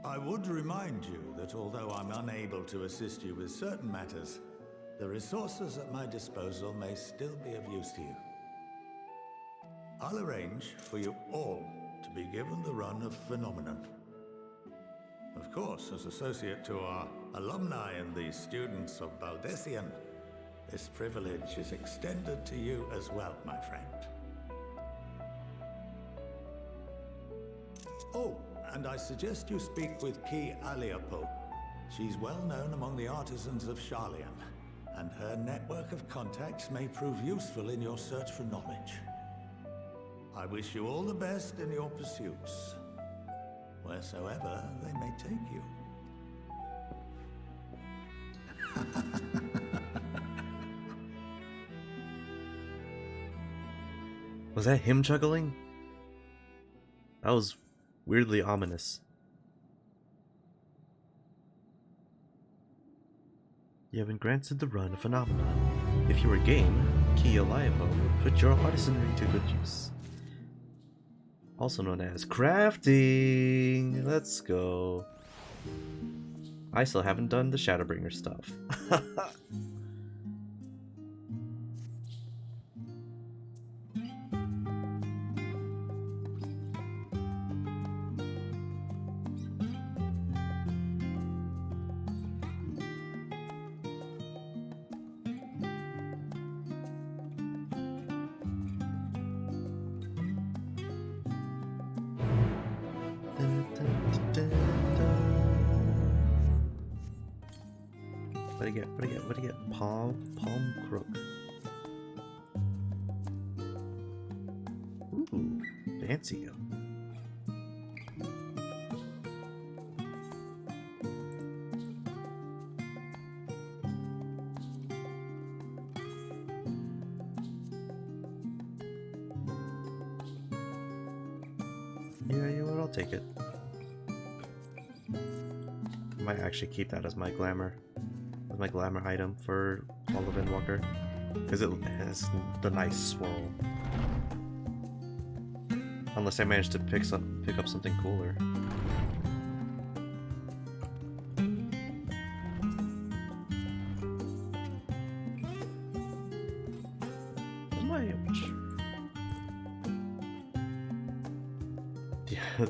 I would remind you that although I'm unable to assist you with certain matters, the resources at my disposal may still be of use to you. I'll arrange for you all to be given the run of Phenomenon. Of course, as associate to our alumni and the students of Baldessian, this privilege is extended to you as well, my friend. Oh, and I suggest you speak with Ki Aliapo. She's well known among the artisans of Sharlayan, and her network of contacts may prove useful in your search for knowledge. I wish you all the best in your pursuits, wheresoever they may take you. Was that him chuckling? That was weirdly ominous. You have been granted the run of Phenomenon. If you were game, Ki Aliapo would put your artisanry to good use. Also known as crafting. Let's go. I still haven't done the Shadowbringer stuff. What do you get? Palm crook. Ooh, fancy. Yeah, you know what? I'll take it. Might actually keep that as my glamour. My glamour item for all of Endwalker, because it has the nice swirl. Unless I manage to pick up something cooler.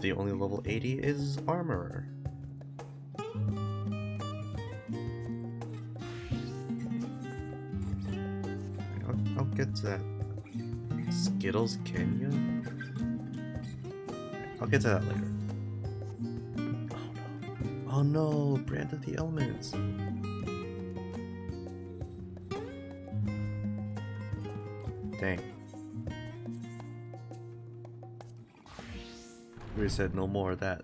The only level 80 is Armorer. get to that Skittles Canyon? I'll get to that later. Oh no, Brand of the Elements. Dang. We said no more of that.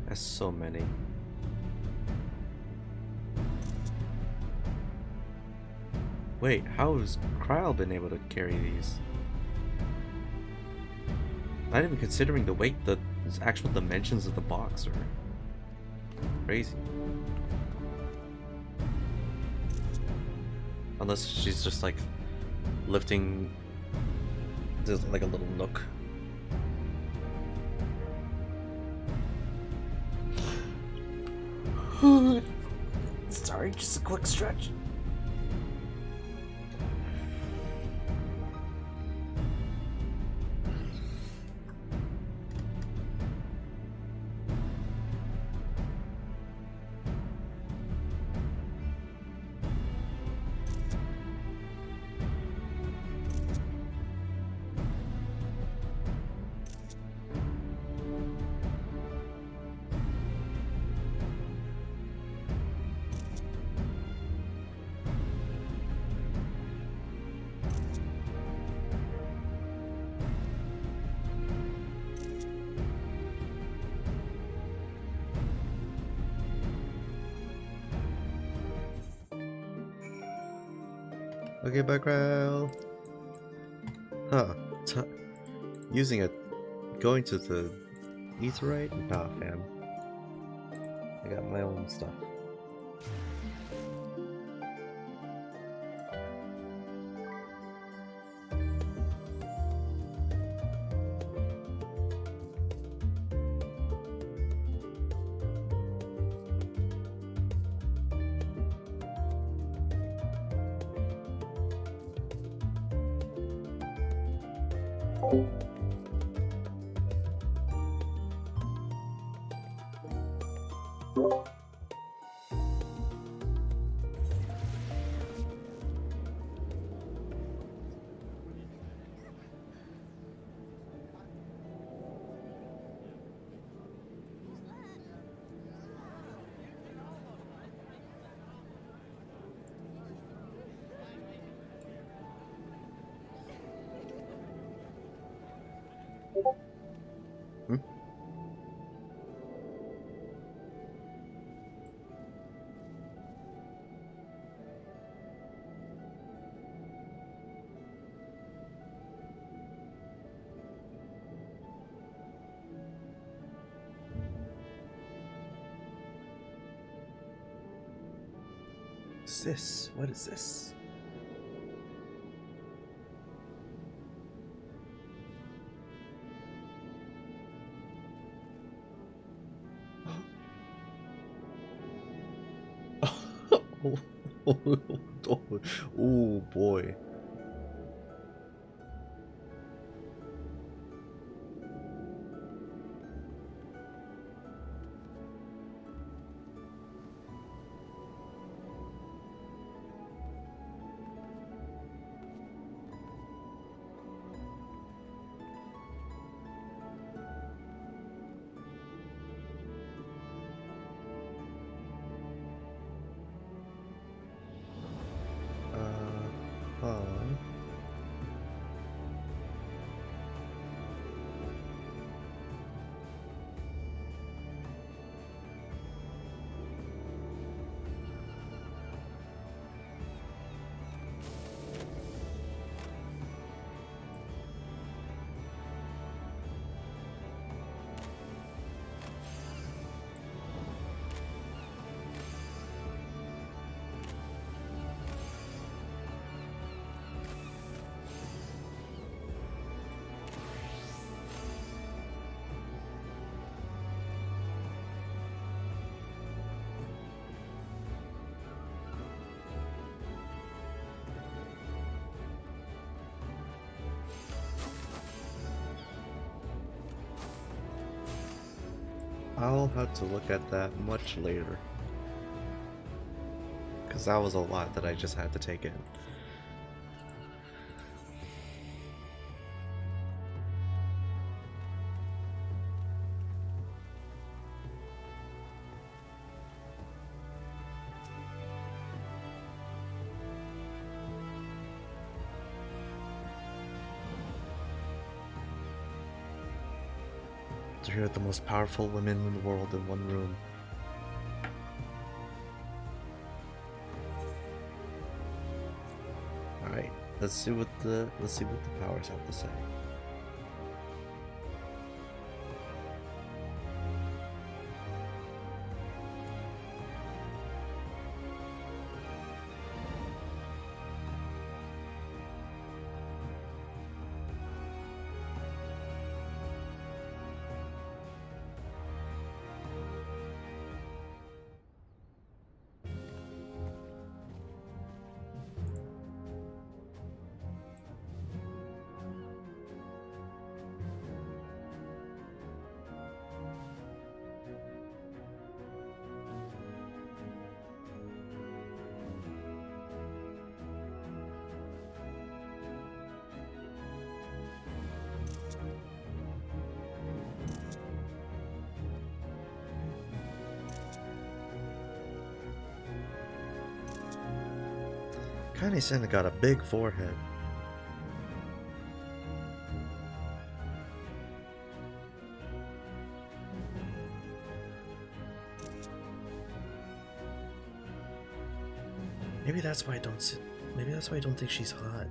That's so many. Wait, how has Kryl been able to carry these? Not even considering the weight, the actual dimensions of the box are crazy. Unless she's just like lifting like a little nook. Sorry, just a quick stretch. Okay, background. Huh. Using it. Going to the Etherite? Nah, fam. I got my own stuff. is this? What is this? Oh boy. I'll have to look at that much later. Because that was a lot that I just had to take in. Three of the most powerful women in the world in one room. Alright, let's see what the powers have to say. Kane-san got a big forehead. Maybe that's why I don't sit. Maybe that's why I don't think she's hot.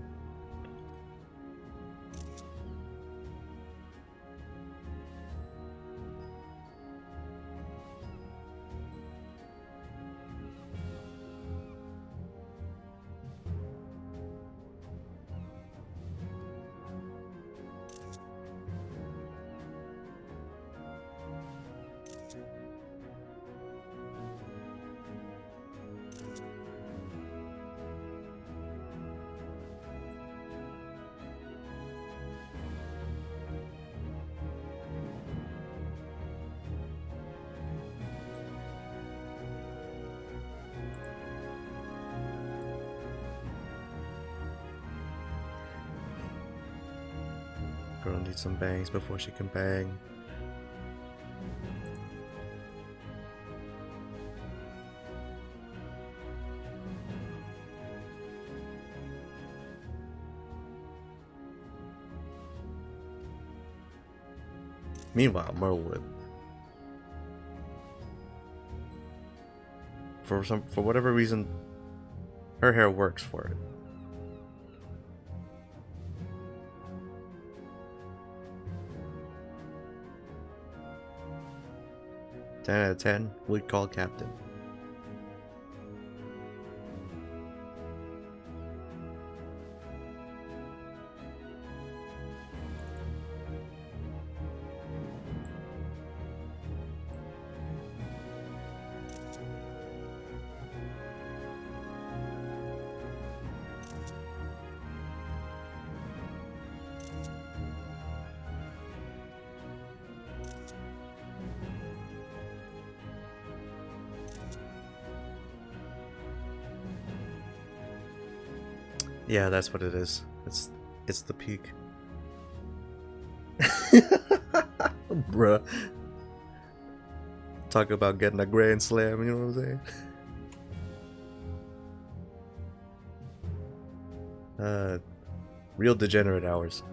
Girl needs some bangs before she can bang. Meanwhile, Merlewood, for whatever reason, her hair works for it. Ten out of 10 would call captain. Yeah, that's what it is. It's the peak. Bruh. Talk about getting a grand slam, you know what I'm saying? Real degenerate hours.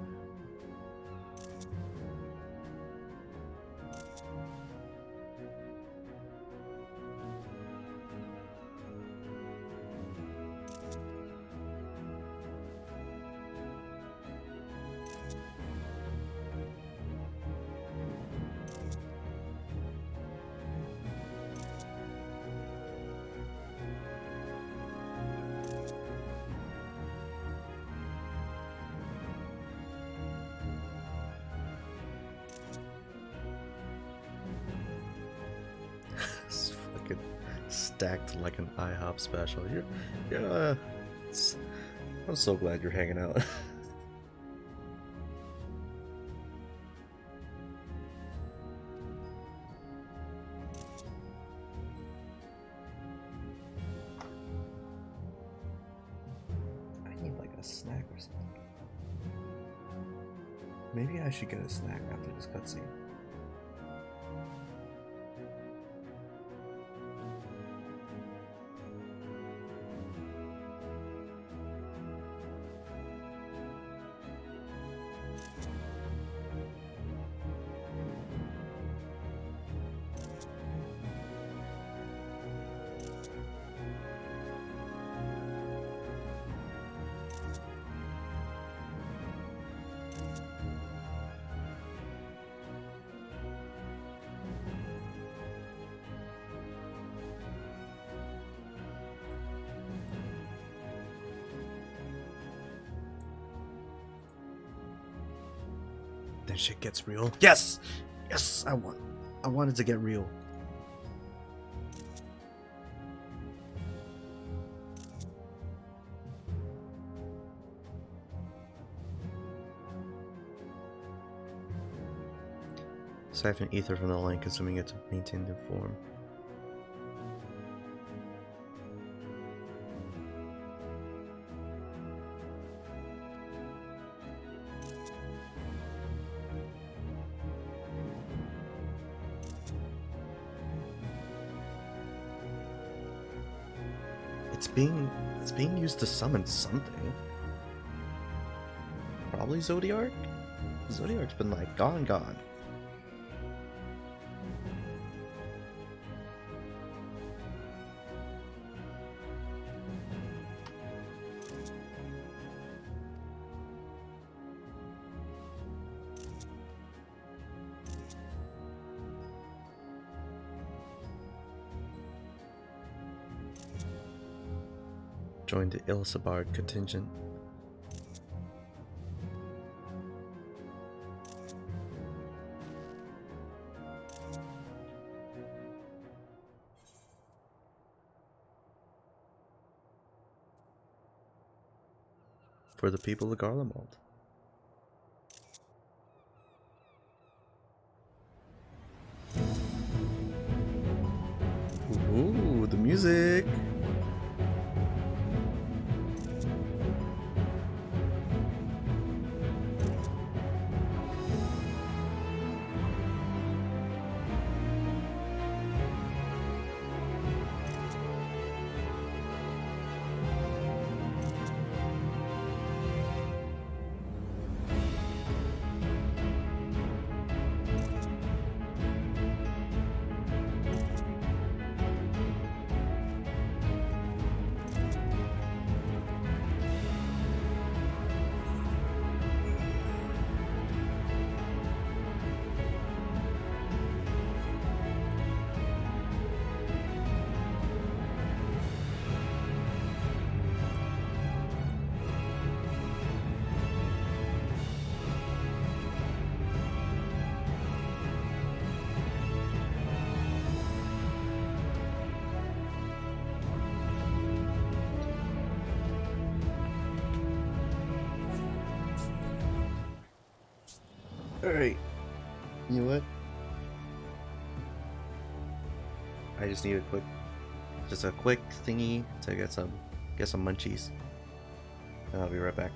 It's fucking stacked like an IHOP special. I'm so glad you're hanging out. I need like a snack or something. Maybe I should get a snack after this cutscene. Then shit gets real. Yes! Yes! I wanted to get real. Siphon ether from the line, consuming it to maintain the form. It's being used to summon something. Probably Zodiark? Zodiark's been like gone. Join the Ilsabard contingent. For the people of Garlemald. Ooh, the music! Alright. You know what? I just need a quick thingy to get some munchies. and I'll be right back.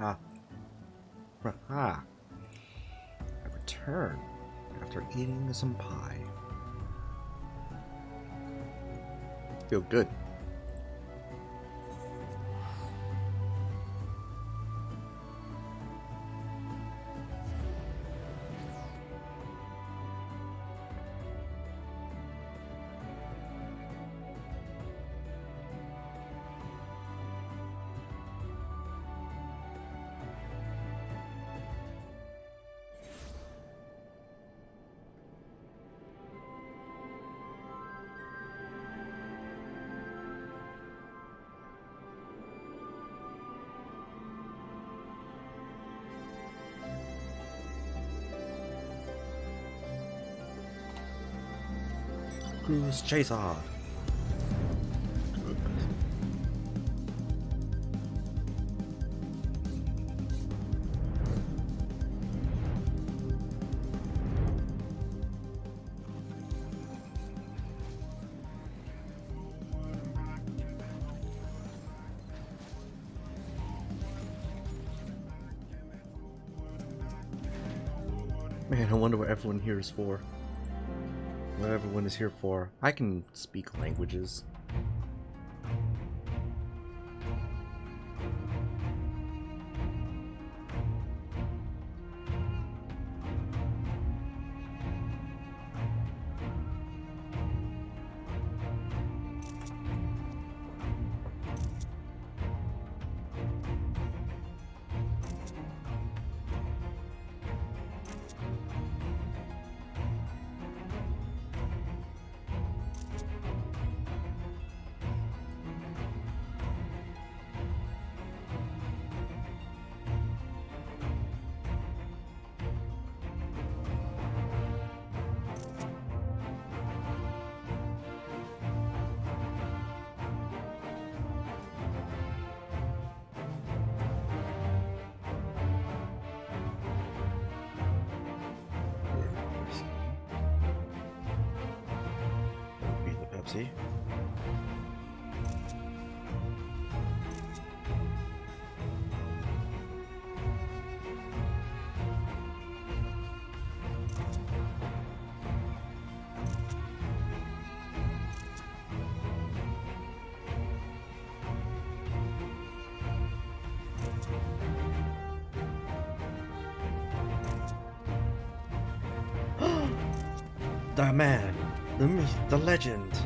Ah. Ah. I return after eating some pie. Feel good. Cruise Chaser. Man, I wonder what everyone here is for. What everyone is here for. I can speak languages. See? The man, the myth, the legend.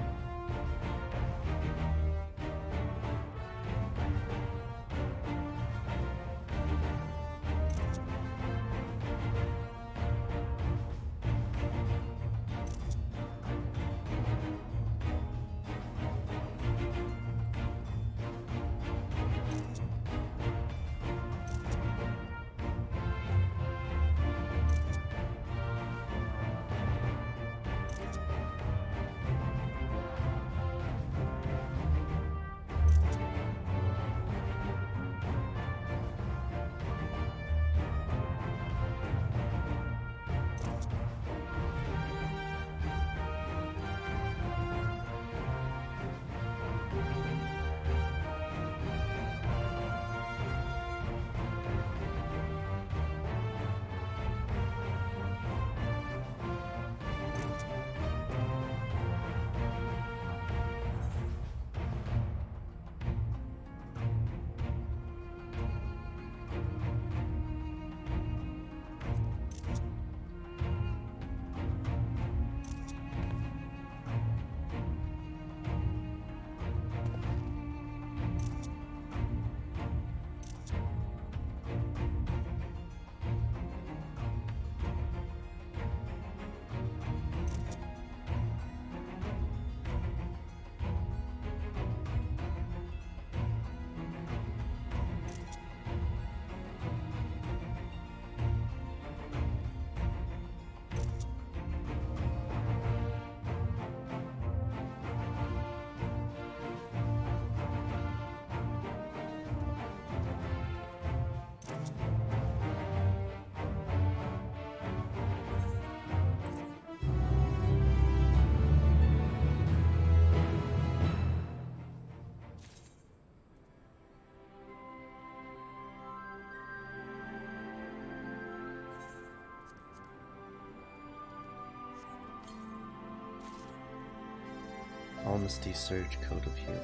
Almasty Surge Coat of Healing.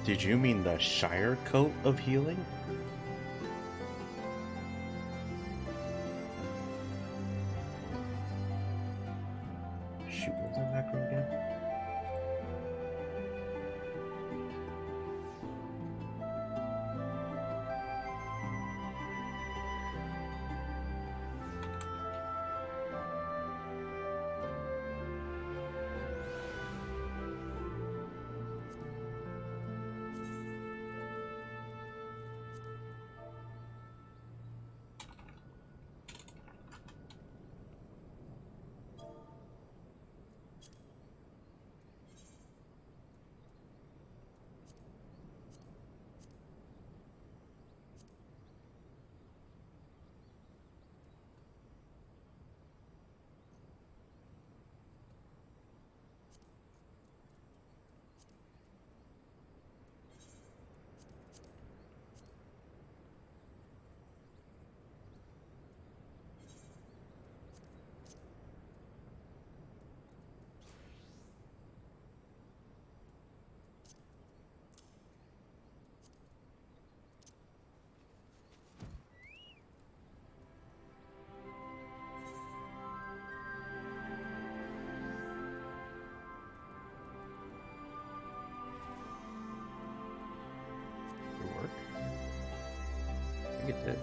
Did you mean the Shire Coat of Healing? Shoot, what was that macro again? I think it did.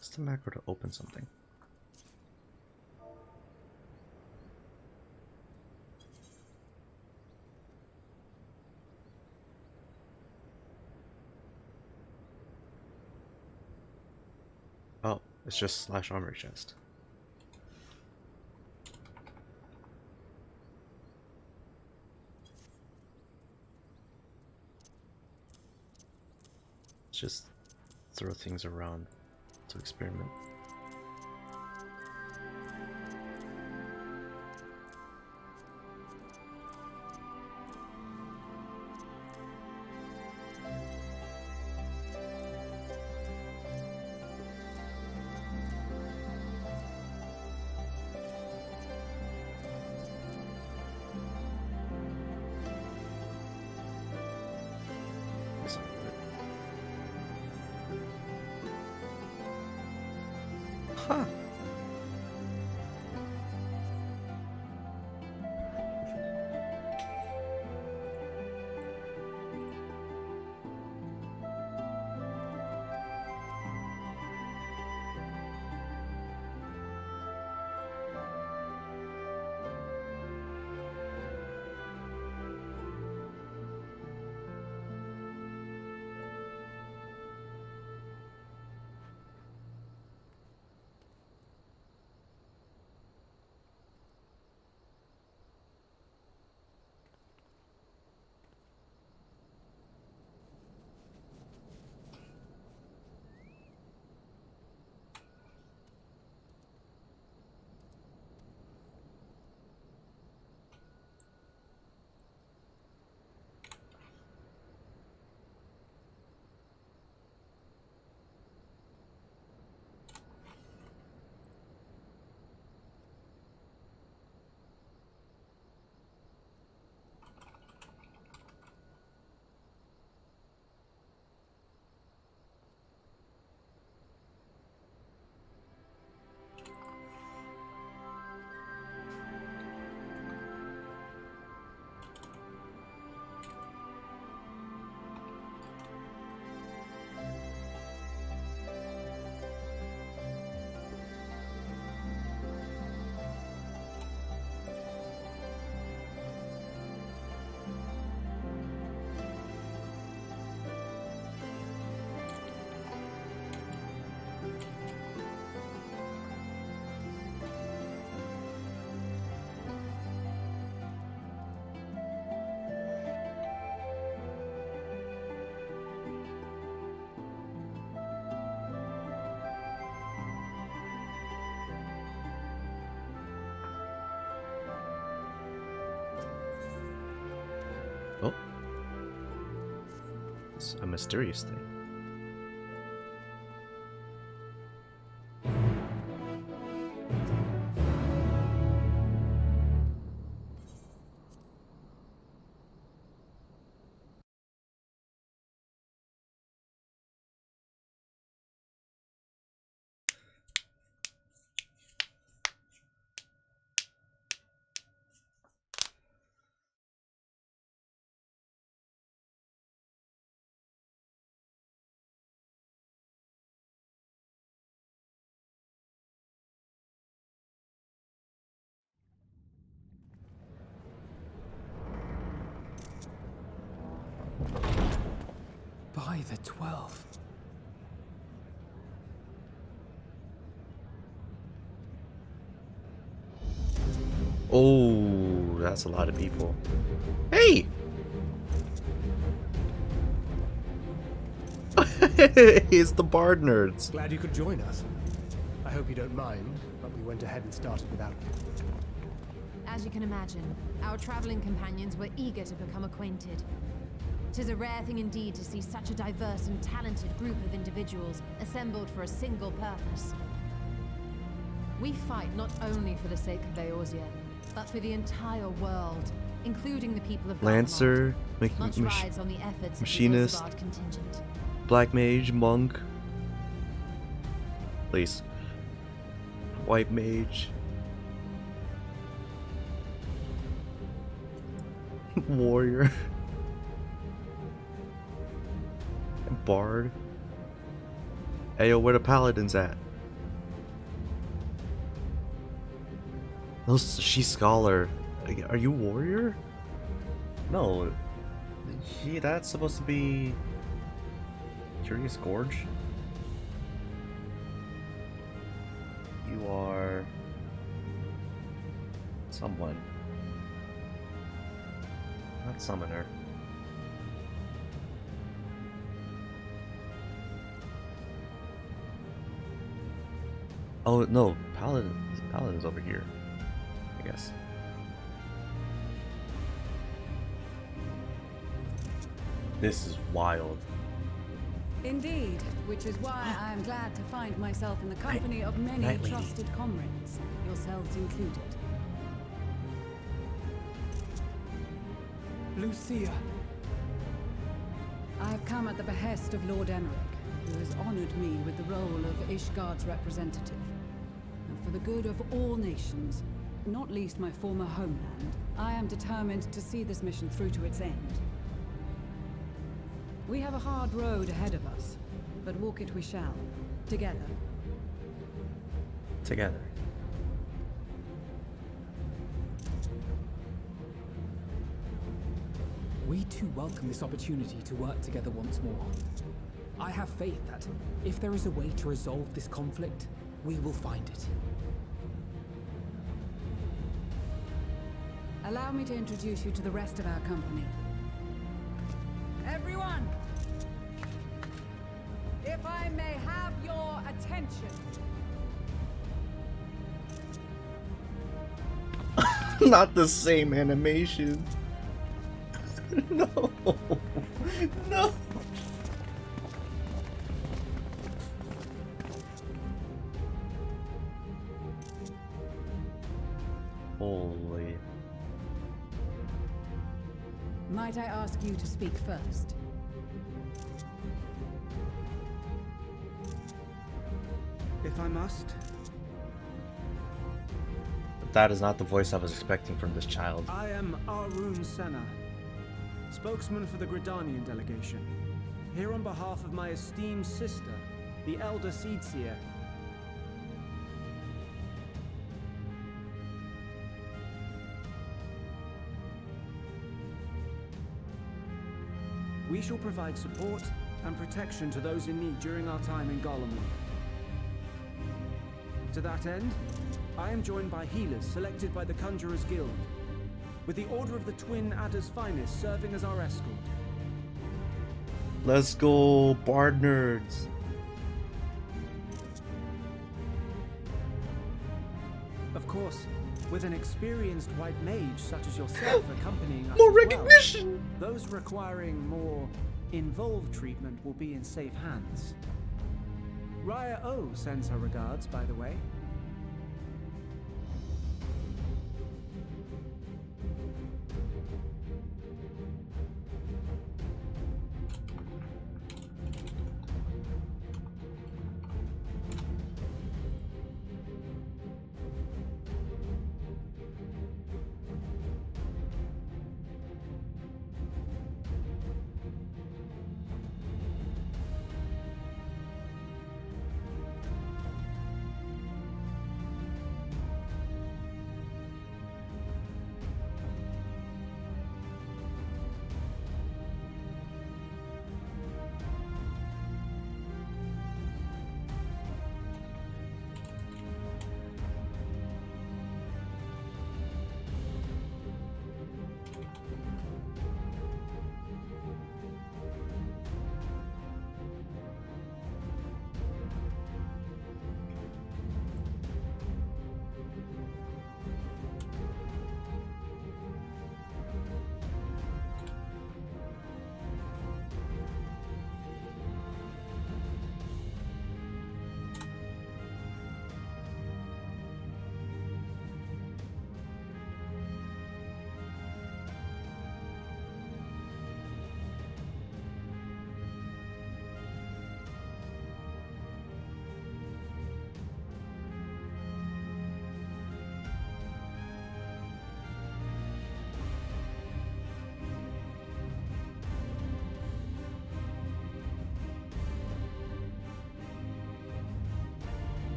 What's the macro to open something? Oh, it's just slash armor chest. Just throw things around to experiment. Huh. It's a mysterious thing. By the 12. Oh, that's a lot of people. Hey! It's the Bard Nerds. Glad you could join us. I hope you don't mind, but we went ahead and started without you. As you can imagine, our traveling companions were eager to become acquainted. 'Tis a rare thing indeed to see such a diverse and talented group of individuals assembled for a single purpose. We fight not only for the sake of Eorzea, but for the entire world, including the people of Lancer, Much rides on the efforts machinist, of the Isengard contingent. Black Mage, Monk. Please. White Mage. Warrior. Bard. Ayo, where the paladins at? She's scholar. Are you warrior? No. That's supposed to be Curious Gorge. You are someone. Not summoner. Oh no, Paladin's over here, I guess. This is wild. Indeed, which is why I am glad to find myself in the company of many trusted comrades, yourselves included. Lucia. I have come at the behest of Lord Emmerich, who has honored me with the role of Ishgard's representative. And for the good of all nations, not least my former homeland, I am determined to see this mission through to its end. We have a hard road ahead of us, but walk it we shall, together. Together. We too welcome this opportunity to work together once more. I have faith that, if there is a way to resolve this conflict, we will find it. Allow me to introduce you to the rest of our company. Everyone! If I may have your attention. Not the same animation. No. No. Holy. Might I ask you to speak first? If I must. That is not the voice I was expecting from this child. I am Arun Senna, spokesman for the Gridanian delegation, here on behalf of my esteemed sister, the Elder Seedseer. We shall provide support and protection to those in need during our time in Garlemald. To that end, I am joined by healers selected by the Conjurers Guild, with the Order of the Twin Adder's Finest serving as our escort. Let's go, Bard Nerds. Of course, with an experienced white mage such as yourself accompanying us More as recognition! well, those requiring more Involved treatment will be in safe hands. Raya O sends her regards, by the way.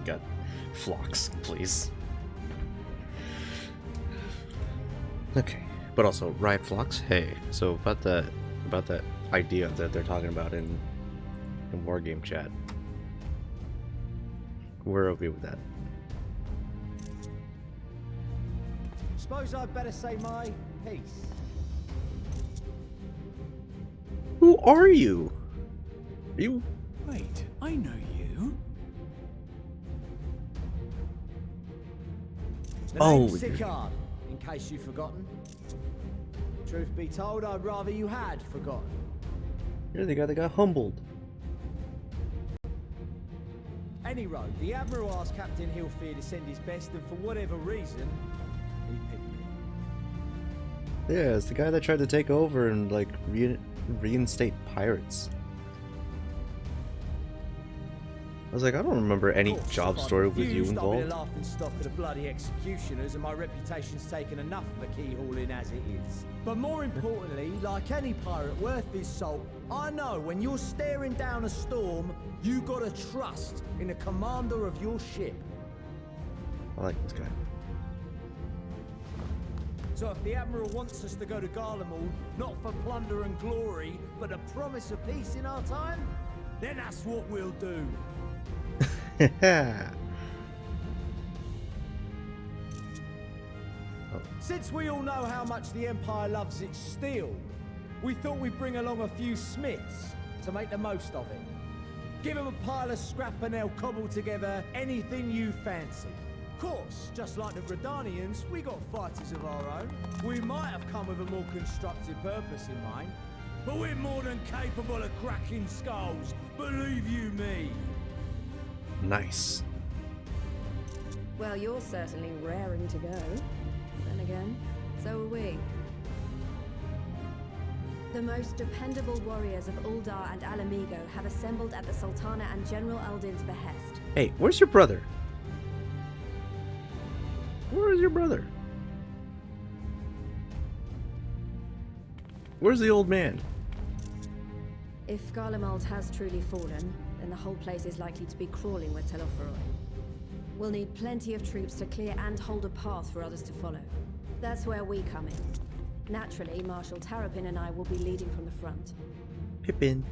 Got flocks, please. Okay, but also riot flocks. Hey, so about that idea that they're talking about in wargame chat. We're okay with that. Suppose I'd better say my piece. Who are you? Are you? Wait, I know you. The Oh, name's Sicard, in case you've forgotten. Truth be told, I'd rather you had forgotten. You're the guy that got humbled. Any road, the Admiral asked Captain Hillfear to send his best, and for whatever reason, he picked me. Yeah, it's the guy that tried to take over and like reinstate pirates. I was like, I don't remember any job story with you I've been a involved. laughing stock of the bloody executioners, and my reputation's taken enough of a keyhauling as it is. But more importantly, like any pirate worth his salt, I know when you're staring down a storm, you gotta trust in the commander of your ship. I like this guy. So if the Admiral wants us to go to Garlemald, not for plunder and glory, but a promise of peace in our time, then that's what we'll do. Since we all know how much the Empire loves its steel, we thought we'd bring along a few smiths to make the most of it. Give them a pile of scrap and they'll cobble together anything you fancy. Of course, just like the Gridanians, we got fighters of our own. We might have come with a more constructive purpose in mind, but we're more than capable of cracking skulls, believe you me. Nice. Well, you're certainly raring to go. Then again, so are we. The most dependable warriors of Uldar and Alamigo have assembled at the Sultana and General Aldin's behest. Hey, where's your brother? Where is your brother? Where's the old man? If Garlemald has truly fallen, then the whole place is likely to be crawling with Telophoroi. We'll need plenty of troops to clear and hold a path for others to follow. That's where we come in. Naturally, Marshal Terrapin and I will be leading from the front. Pippin.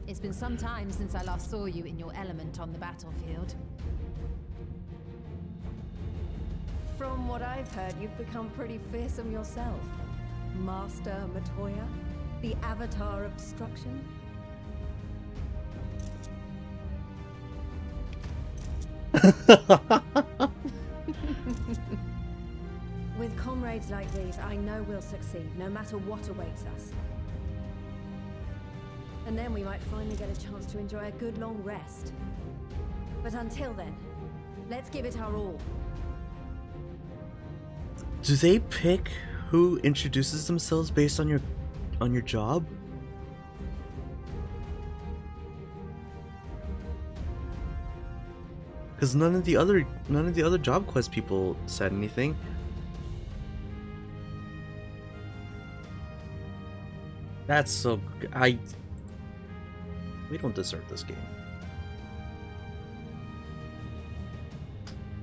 It's been some time since I last saw you in your element on the battlefield. From what I've heard, you've become pretty fearsome yourself. Master Matoya, the Avatar of Destruction. With comrades like these, I know we'll succeed, no matter what awaits us. And then we might finally get a chance to enjoy a good long rest. But until then, let's give it our all. Do they pick who introduces themselves based on your job? Because none of the other job quest people said anything. That's so we don't deserve this game.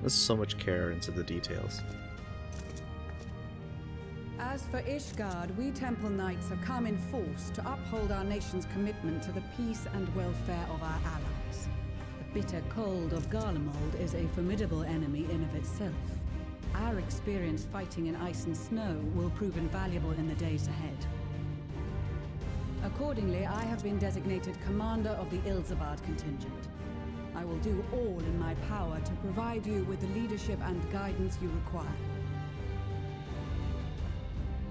There's so much care into the details. As for Ishgard, we Temple Knights have come in force to uphold our nation's commitment to the peace and welfare of our allies. The bitter cold of Garlemald is a formidable enemy in of itself. Our experience fighting in ice and snow will prove invaluable in the days ahead. Accordingly, I have been designated commander of the Ilzabard contingent. I will do all in my power to provide you with the leadership and guidance you require.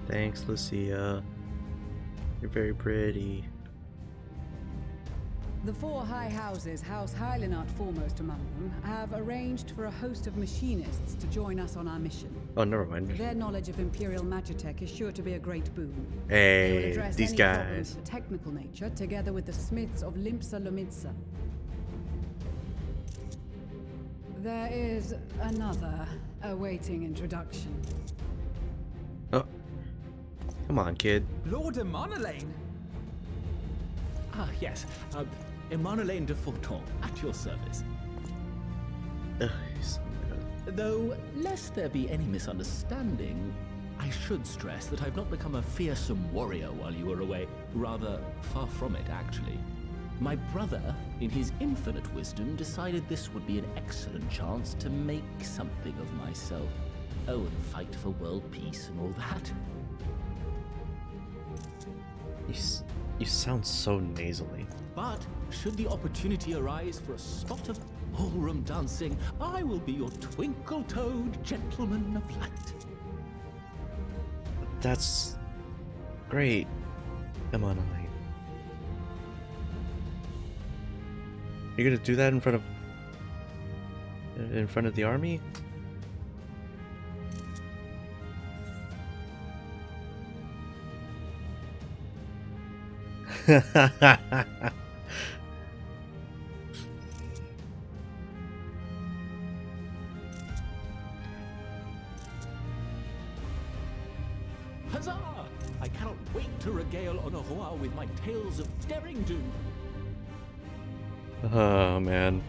Thanks, Lucia. You're very pretty. The four high houses, House Hylinart foremost among them, have arranged for a host of machinists to join us on our mission. Oh, never mind. Their knowledge of Imperial Magitech is sure to be a great boon. Hey, they will address these any guys. problems of a technical nature, together with the smiths of Limpsa Lomitsa. There is another awaiting introduction. Oh, come on, kid. Lord Emanolaine! Ah, yes. Emanolaine de Forton, at your service. Ugh, he's so good. Though, lest there be any misunderstanding, I should stress that I've not become a fearsome warrior while you were away. Rather, far from it, actually. My brother, in his infinite wisdom, decided this would be an excellent chance to make something of myself. Oh, and fight for world peace and all that. You sound so nasally. But, should the opportunity arise for a spot of ballroom dancing, I will be your twinkle-toed gentleman of light. That's great, Emanolaine. You're gonna do that in front of the army? Huzzah! I cannot wait to regale Honoroa with my tales of daring do. Oh man.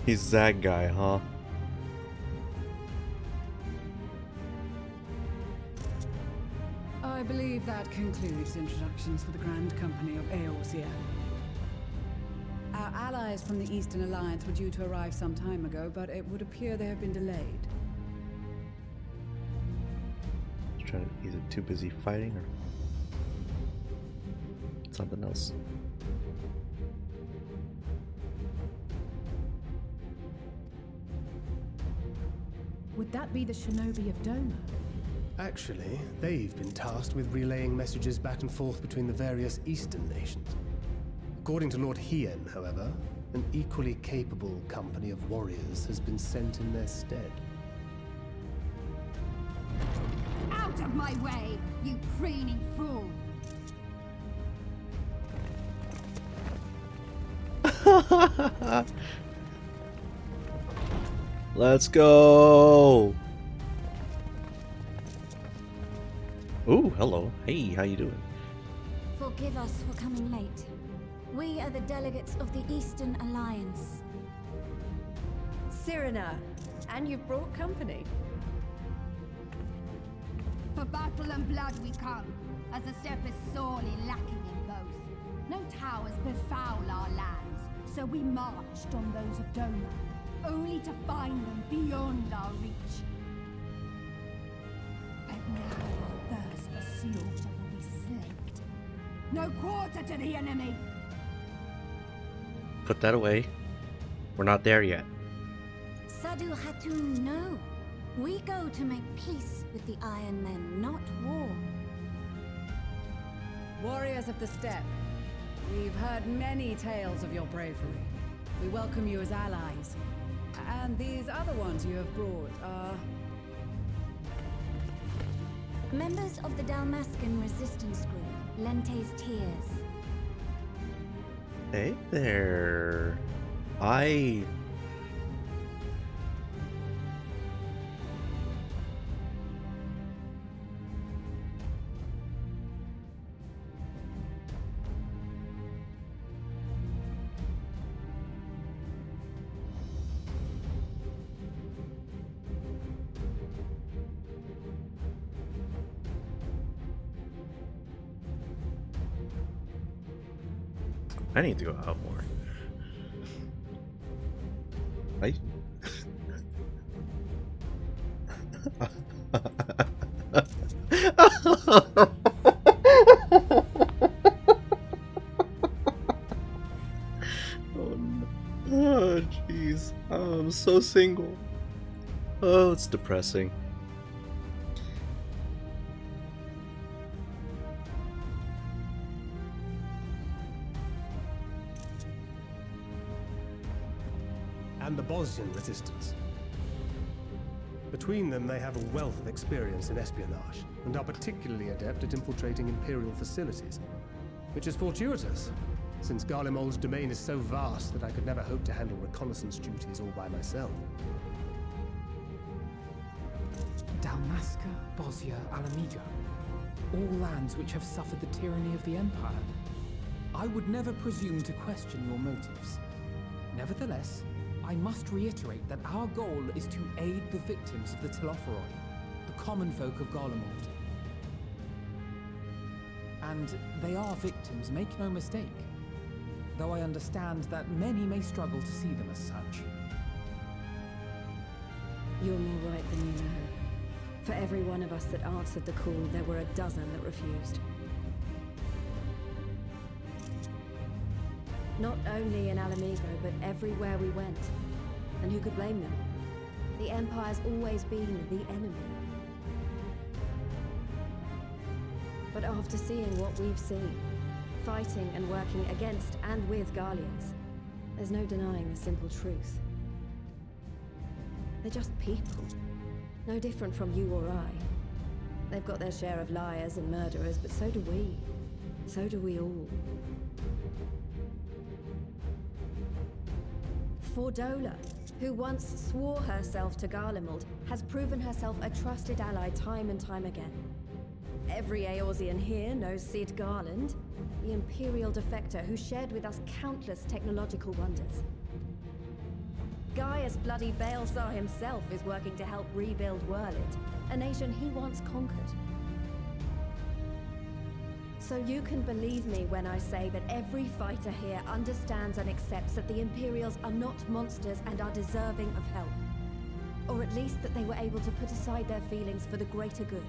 He's that guy, huh? I believe that concludes introductions for the Grand Company of Eorzea. Our allies from the Eastern Alliance were due to arrive some time ago, but it would appear they have been delayed. Either too busy fighting or something else. Would that be the shinobi of Doma? Actually, they've been tasked with relaying messages back and forth between the various Eastern nations. According to Lord Hien, however, an equally capable company of warriors has been sent in their stead. Out of my way, you preening fool! Let's go! Ooh, hello. Hey, how you doing? Forgive us for coming late. We are the delegates of the Eastern Alliance. Cyrena, and you've brought company. For battle and blood we come, as the steppe is sorely lacking in both. No towers befoul our lands, so we marched on those of Doma, only to find them beyond our reach. But now our thirst for slaughter will be slaked. No quarter to the enemy! Put that away. We're not there yet. So, Dadu Hatun, no. We go to make peace with the Iron Men, not war. Warriors of the Steppe, we've heard many tales of your bravery. We welcome you as allies. And these other ones you have brought are... Members of the Dalmascan resistance group, Lente's Tears. Hey there. I need to go out more. I Oh jeez. Oh, I'm so single. Oh, it's depressing. And the Bosnian resistance. Between them, they have a wealth of experience in espionage, and are particularly adept at infiltrating Imperial facilities. Which is fortuitous, since Garlemald's domain is so vast that I could never hope to handle reconnaissance duties all by myself. Dalmasca, Bosnia, Alamigo. All lands which have suffered the tyranny of the Empire. I would never presume to question your motives. Nevertheless, I must reiterate that our goal is to aid the victims of the Telophoroi, the common folk of Garlemald. And they are victims, make no mistake. Though I understand that many may struggle to see them as such. You're more right than you know. For every one of us that answered the call, there were a dozen that refused. Not only in Alamigo, but everywhere we went. And who could blame them? The Empire's always been the enemy. But after seeing what we've seen, fighting and working against and with Garleans, there's no denying the simple truth. They're just people. No different from you or I. They've got their share of liars and murderers, but so do we. So do we all. Fordola, who once swore herself to Garlemald, has proven herself a trusted ally time and time again. Every Eorzean here knows Cid Garland, the Imperial defector who shared with us countless technological wonders. Gaius bloody Baelsar himself is working to help rebuild Werlid, a nation he once conquered. So you can believe me when I say that every fighter here understands and accepts that the Imperials are not monsters and are deserving of help. Or at least that they were able to put aside their feelings for the greater good.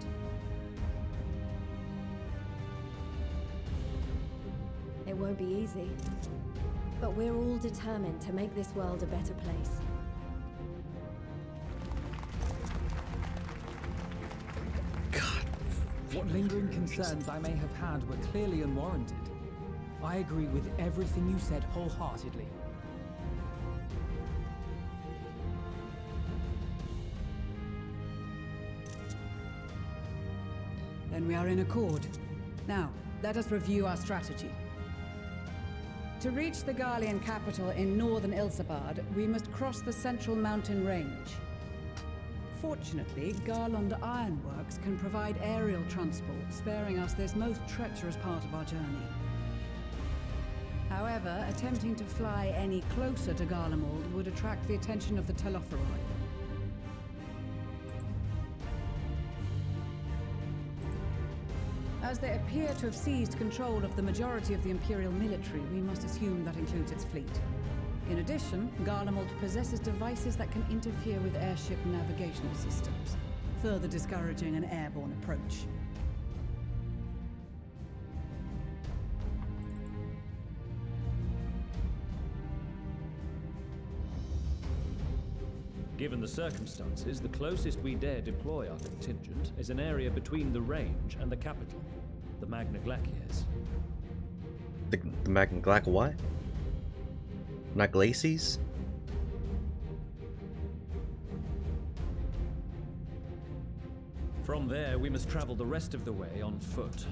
It won't be easy, but we're all determined to make this world a better place. What lingering concerns I may have had were clearly unwarranted. I agree with everything you said wholeheartedly. Then we are in accord. Now, let us review our strategy. To reach the Garlean capital in northern Ilsabard, we must cross the central mountain range. Fortunately, Garlond Ironworks can provide aerial transport, sparing us this most treacherous part of our journey. However, attempting to fly any closer to Garlemald would attract the attention of the Telophoroi. As they appear to have seized control of the majority of the Imperial military, we must assume that includes its fleet. In addition, Garlemald possesses devices that can interfere with airship navigational systems, further discouraging an airborne approach. Given the circumstances, the closest we dare deploy our contingent is an area between the range and the capital, the Magna Glaciers. The Magna Glac what? Not Glacies? From there, we must travel the rest of the way on foot.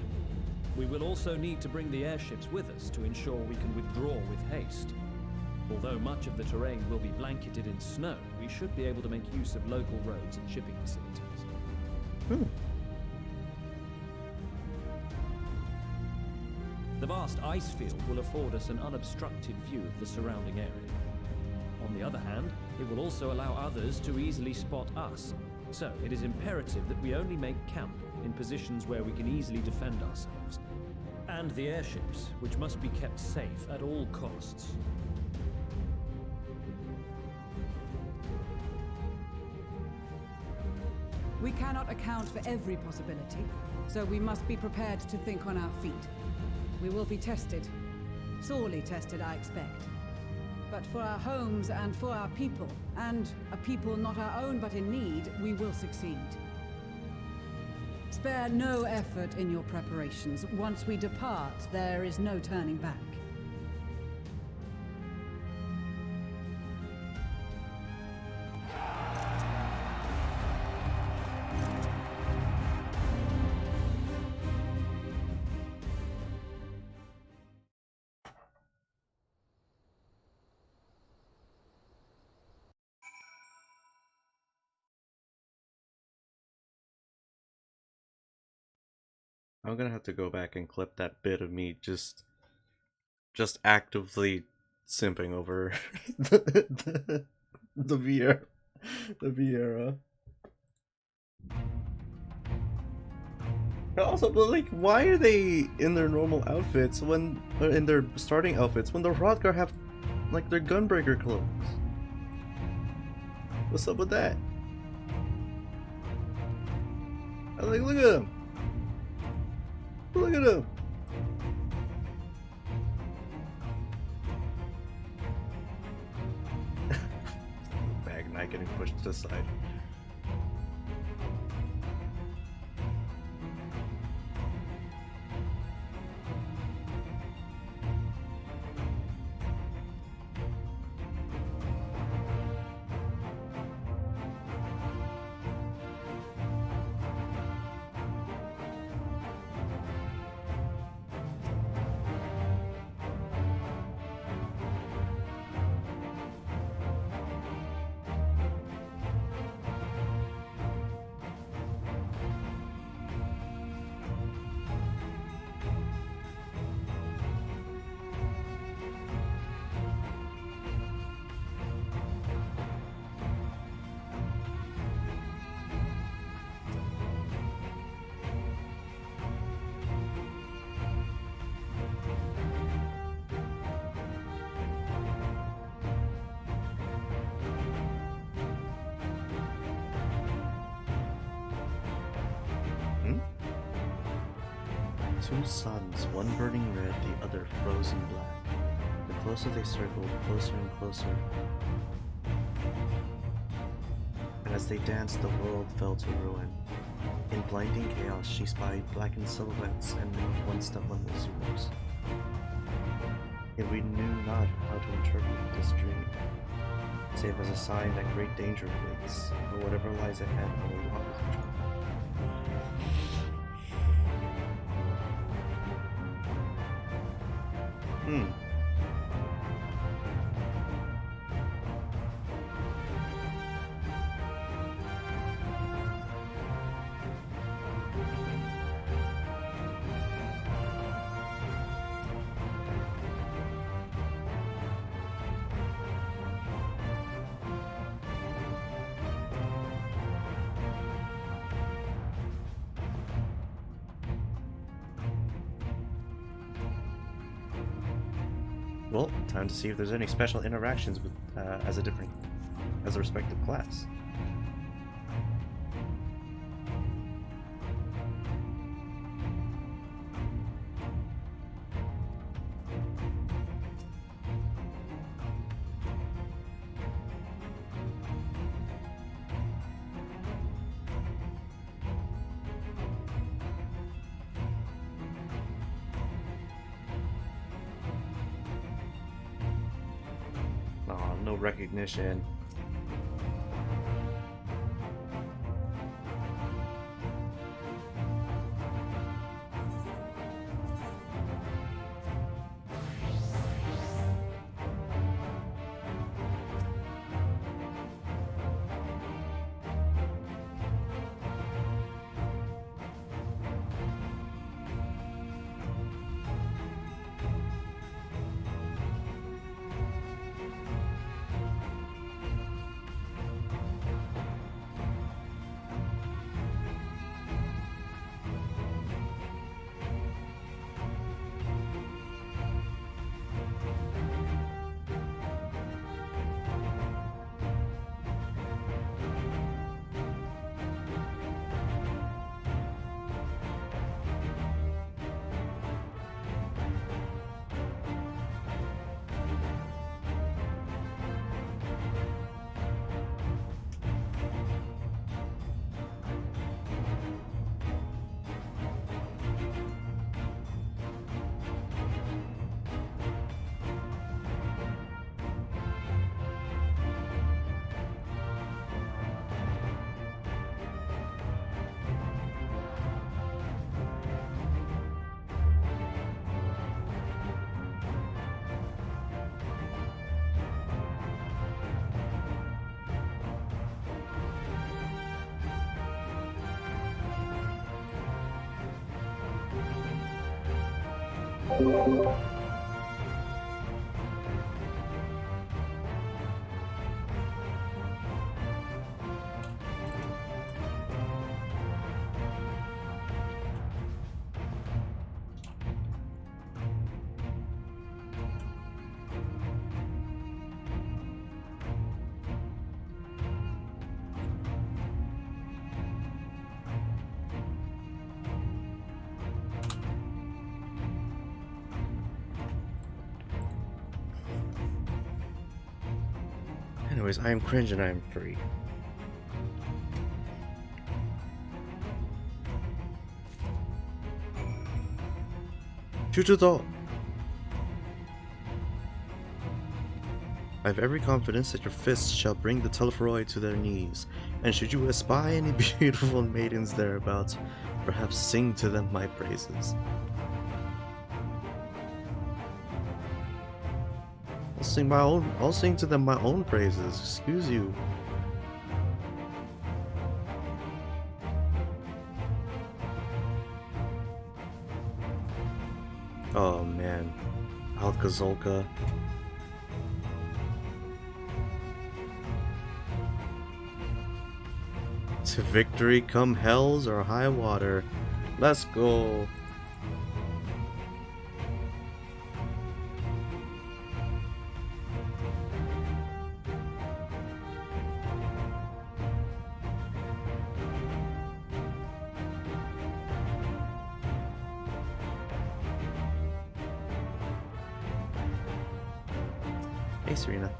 We will also need to bring the airships with us to ensure we can withdraw with haste. Although much of the terrain will be blanketed in snow, we should be able to make use of local roads and shipping facilities. The vast ice field will afford us an unobstructed view of the surrounding area. On the other hand, it will also allow others to easily spot us, so it is imperative that we only make camp in positions where we can easily defend ourselves. And the airships, which must be kept safe at all costs. We cannot account for every possibility, so we must be prepared to think on our feet. We will be tested. Sorely tested, I expect. But for our homes and for our people, and a people not our own but in need, we will succeed. Spare no effort in your preparations. Once we depart, there is no turning back. I'm gonna have to go back and clip that bit of me just actively simping over the Vieira. Also, but like, why are they in their normal outfits when, in their starting outfits, when the Hrothgar have like their gunbreaker clothes? What's up with that? I was like, look at him. Look at him! Bag knife getting pushed to the side. Two suns, one burning red, the other frozen black. The closer they circled, closer and closer. And as they danced, the world fell to ruin. In blinding chaos, she spied blackened silhouettes and knew one step on was yours. Yet we knew not how to interpret this dream, save as a sign that great danger awaits, or whatever lies ahead will walk with each other. Well, time to see if there's any special interactions with as a respective class. no recognition. Anyways, I am cringe and I am free. Chuchuto! I have every confidence that your fists shall bring the Telephoroi to their knees, and should you espy any beautiful maidens thereabouts, perhaps sing to them my praises. I'll sing to them my own praises, excuse you. Oh man, Alcazolka. To victory come hells or high water. Let's go. Hey, Serena.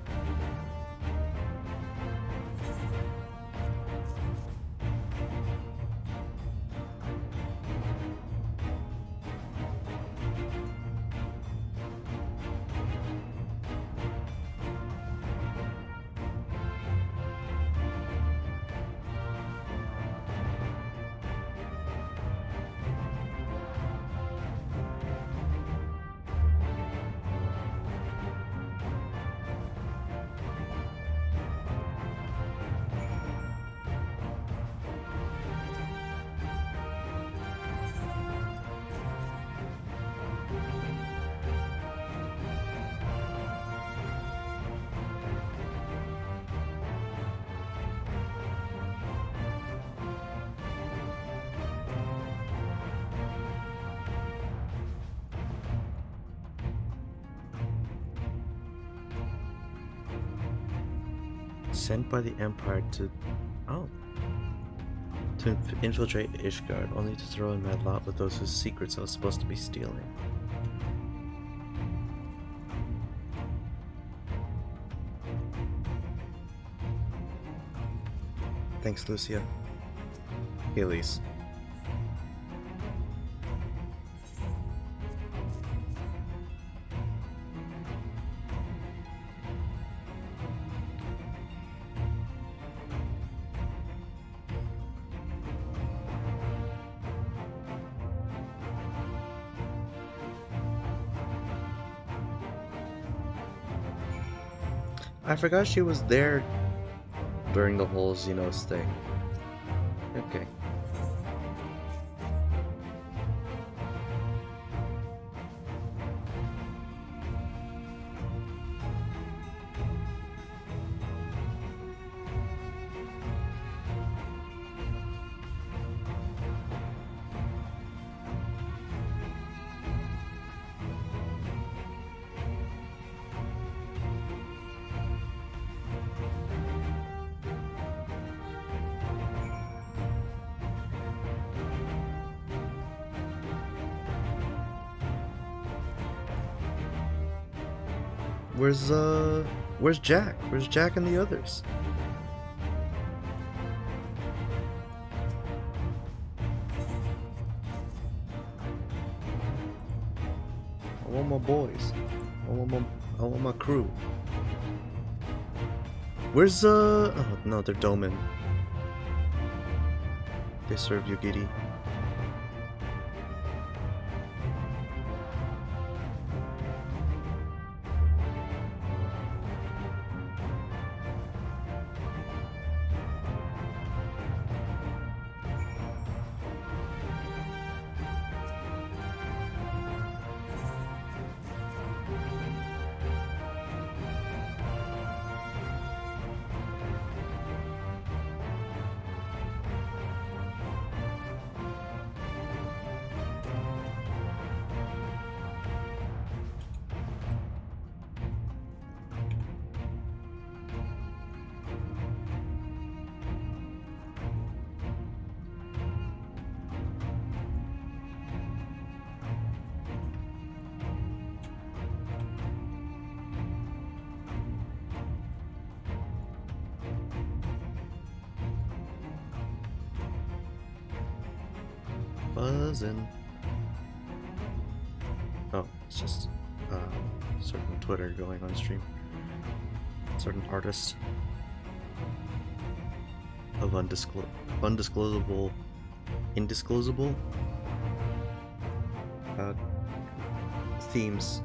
Sent by the Empire to infiltrate Ishgard, only to throw in my lot with those whose secrets I was supposed to be stealing. Thanks, Lucia. Hey, Elise. I forgot she was there during the whole Xenos thing. Okay. Where's Jack? Where's Jack and the others? I want my boys. I want my crew. Where's oh no, they're Doman. They serve Yogiri. Buzzing. Oh, it's just certain Twitter going on stream. Certain artist of undisclosable, indisclosable themes.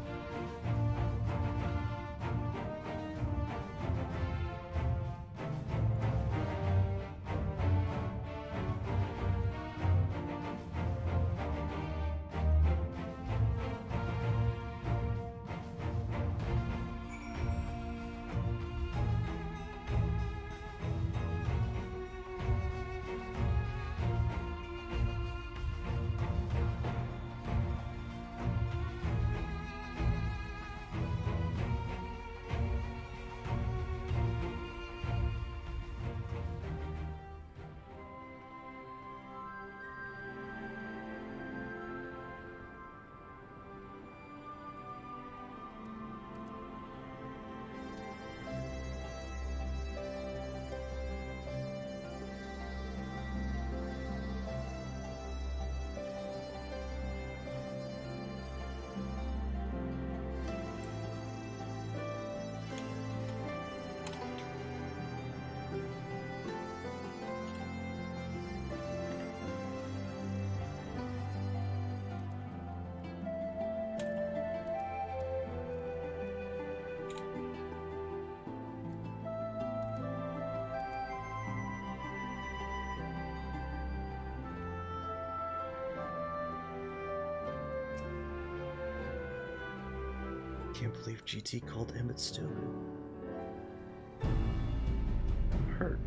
Can't believe GT called Emmett stupid. Hurt.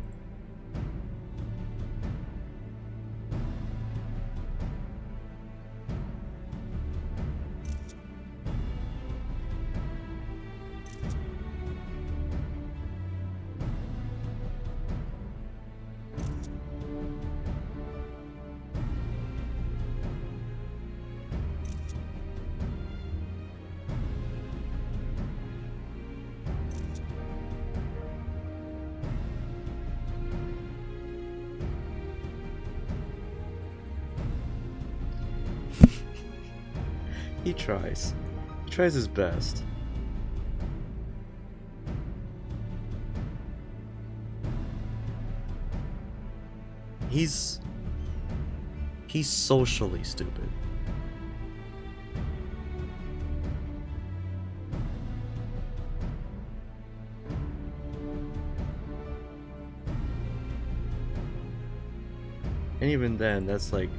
He tries. He tries his best. He's socially stupid. And even then, that's like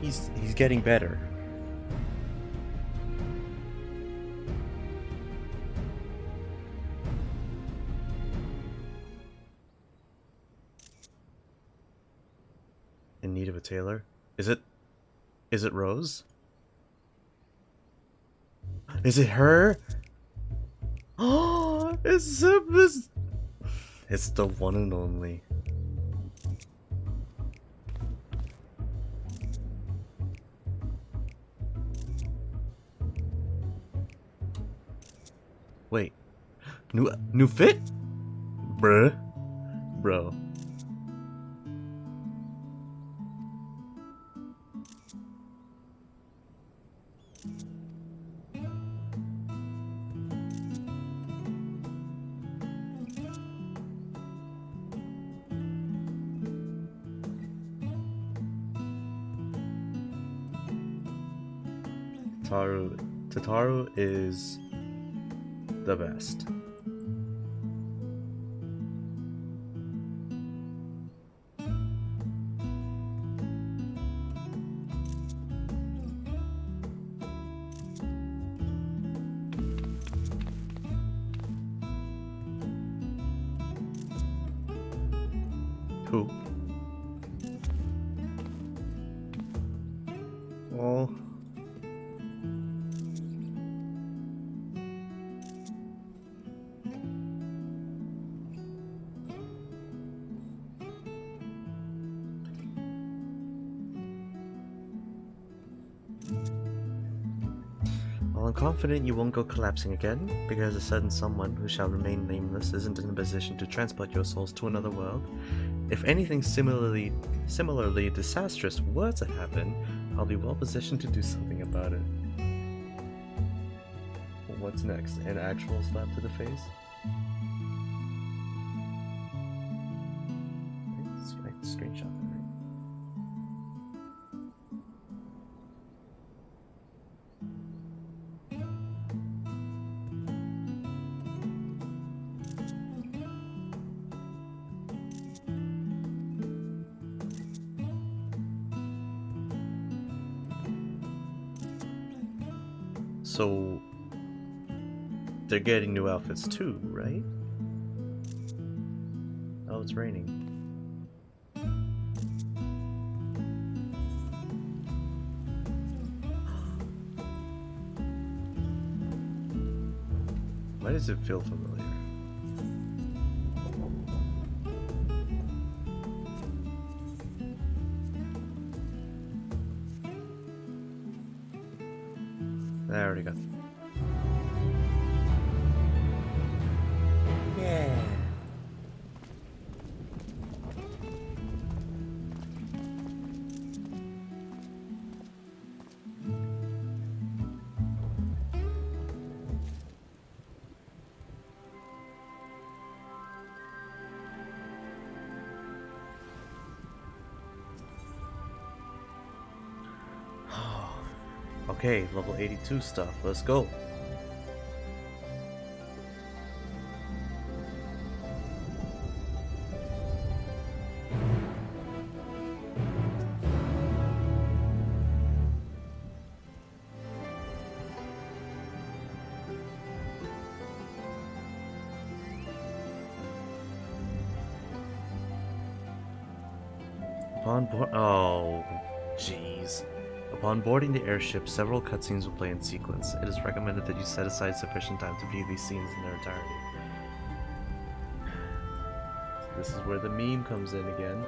he's getting better. In need of a tailor? Is it Rose? Is it her? Oh, it's the one and only. Wait, new fit? Bruh. Bro. Tataru is the best. Who? Oh. Well, I'm confident you won't go collapsing again, because a certain someone who shall remain nameless isn't in a position to transport your souls to another world. If anything similarly disastrous were to happen, I'll be well positioned to do something about it. What's next? An actual slap to the face? I screenshot that, right? So they're getting new outfits too, right? Oh, it's raining. Why does it feel familiar? I already got. Yeah. Okay, level 82 stuff. Let's go. Oh, jeez. Upon boarding the airship, several cutscenes will play in sequence. It is recommended that you set aside sufficient time to view these scenes in their entirety. So this is where the meme comes in again.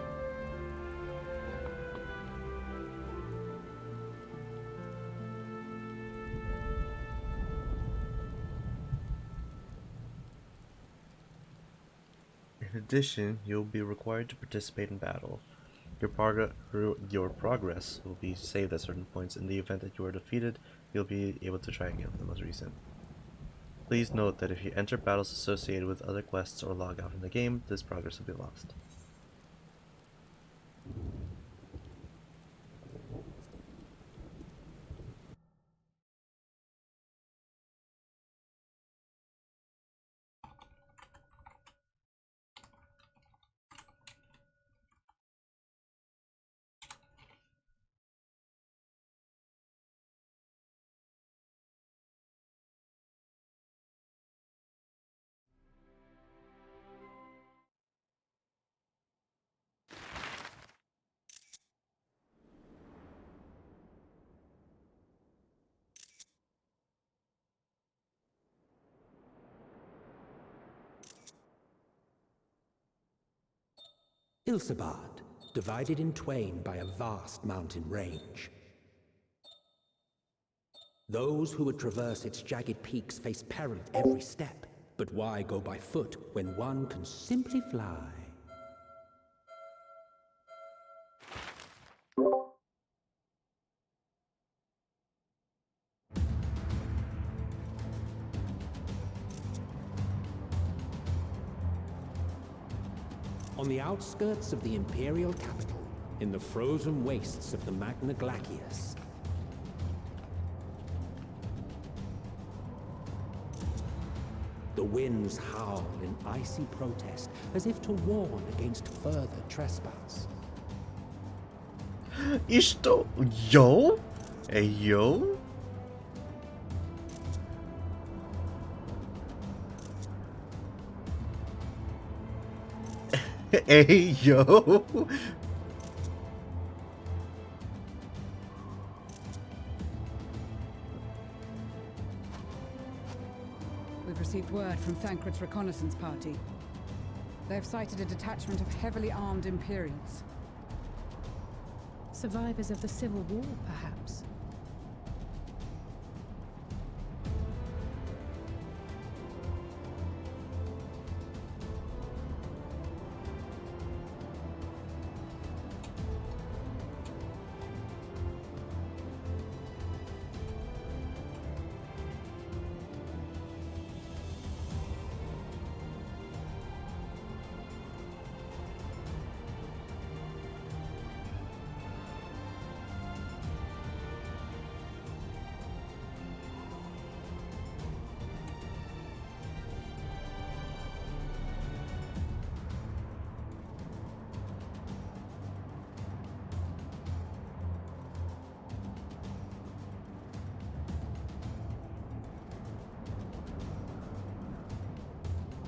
In addition, you'll be required to participate in battle. Your progress will be saved at certain points. In the event that you are defeated, you'll be able to try again for the most recent. Please note that if you enter battles associated with other quests or log out from the game, this progress will be lost. Ilsabard, divided in twain by a vast mountain range. Those who would traverse its jagged peaks face peril at every step. But why go by foot when one can simply fly? On the outskirts of the Imperial capital, in the frozen wastes of the Magna Glacius, the winds howl in icy protest, as if to warn against further trespass. Isto, yo? Hey, yo? Hey, yo? We've received word from Thancred's reconnaissance party. They've sighted a detachment of heavily armed Imperials. Survivors of the Civil War, perhaps?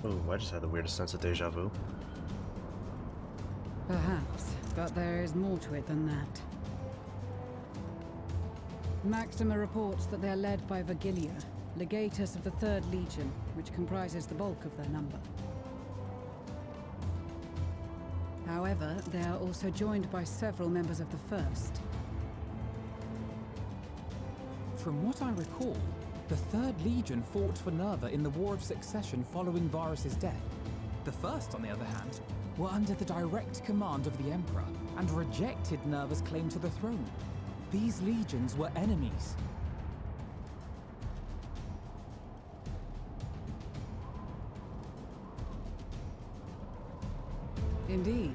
Oh, I just had the weirdest sense of deja vu. Perhaps, but there is more to it than that. Maxima reports that they are led by Vergilia, legatus of the 3rd Legion, which comprises the bulk of their number. However, they are also joined by several members of the 1st. From what I recall, the 3rd Legion fought for Nerva in the War of Succession following Varus's death. The 1st, on the other hand, were under the direct command of the Emperor and rejected Nerva's claim to the throne. These legions were enemies. Indeed.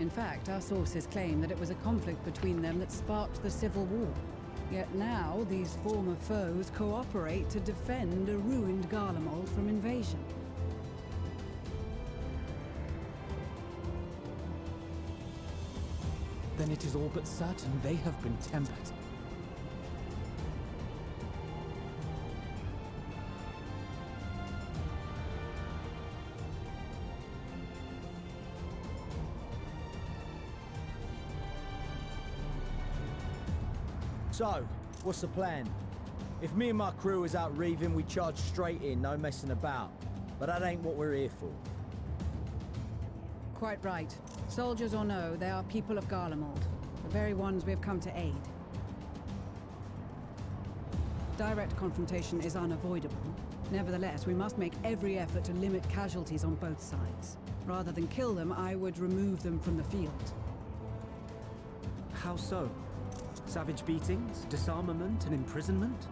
In fact, our sources claim that it was a conflict between them that sparked the Civil War. Yet now, these former foes cooperate to defend a ruined Garlemald from invasion. Then it is all but certain they have been tempered. So, what's the plan? If me and my crew is out reaving, we charge straight in, no messing about. But that ain't what we're here for. Quite right. Soldiers or no, they are people of Garlemald, the very ones we have come to aid. Direct confrontation is unavoidable. Nevertheless, we must make every effort to limit casualties on both sides. Rather than kill them, I would remove them from the field. How so? Savage beatings, disarmament, and imprisonment?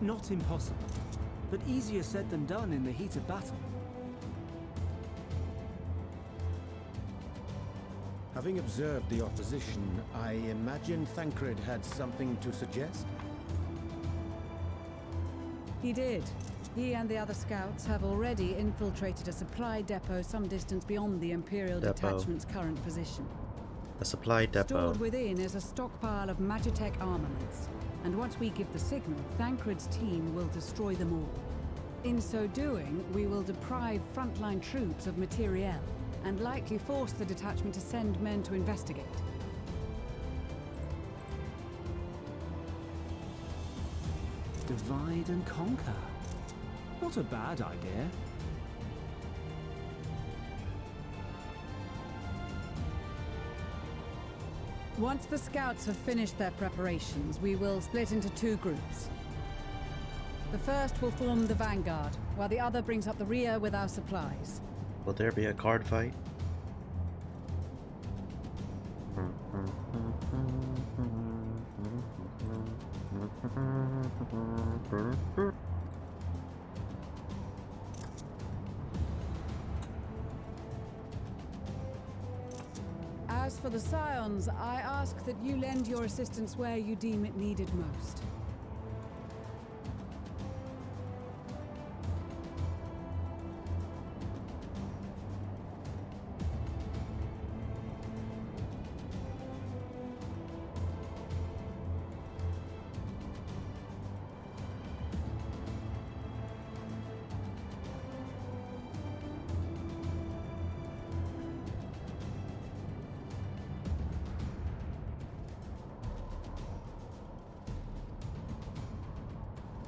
Not impossible, but easier said than done in the heat of battle. Having observed the opposition, I imagine Thancred had something to suggest? He did. He and the other scouts have already infiltrated a supply depot some distance beyond the Imperial detachment's current position. A supply depot. Stored within is a stockpile of Magitech armaments, and once we give the signal, Thancred's team will destroy them all. In so doing, we will deprive frontline troops of materiel, and likely force the detachment to send men to investigate. Divide and conquer. Not a bad idea. Once the scouts have finished their preparations, we will split into 2 groups. The first will form the vanguard, while the other brings up the rear with our supplies. Will there be a card fight? As for the Scions, I ask that you lend your assistance where you deem it needed most.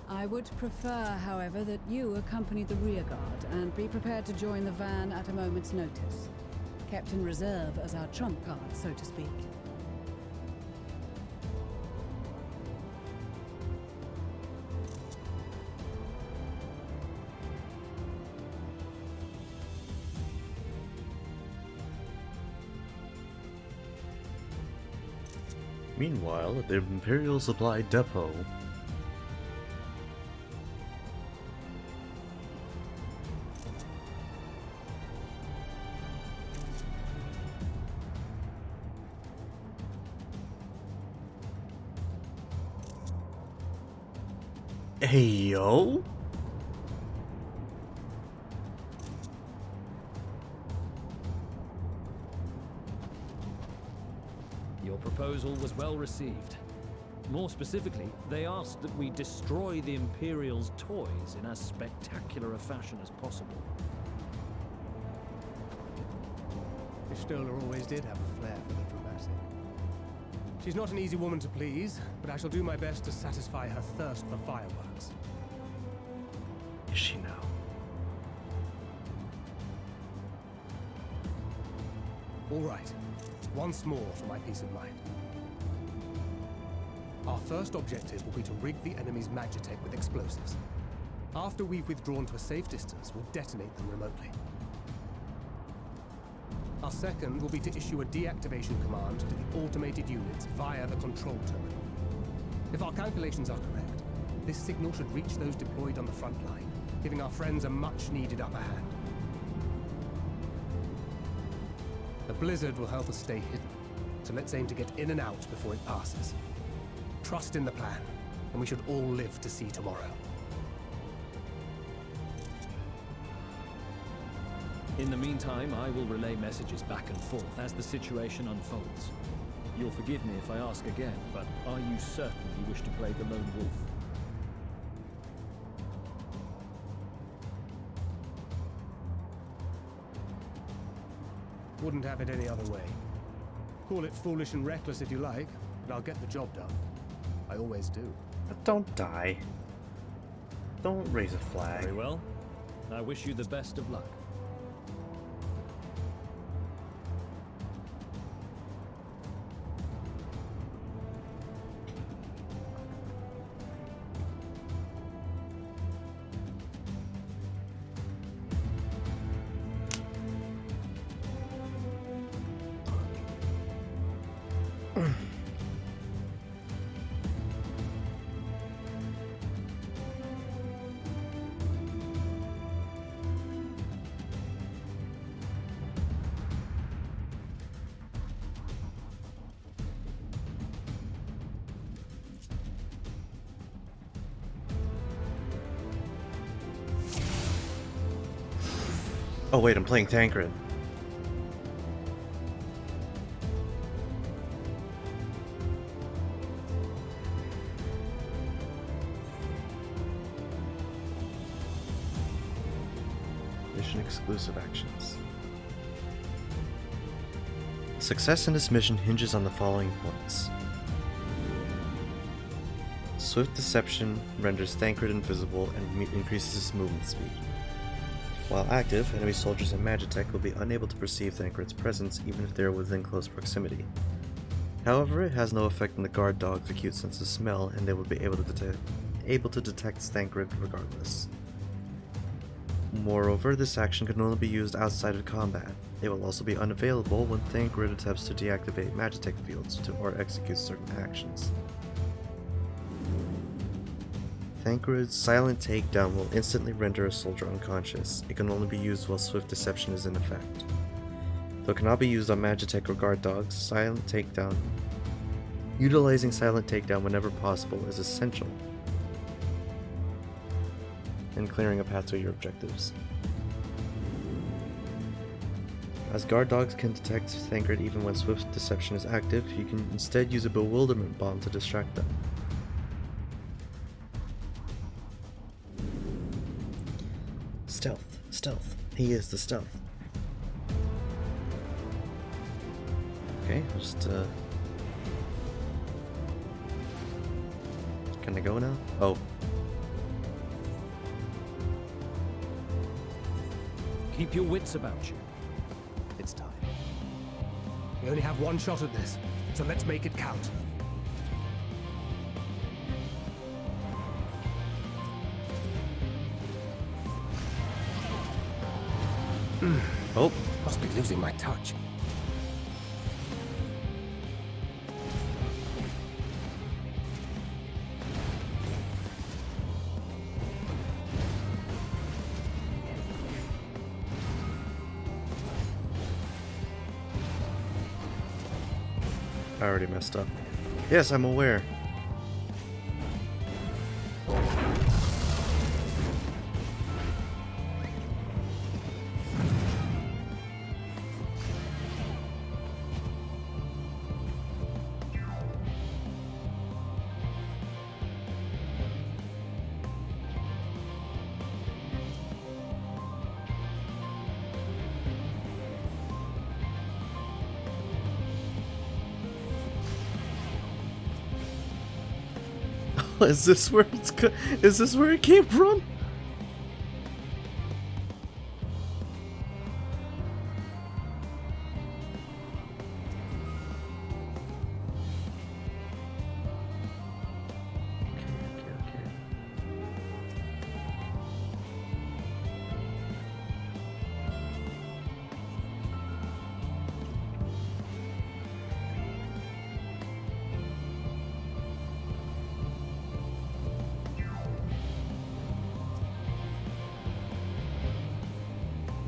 I would prefer, however, that you accompany the rearguard and be prepared to join the van at a moment's notice. Kept in reserve as our trump card, so to speak. Meanwhile, at the Imperial Supply Depot, hey yo! Your proposal was well received. More specifically, they asked that we destroy the Imperial's toys in as spectacular a fashion as possible. Stoller always did have a flair for the dramatic. She's not an easy woman to please, but I shall do my best to satisfy her thirst for fireworks. Is she now? All right. Once more for my peace of mind. Our first objective will be to rig the enemy's magitech with explosives. After we've withdrawn to a safe distance, we'll detonate them remotely. Our second will be to issue a deactivation command to the automated units via the control terminal. If our calculations are correct, this signal should reach those deployed on the front line, giving our friends a much-needed upper hand. The blizzard will help us stay hidden, so let's aim to get in and out before it passes. Trust in the plan, and we should all live to see tomorrow. In the meantime, I will relay messages back and forth as the situation unfolds. You'll forgive me if I ask again, but are you certain you wish to play the lone wolf? Wouldn't have it any other way. Call it foolish and reckless if you like, but I'll get the job done. I always do. But don't die. Don't raise a flag. Very well. I wish you the best of luck. Oh wait, I'm playing Tancred. Mission exclusive actions. Success in this mission hinges on the following points. Swift deception renders Tancred invisible and increases his movement speed. While active, enemy soldiers and magitech will be unable to perceive Tancred's presence even if they are within close proximity. However, it has no effect on the guard dog's acute sense of smell, and they will be able to detect Thancred regardless. Moreover, this action can only be used outside of combat. It will also be unavailable when Thancred attempts to deactivate Magitech fields or execute certain actions. Thancred's silent takedown will instantly render a soldier unconscious. It can only be used while swift deception is in effect. Though it cannot be used on Magitech or guard dogs, utilizing silent takedown whenever possible is essential in clearing a path to your objectives. As guard dogs can detect Thancred even when swift deception is active, you can instead use a bewilderment bomb to distract them. Stealth, stealth. He is the stealth. Okay, I'll just can I go now? Oh. Keep your wits about you. It's time. We only have one shot at this, so let's make it count. Oh. Must be losing my touch. I already messed up. Yes, I'm aware. Is this where is this where it came from?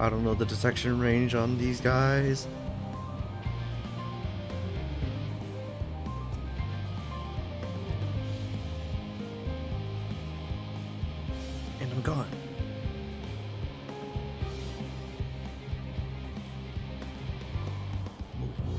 I don't know the detection range on these guys. And I'm gone. Move.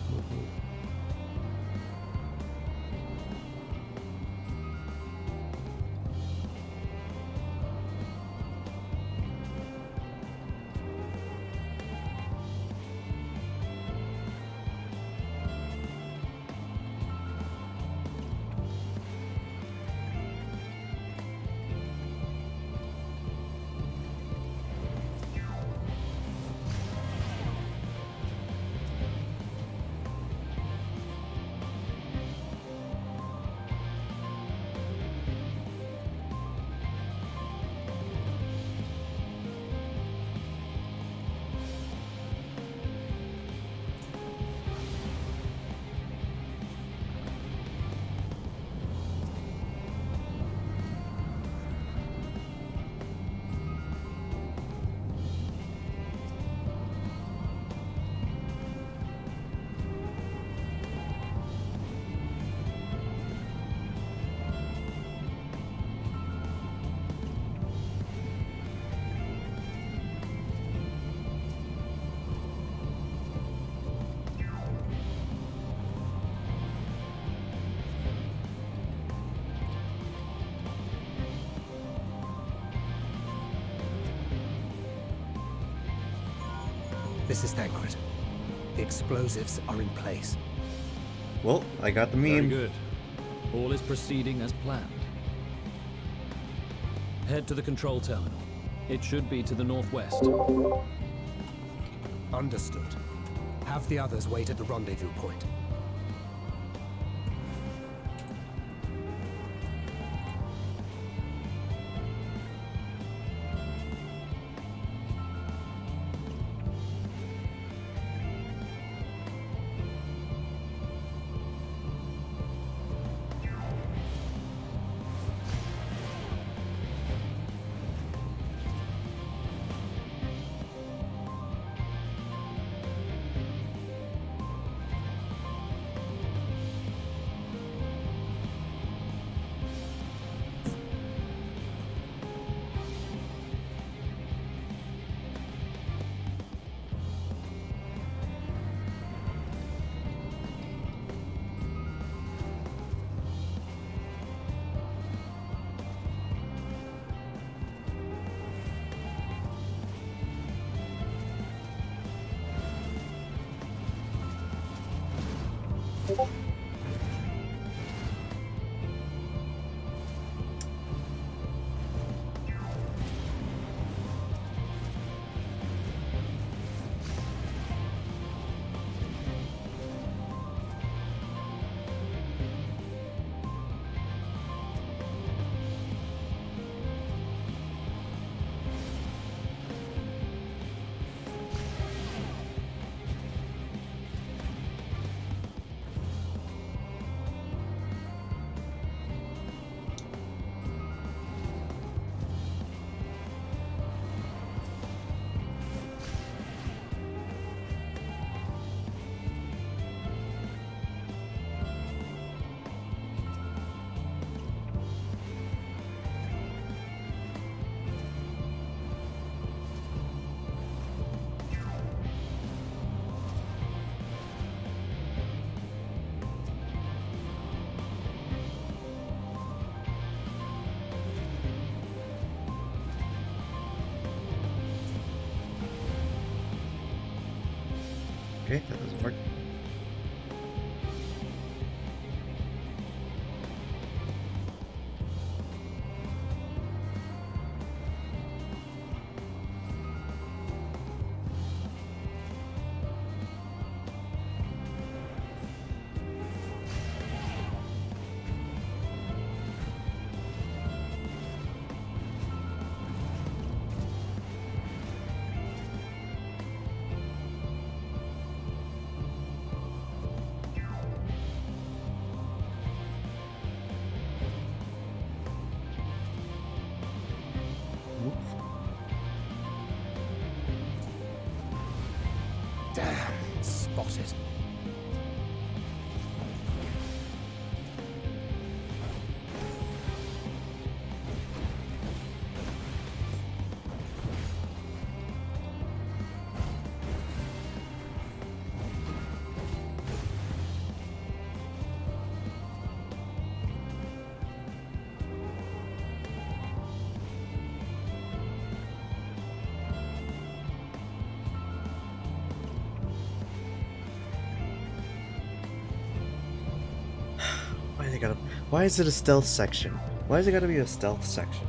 This is Thancred. The explosives are in place. Well, I got the meme. Very good. All is proceeding as planned. Head to the control terminal. It should be to the northwest. Understood. Have the others wait at the rendezvous point. Okay, that doesn't work. Damn, spotted. Why is it a stealth section? Why is it gotta be a stealth section?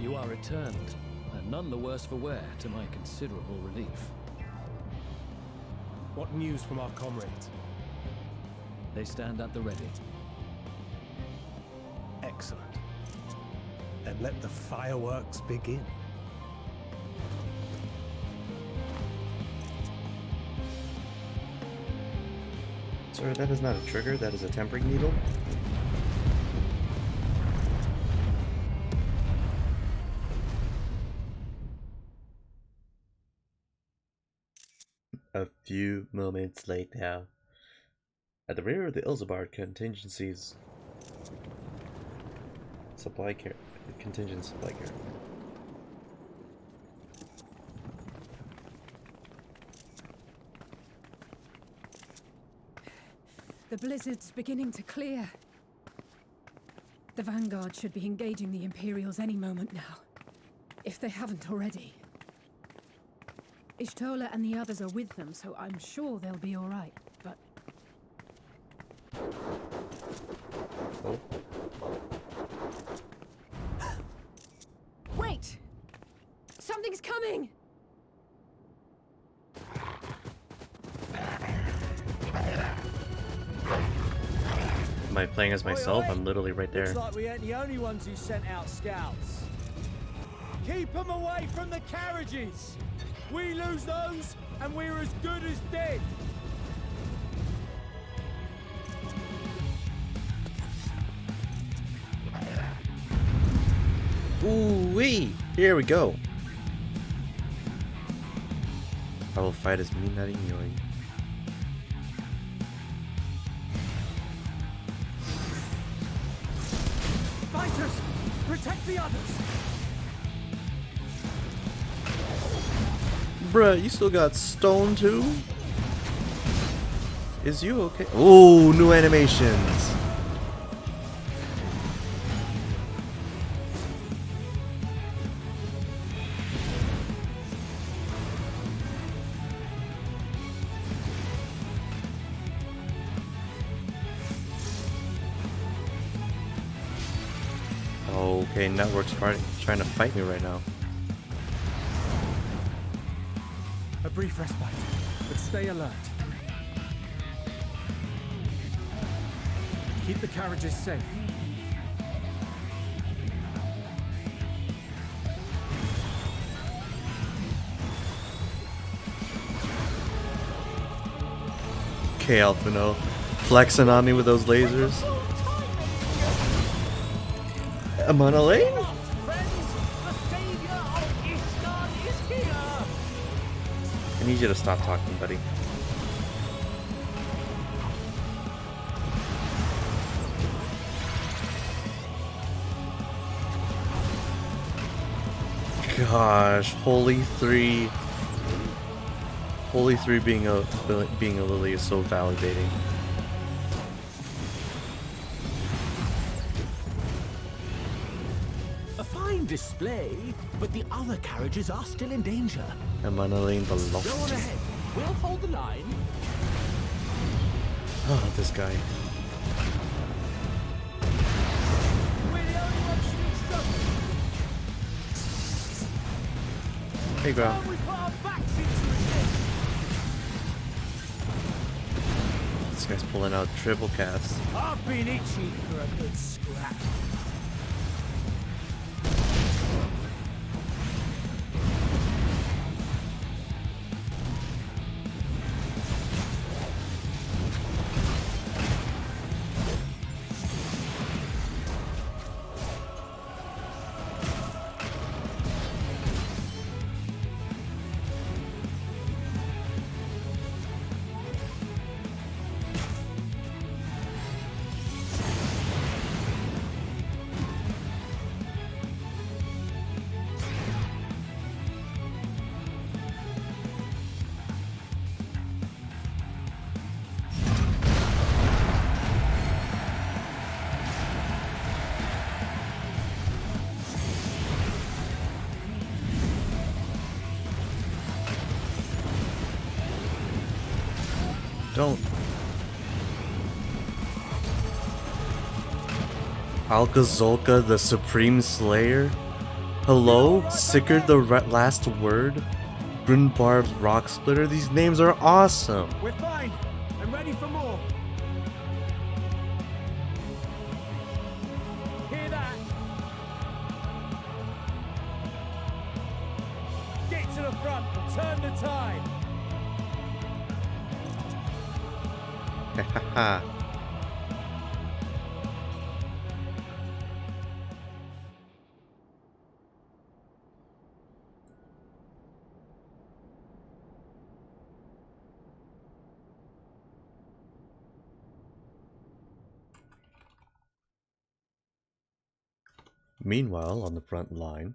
You are returned, and none the worse for wear, to my considerable relief. What news from our comrades? They stand at the ready. Excellent. Then let the fireworks begin. Sir, that is not a trigger, that is a tempering needle. A few moments later, at the rear of the Ilzabard contingency's contingent supply care. The blizzard's beginning to clear. The Vanguard should be engaging the Imperials any moment now, if they haven't already. Ishtola and the others are with them, so I'm sure they'll be all right, but... Oh. Wait! Something's coming! Am I playing as myself? I'm literally right there. Looks like we ain't the only ones who sent out scouts. Keep them away from the carriages! We lose those, and we're as good as dead! Ooh-wee! Here we go! I will fight as Minari Nyoi. Fighters! Protect the others! Bruh, you still got stone too? Is you okay? Oh, new animations. Okay, network's trying to fight me right now. A brief respite, but stay alert. Keep the carriages safe. Okay, Alphino, flexing on me with those lasers. I'm on a lane? I need you to stop talking, buddy. Gosh, Holy 3 being a Lily is so validating. A fine display, but the other carriages are still in danger. I'm on a lane below. Go on ahead. We'll hold the line. Oh, this guy. Hey, bro. This guy's pulling out triple cast. I've been itching for a good scrap. Don't. Alcazolka, the Supreme Slayer? Hello? Sickard, the Last Word? Grunbarb, Rock Splitter? These names are awesome! We're fine. I'm ready for more. Hear that? Get to the front and turn the tide. Hahaha. Meanwhile, on the front line,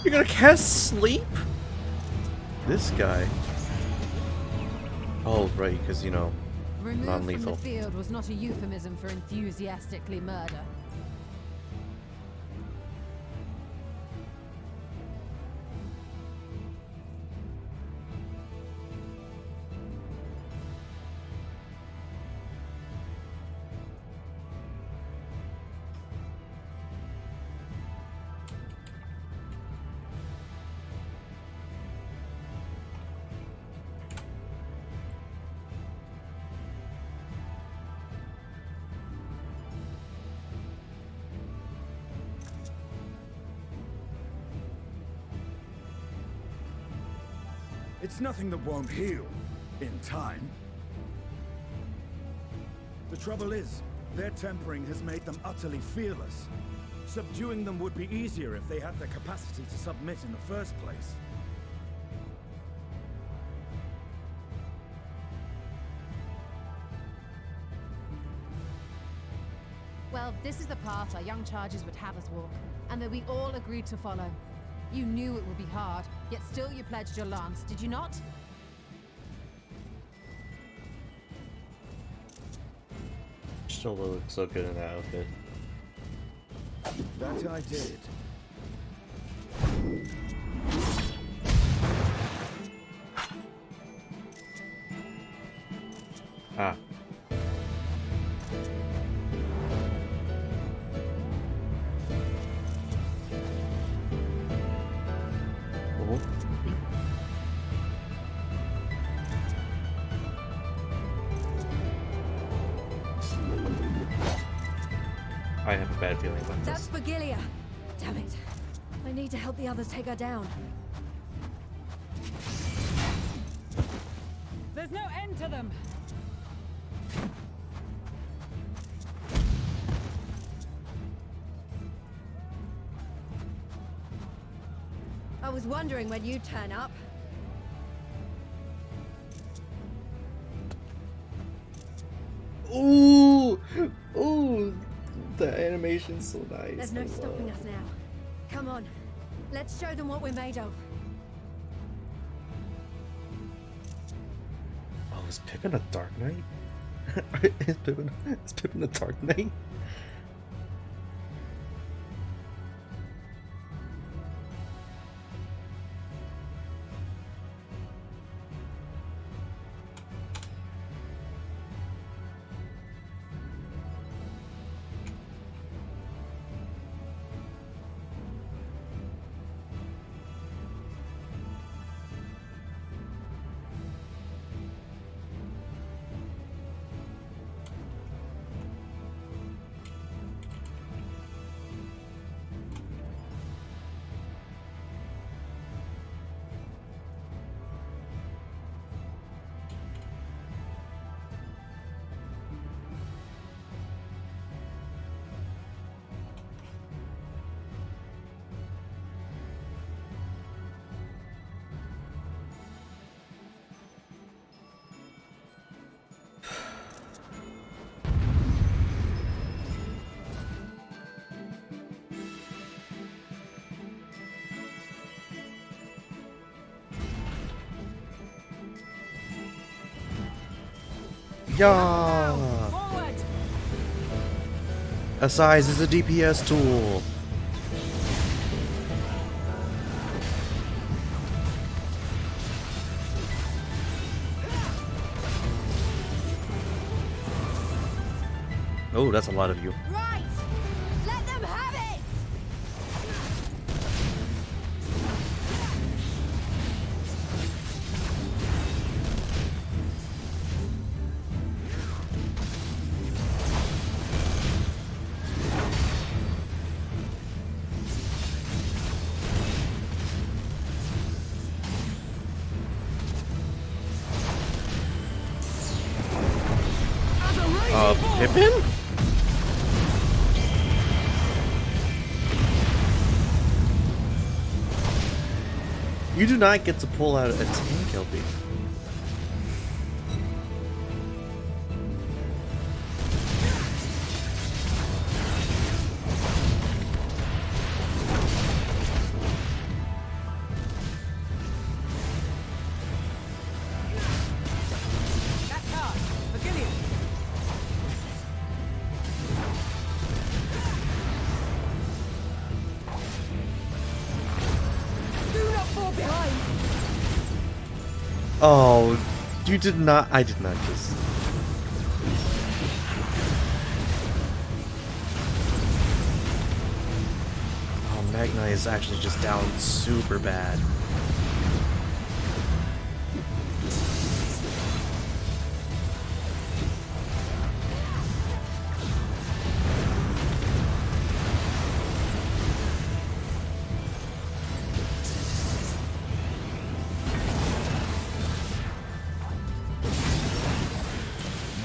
you're gonna cast Sleep? This guy. Oh, right, because, you know, Removed non-lethal. from the field was not a euphemism for enthusiastically murder. It's nothing that won't heal in time. The trouble is, their tempering has made them utterly fearless. Subduing them would be easier if they had the capacity to submit in the first place. Well, this is the path our young charges would have us walk, and that we all agreed to follow. You knew it would be hard, yet still you pledged your lance, did you not? Still looks so good in that outfit. That I did. Ah. I have a bad feeling about That's this. Vigilia. Damn it. I need to help the others take her down. There's no end to them. I was wondering when you'd turn up. Ooh! Ooh! The animation's so nice. There's no stopping us now. Come on. Let's show them what we're made of. Oh, is Pippin a Dark Knight? is Pippin a Dark Knight? Yeah. Assize is a DPS tool. Oh, that's a lot of you. Right! Let them have it! Pippin? You do not get to pull out a tank LB. Oh, you did not. I did not just. Oh, Magni is actually just down super bad.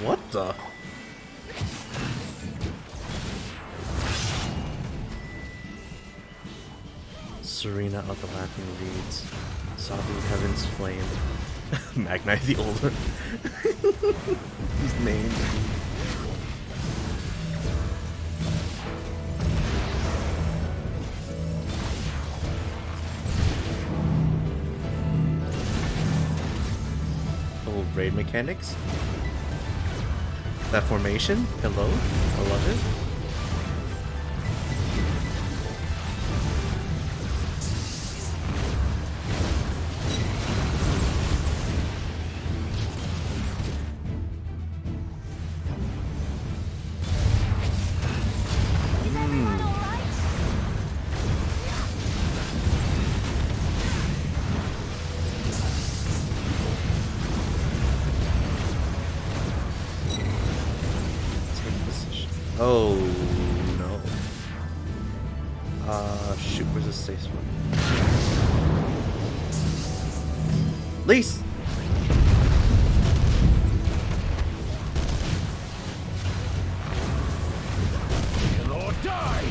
What the? Serena of the Laughing Reeds. Sabu Heaven's Flame. Magnite the Older. His name. Oh, raid mechanics? That formation? Hello? I love it. Oh no. Shoot, where's the safe spot? Lise! Lord, die!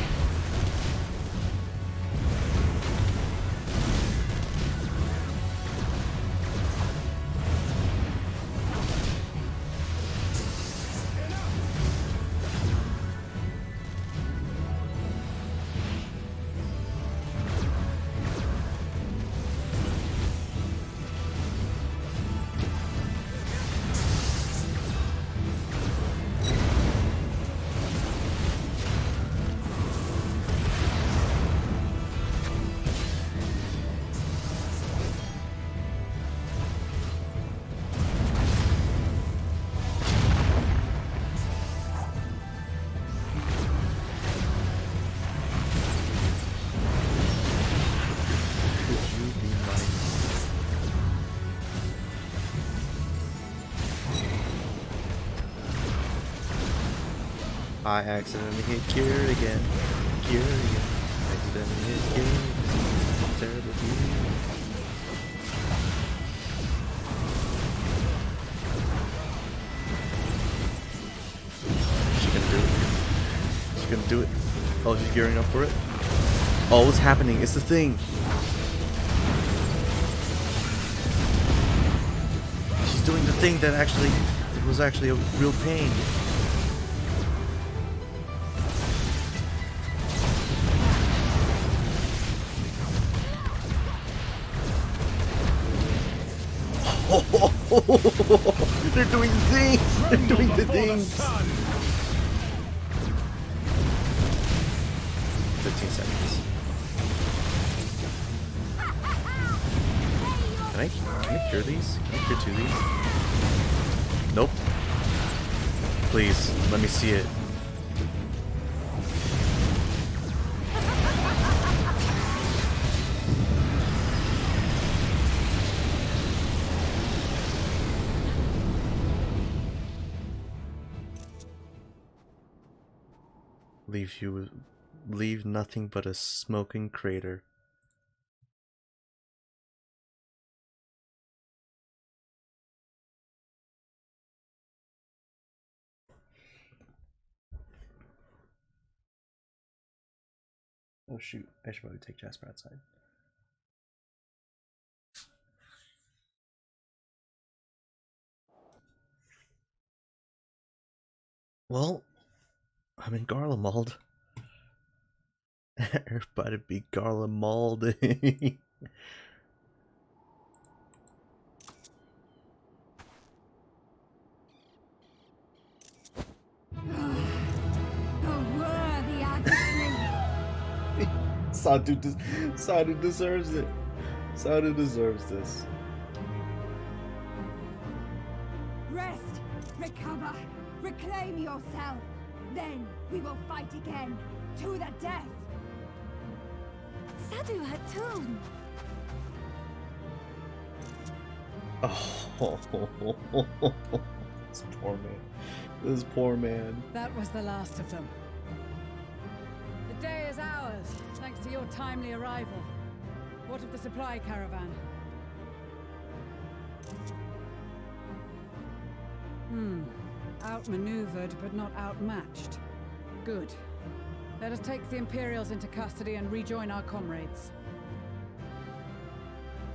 I accidentally hit cure again. Cure again. Accidentally hit cure. Terrible dude. She's gonna do it. She's gonna do it. Oh, she's gearing up for it. Oh, what's happening? It's the thing. She's doing the thing that actually was actually a real pain. They're doing the thing! They're doing the things! 15 seconds. Can I cure these? Can I cure 2 of these? Nope. Please, let me see it. Leave nothing but a smoking crater. Oh shoot, I should probably take Jasper outside. Well, I'm in Garlemald. Everybody be Garlemalding. Sadu deserves it. Sadu deserves this. Rest, recover, reclaim yourself. Then we will fight again, to the death. Sadu had too. Oh, this poor man. This poor man. That was the last of them. The day is ours, thanks to your timely arrival. What of the supply caravan? Outmaneuvered, but not outmatched. Good. Let us take the Imperials into custody and rejoin our comrades.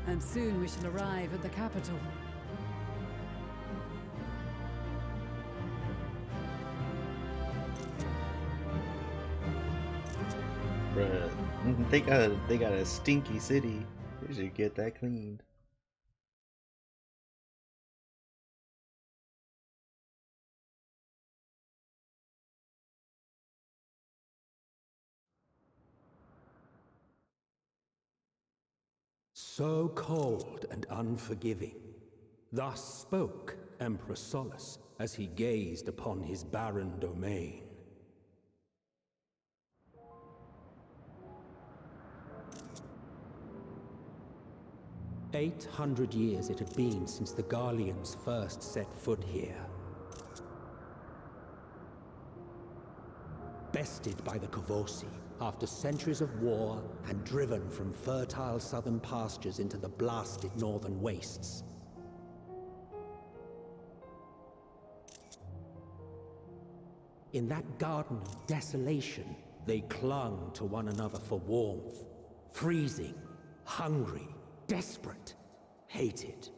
And soon we shall arrive at the capital. Bruh, they got a stinky city. They should get that cleaned. So cold and unforgiving. Thus spoke Emperor Solus as he gazed upon his barren domain. "800 years it had been since the Garleans first set foot here. Bested by the Kavosi, after centuries of war and driven from fertile southern pastures into the blasted northern wastes. In that garden of desolation, they clung to one another for warmth, freezing, hungry, desperate, hated.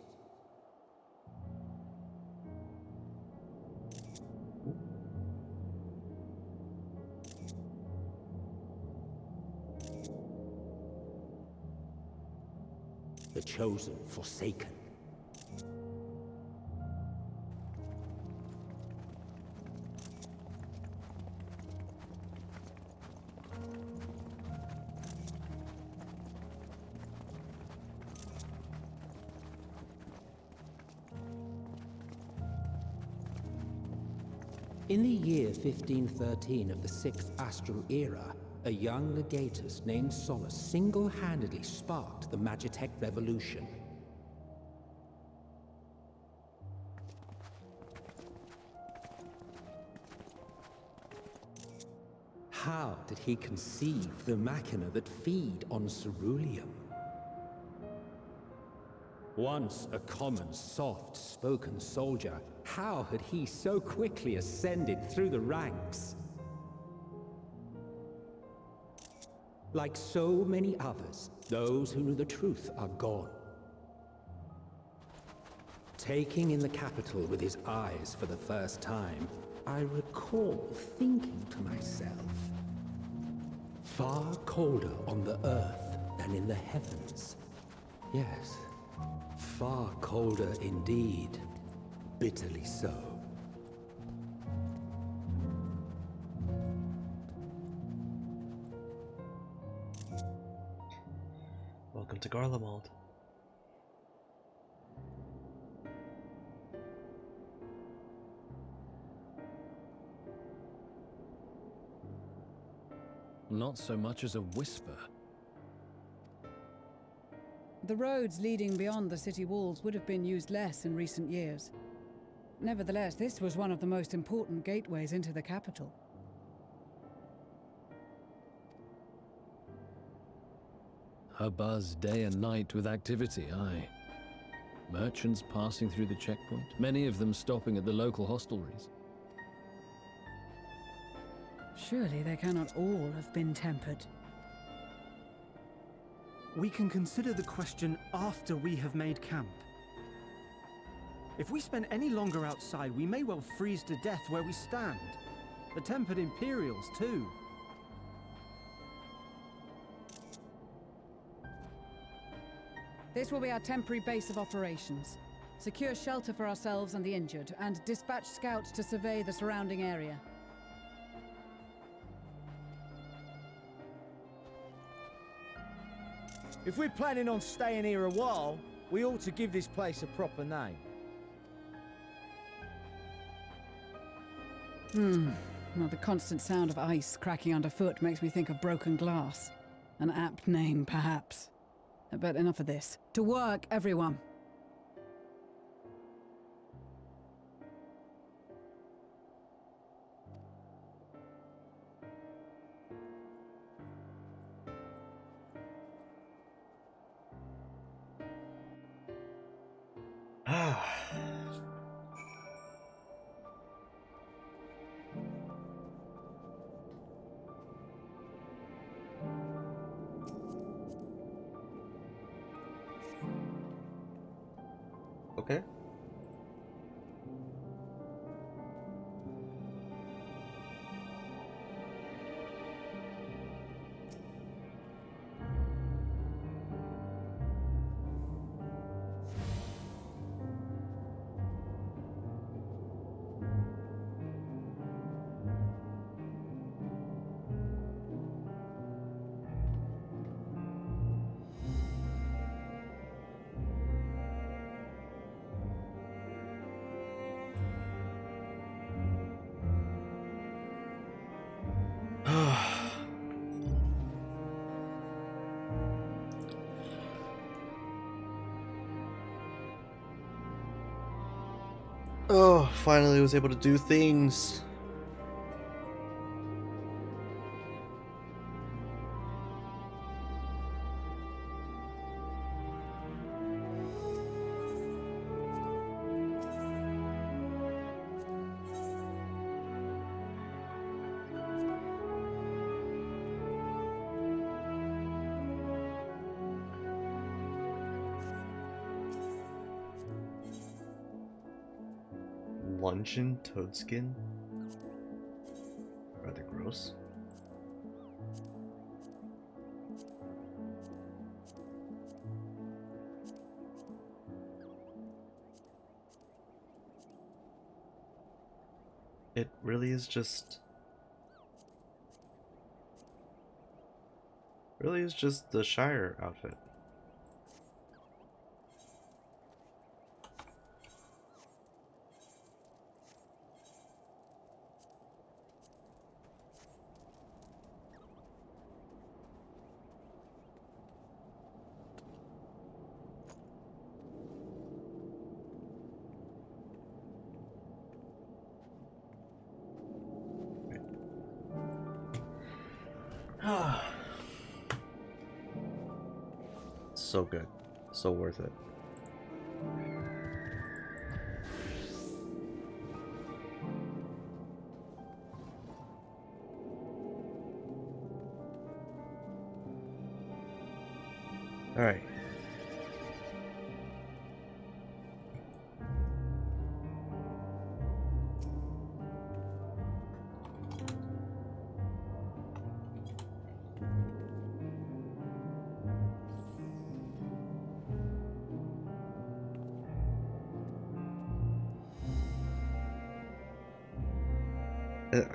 The chosen forsaken. In the year 1513 of the 6th Astral Era, a young legatus named Solus single-handedly sparked the Magitech Revolution. How did he conceive the machina that feed on ceruleum? Once a common, soft-spoken soldier, how had he so quickly ascended through the ranks? Like so many others, those who knew the truth are gone. Taking in the capital with his eyes for the first time, I recall thinking to myself, far colder on the earth than in the heavens. Yes, far colder indeed. Bitterly so. Welcome to Garlemald. Not so much as a whisper. The roads leading beyond the city walls would have been used less in recent years. Nevertheless, this was one of the most important gateways into the capital. A buzz day and night with activity, aye. Merchants passing through the checkpoint, many of them stopping at the local hostelries. Surely they cannot all have been tempered. We can consider the question after we have made camp. If we spend any longer outside, we may well freeze to death where we stand. The tempered Imperials, too. This will be our temporary base of operations. Secure shelter for ourselves and the injured, and dispatch scouts to survey the surrounding area. If we're planning on staying here a while, we ought to give this place a proper name. Well, the constant sound of ice cracking underfoot makes me think of broken glass. An apt name, perhaps. But enough of this. To work, everyone! Okay. Oh, finally was able to do things. Luncheon toadskin? Rather gross. It really is just the Shire outfit. So good. So worth it. Alright.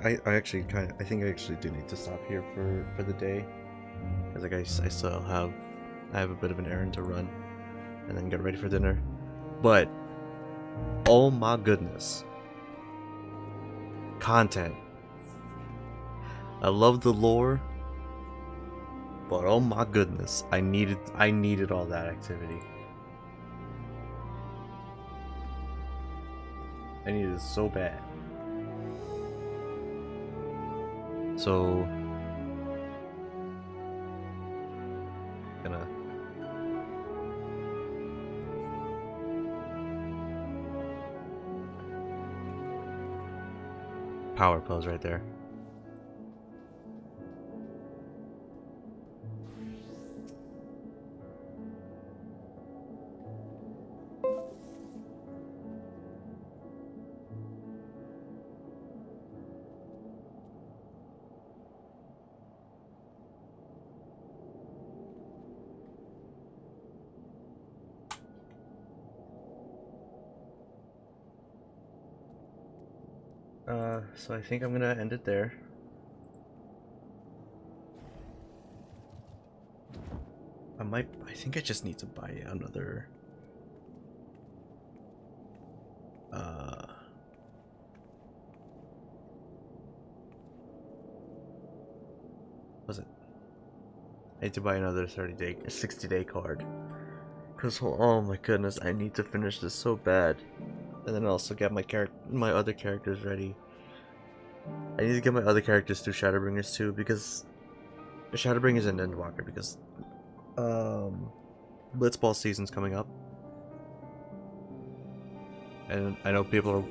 I actually I think I actually do need to stop here for the day, because like I still have a bit of an errand to run, and then get ready for dinner. But oh my goodness, content! I love the lore, but oh my goodness, I needed all that activity. I needed it so bad. So gonna power pose right there. So I think I'm gonna end it there. I think I just need to buy another was it? I need to buy another 60-day card. Cause oh my goodness, I need to finish this so bad. And then also get my other characters ready. I need to get my other characters through Shadowbringers too, because Shadowbringers and Endwalker, because Blitzball season's coming up. And I know people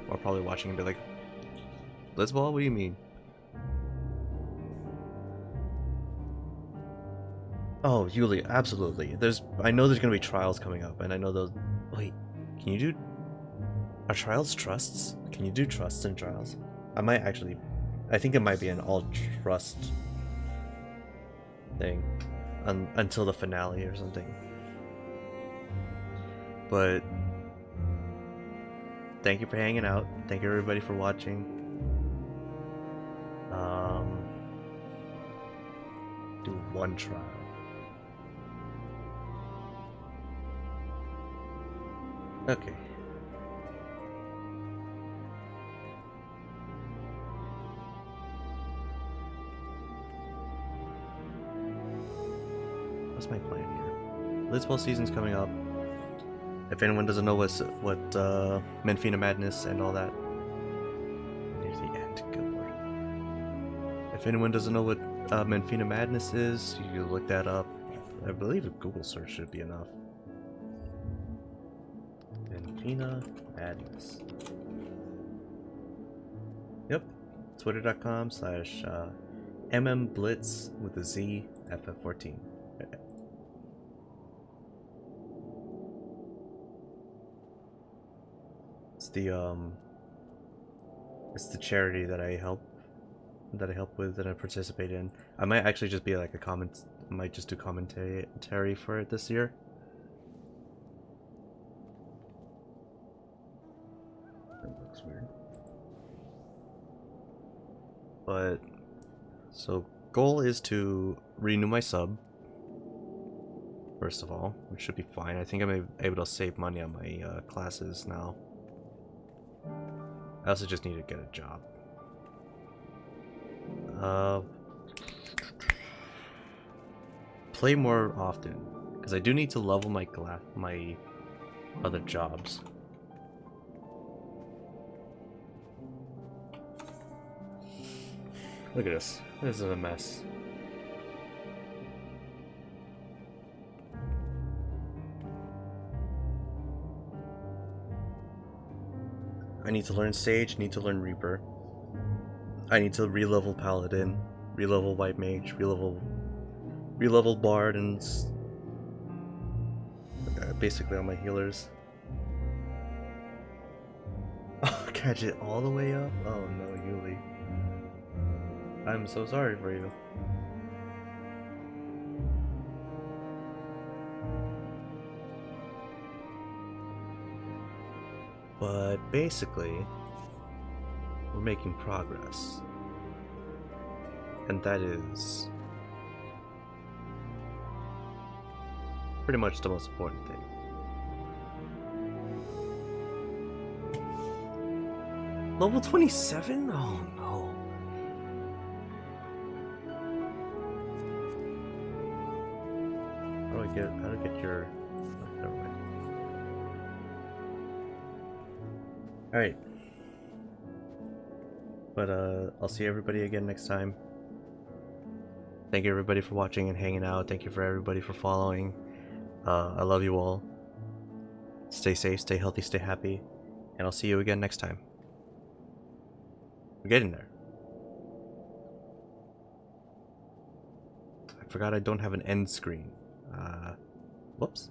are probably watching and be like, Blitzball? What do you mean? Oh, Yulia, absolutely. I know there's gonna be trials coming up, and I know those. Wait, Can you do... Are trials trusts? Can you do trusts and trials? I might actually... I think it might be an all trust thing until the finale or something. But thank you for hanging out. Thank you everybody for watching. Do one trial. Okay. What's my plan here? Blitzball season's coming up. If anyone doesn't know what Menfina Madness and all that, near the end. Good lord. If anyone doesn't know what Menfina Madness is, you can look that up. I believe a Google search should be enough. Menfina Madness. Yep. Twitter.com/mmblitz with a Z FF14. It's the charity that I help with, that I participate in. I might actually just be like I might just do commentary for it this year. That looks weird. But so goal is to renew my sub. First of all, which should be fine. I think I'm able to save money on my classes now. I also just need to get a job. Play more often, because I do need to level my other jobs. Look at this. This is a mess. I need to learn Sage, need to learn Reaper. I need to re-level Paladin, re-level White Mage, re-level Bard, and basically all my healers. Oh, catch it all the way up? Oh no, Yuli. I'm so sorry for you. But basically, we're making progress. And that is pretty much the most important thing. Level 27? Oh no. How do I get your... Oh, never mind. Alright. But I'll see everybody again next time. Thank you everybody for watching and hanging out. Thank you for everybody for following. I love you all. Stay safe, stay healthy, stay happy. And I'll see you again next time. We're getting there. I forgot I don't have an end screen. Whoops.